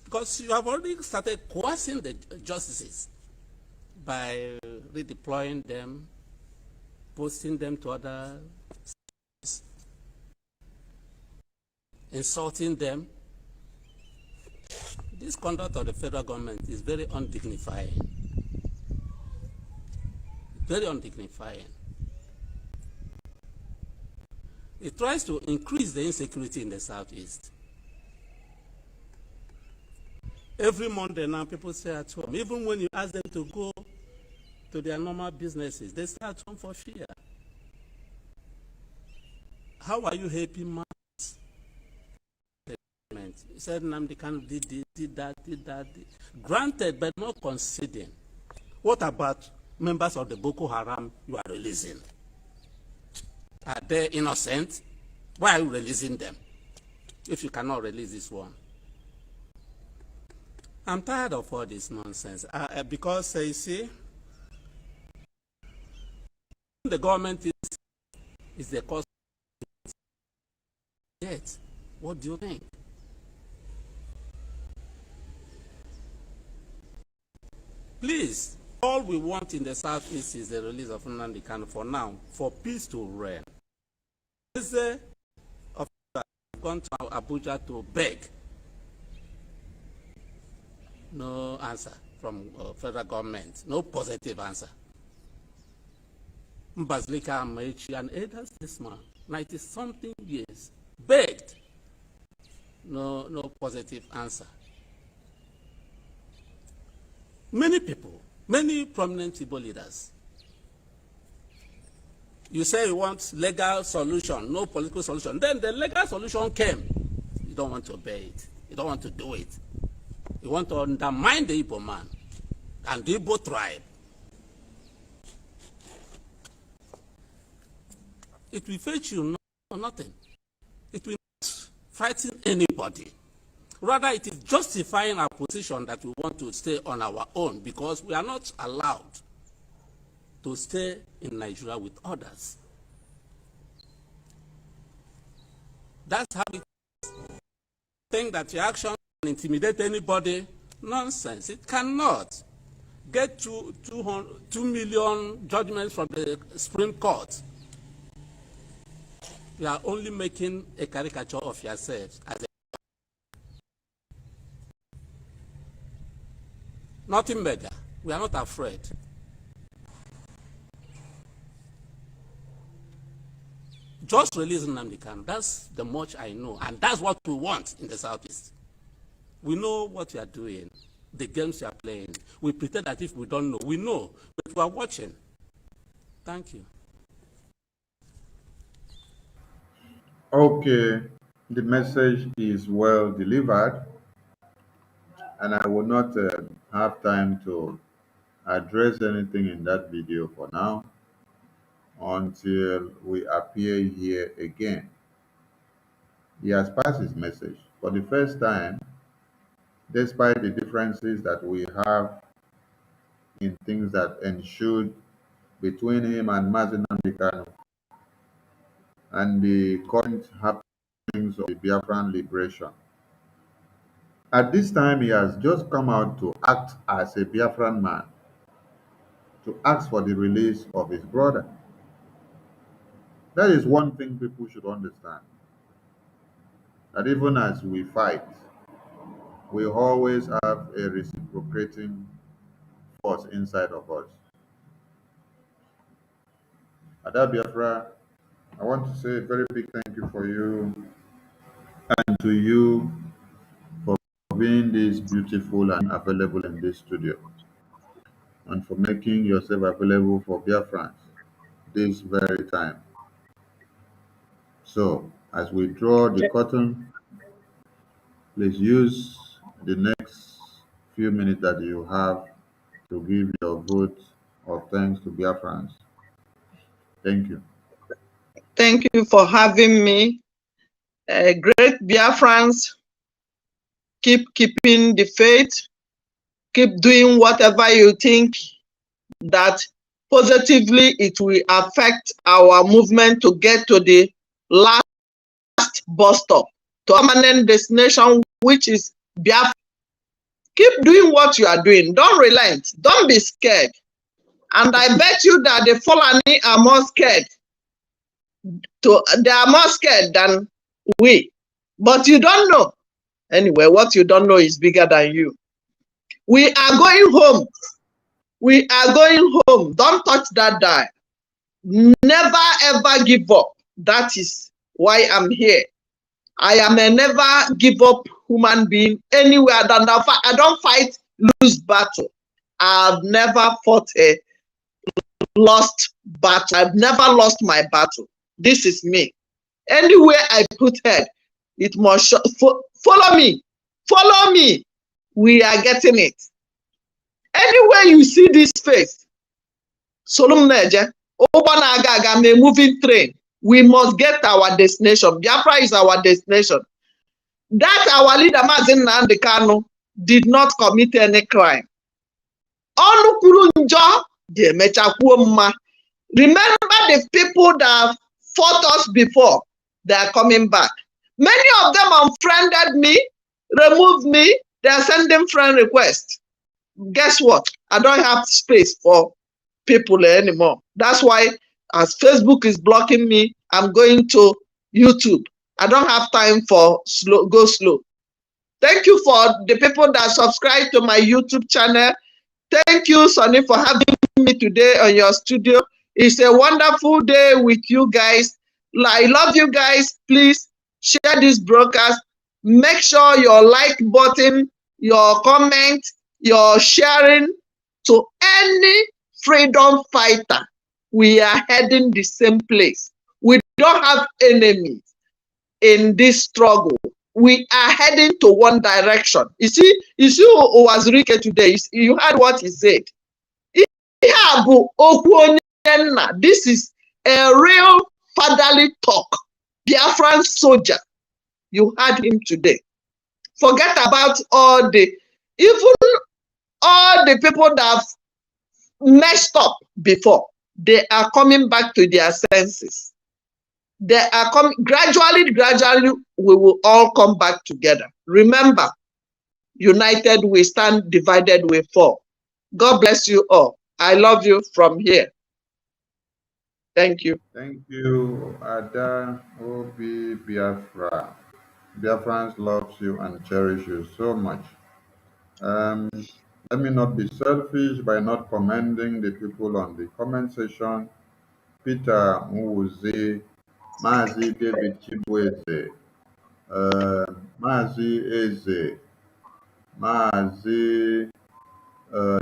S11: because you have already started coercing the justices by redeploying them, posting them to other states, insulting them. This conduct of the federal government is very undignifying. Very undignifying. It tries to increase the insecurity in the southeast. Every Monday now, people stay at home. Even when you ask them to go to their normal businesses. They stay at home for fear. How are you helping mass? He said Nnamdi Kanu did this, did that. Granted, but not conceding. What about members of the Boko Haram you are releasing? Are they innocent? Why are you releasing them if you cannot release this one? I'm tired of all this nonsense because you see, the government is the cause. Yet, what do you think? Please, all we want in the Southeast is the release of Nnamdi Kanu for now, for peace to reign. I've gone to Abuja to beg. No answer from federal government, no positive answer. Mbazlika Amaechi, an elder statesman, 90-something years, begged. No positive answer. Many people, many prominent Igbo leaders, you say you want legal solution, no political solution. Then the legal solution came. You don't want to obey it. You don't want to do it. You want to undermine the Igbo man and the Igbo tribe. It will fetch you nothing. It will not frighten anybody. Rather, it is justifying our position that we want to stay on our own because we are not allowed to stay in Nigeria with others. That's how it is. Think that your action can intimidate anybody? Nonsense. It cannot. Get 2 million judgments from the Supreme Court. You are only making a caricature of yourselves as a nothing better. We are not afraid. Just release Nnamdi Kanu. That's the much I know. And that's what we want in the Southeast. We know what you are doing, the games you are playing. We pretend that if we don't know. We know, but we are watching. Thank you.
S4: Okay, the message is well delivered, and I will not have time to address anything in that video for now until we appear here again. He has passed his message. For the first time, despite the differences that we have in things that ensued between him and Mazi Nnamdi Kanu and the current happenings of the Biafran liberation, at this time he has just come out to act as a Biafran man, to ask for the release of his brother. That is one thing people should understand. That even as we fight, we always have a reciprocating force inside of us. Ada Biafra, I want to say a very big thank you for you and to you for being this beautiful and available in this studio, and for making yourself available for Biafrans this very time. So, as we draw the curtain, please use the next few minutes that you have to give your vote of thanks to Biafrans. Thank you.
S6: Thank you for having me. Great Biafrans, keep keeping the faith, keep doing whatever you think that positively it will affect our movement to get to the last bus stop, to a permanent destination, which is Biafra. Keep doing what you are doing. Don't relent. Don't be scared. And I bet you that the Fulani are more scared. They are more scared than we. But you don't know. Anyway, what you don't know is bigger than you. We are going home. We are going home. Don't touch that die. Never ever give up. That is why I'm here. I am a never give up human being anywhere. I don't fight lose battle. I've never fought a lost battle. I've never lost my battle. This is me. Anywhere I put head, it must follow me. Follow me. We are getting it. Anywhere you see this face, Solum Neje, Obanaga, a moving train. We must get our destination. Biafra is our destination. That our leader, Mazi Nnamdi Kanu, did not commit any crime. Remember the people that fought us before, they are coming back. Many of them unfriended me, removed me, they are sending friend requests. Guess what? I don't have space for people anymore. That's why, as Facebook is blocking me, I'm going to YouTube. I don't have time for go slow. Thank you for the people that subscribe to my YouTube channel. Thank you, Sonny, for having me today on your studio. It's a wonderful day with you guys. I love you guys. Please share this broadcast. Make sure your like button, your comment, your sharing to any freedom fighter. We are heading the same place. We don't have enemies in this struggle. We are heading to one direction. You see who was Rike today. You heard what he said. This is a real fatherly talk. Biafran soldier. You heard him today. Forget about all the people that have messed up before. They are coming back to their senses. They are coming gradually, we will all come back together. Remember, united we stand, divided we fall. God bless you all. I love you from here. Thank you.
S4: Thank you, Ada Obi Biafra. Biafrans loves you and cherish you so much. Let me not be selfish by not commending the people on the comment section. Peter Nwuzi, Mazi David Chibweze, Mazi Eze, Mazi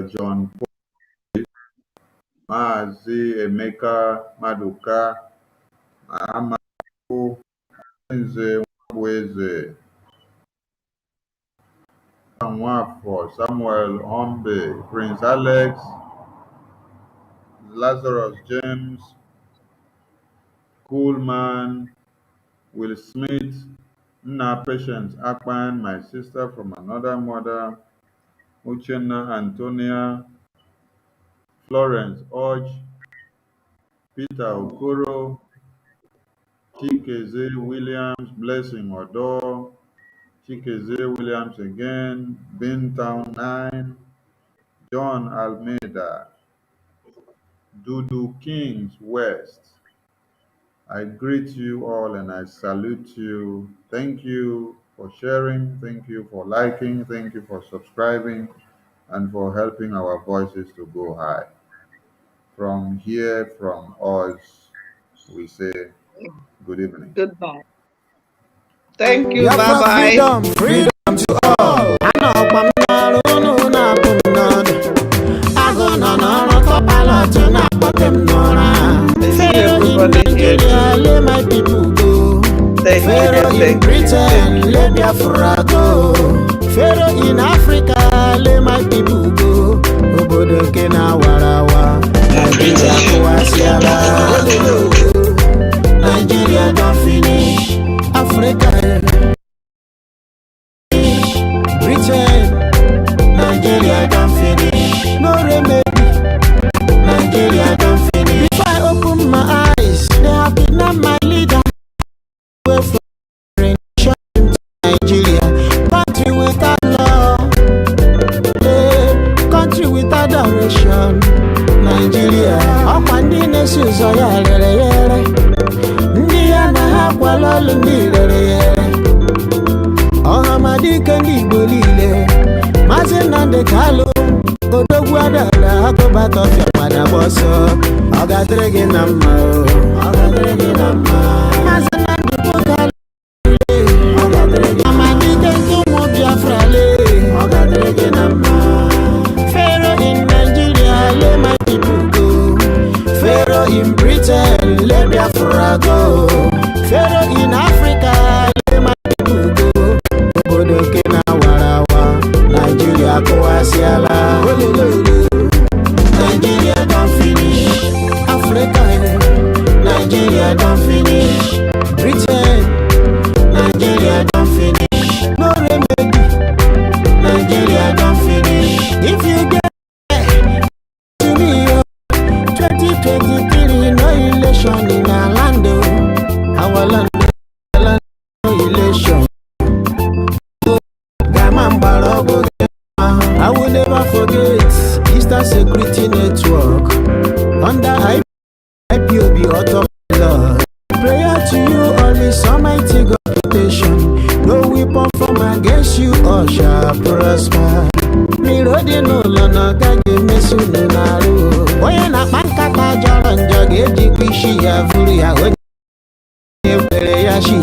S4: John Paul, Mazi Emeka Maduka, Amadu Nze Nweze, Nwafo, Samuel Ombe, Prince Alex, Lazarus James, Coolman, Will Smith, Nna Patience Akpan, my sister from another mother, Uchenna Antonia, Florence Orj, Peter Okoro, Chikeze Williams, Blessing Odo, Chikeze Williams again, Bintown 9, John Almeida, Dudu Kings West. I greet you all and I salute you. Thank you for sharing. Thank you for liking. Thank you for subscribing and for helping our voices to go high. From here, from us, we say good evening.
S6: Goodbye. Thank you. Bye-bye.
S5: Freedom to all. Let my people go. Pharaoh in Britain, let Biafra go. Pharaoh in Africa, let my people go. Obodo Kena Warawa, Nigeria Kowasiala. Nigeria don't finish, Africa Britain, Nigeria don't finish, no remedy, Nigeria don't finish. If I open my eyes, they have kidnapped my leader away from Nigeria, country without law, country without direction, Nigeria. Okwandi nesu zoya lere, ndiya na hakwa lolu lere. Ohamadi kandi bolile, Mazi Nnamdi Kanu, odogwu adala akobata ofia mada boso. Ogadrege na mma, ogadrege na mma. Mazi Nnamdi Kanu, ogadrege. Amadi kanto mo Biafra le, ogadrege na mma. Pharaoh in Nigeria, let my people go. Britain, let Biafra go. Pharaoh in Africa, let my people go. Obodo Kena Warawa, Nigeria Koasiala. Nigeria don't finish. Africa, Nigeria don't finish. Britain, Nigeria don't finish. No remedy, Nigeria don't finish. If you get to me, 2023, no election in our land, our land, no election. I will never forget Eastern Security Network under IPOB autopilot. Prayer to you, only Almighty God protection. No weapon from against you or shall prosper. Mirodi no lana kage mesu no naru. Oya na pankata jara njage jikwishi ya furi ya onye kwere ya shi.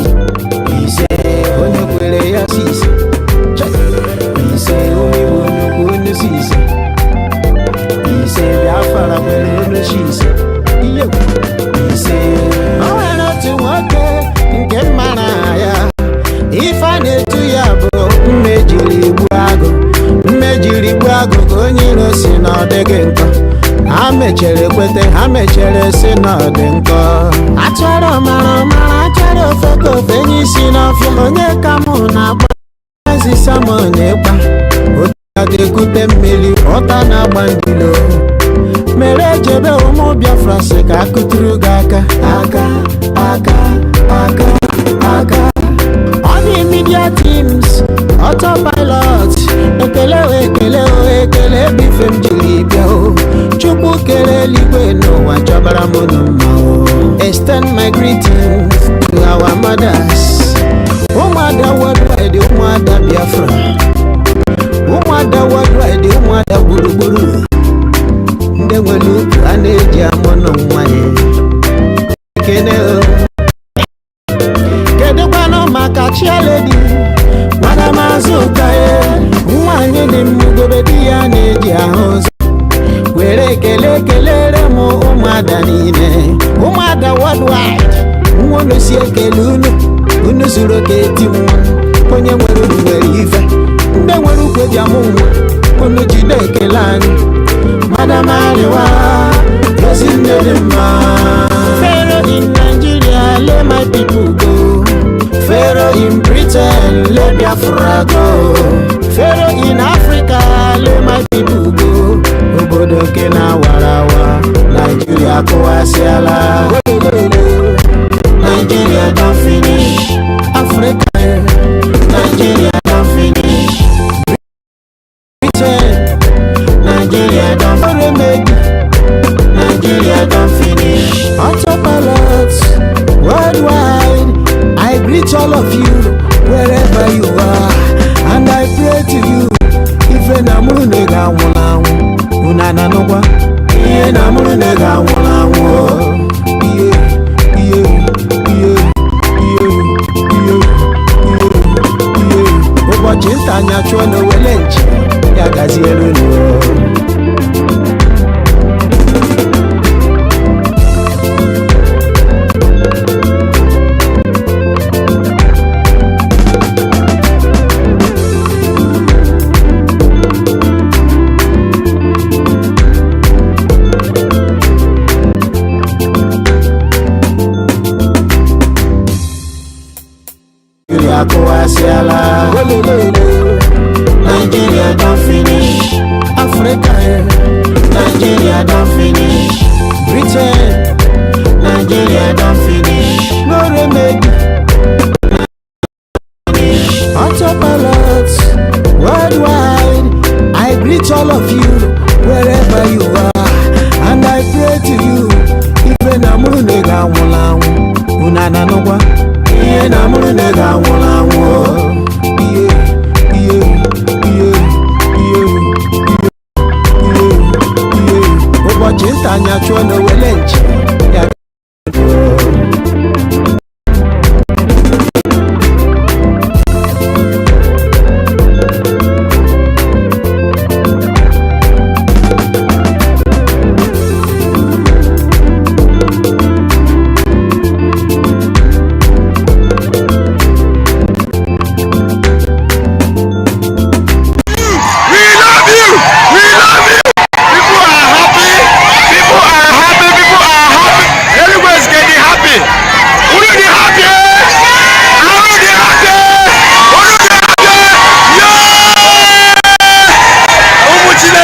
S5: Ise onye kwere ya sisi. Ise umi wonu kunu sisi. Ise biafara kwere ono shisi. Iye ise owena tu woke nke mara ya. Ifa na-etu ya bụ mmejiri gbu agụ onye iro si na ọ dịghị nkọ. Ha mechere kwete, ha mechere si na ọ dị nkọ. Achọrọ mara achọrọ ofe ka ofe enyi si n'ọfịa. Onye ka mụ na-agba ezi Samọn ịkpa. Otu ya ga-ekute mmiri ọta na-agba ndilo. Mere jebe ụmụ Biafra si ka akụtụrụ gị aka. All the media teams, autopilot, ekele bifem jiri bịa o. Chukwu kere eluigwe n'ụwa chọbara mụ n'ụma o. Extend my greetings to our mothers. Ụmụada worldwide, ụmụada Biafra. Ụmụada worldwide, ụmụada gburugburu. Ndị nwere ukwu a na-eji amụ n'ụwa ya. Ekene o. Maka chialedi Madam Azukaye nwanyị dị mmugobe di ya na-eji ahụ ụzọ. Were kelere m ụmụada niile, ụmụada worldwide. Nwunu si ekele unu zuru oke eti nwa. Onye nwere unu nwere ife. Ndị nwere ukwe ji amụ nwa, unu jide ekele anyị. Madam Ariwa dozi nne dị mma. Pharaoh in Nigeria, let my people go. Pharaoh in Britain, let Biafra go. Pharaoh in Africa, let my people go. Obodo Kena Warawa, Nigeria Koasiala. Nigeria don't finish. Africa, Nigeria don't finish. Britain, Nigeria don't remedy. Nigeria don't finish. Autopilot, worldwide. I greet all of you wherever you are, and I pray to you. Ife na muru nega wulawu, unana nogwa. Iye na muru nega wulawu. Iye. Ụbọchị nta anya chụọ na wele nchi ya gaziere unu. Nigeria don't finish. Africa, Nigeria don't finish. Britain, Nigeria don't finish. No remedy. Autopilot, worldwide. I greet all of you wherever you are, and I pray to you. Even amuru nega wulawu, unana nogwa. Iye na amuru nega wulawu. Ụbọchị nta anya chụọ na wele nchi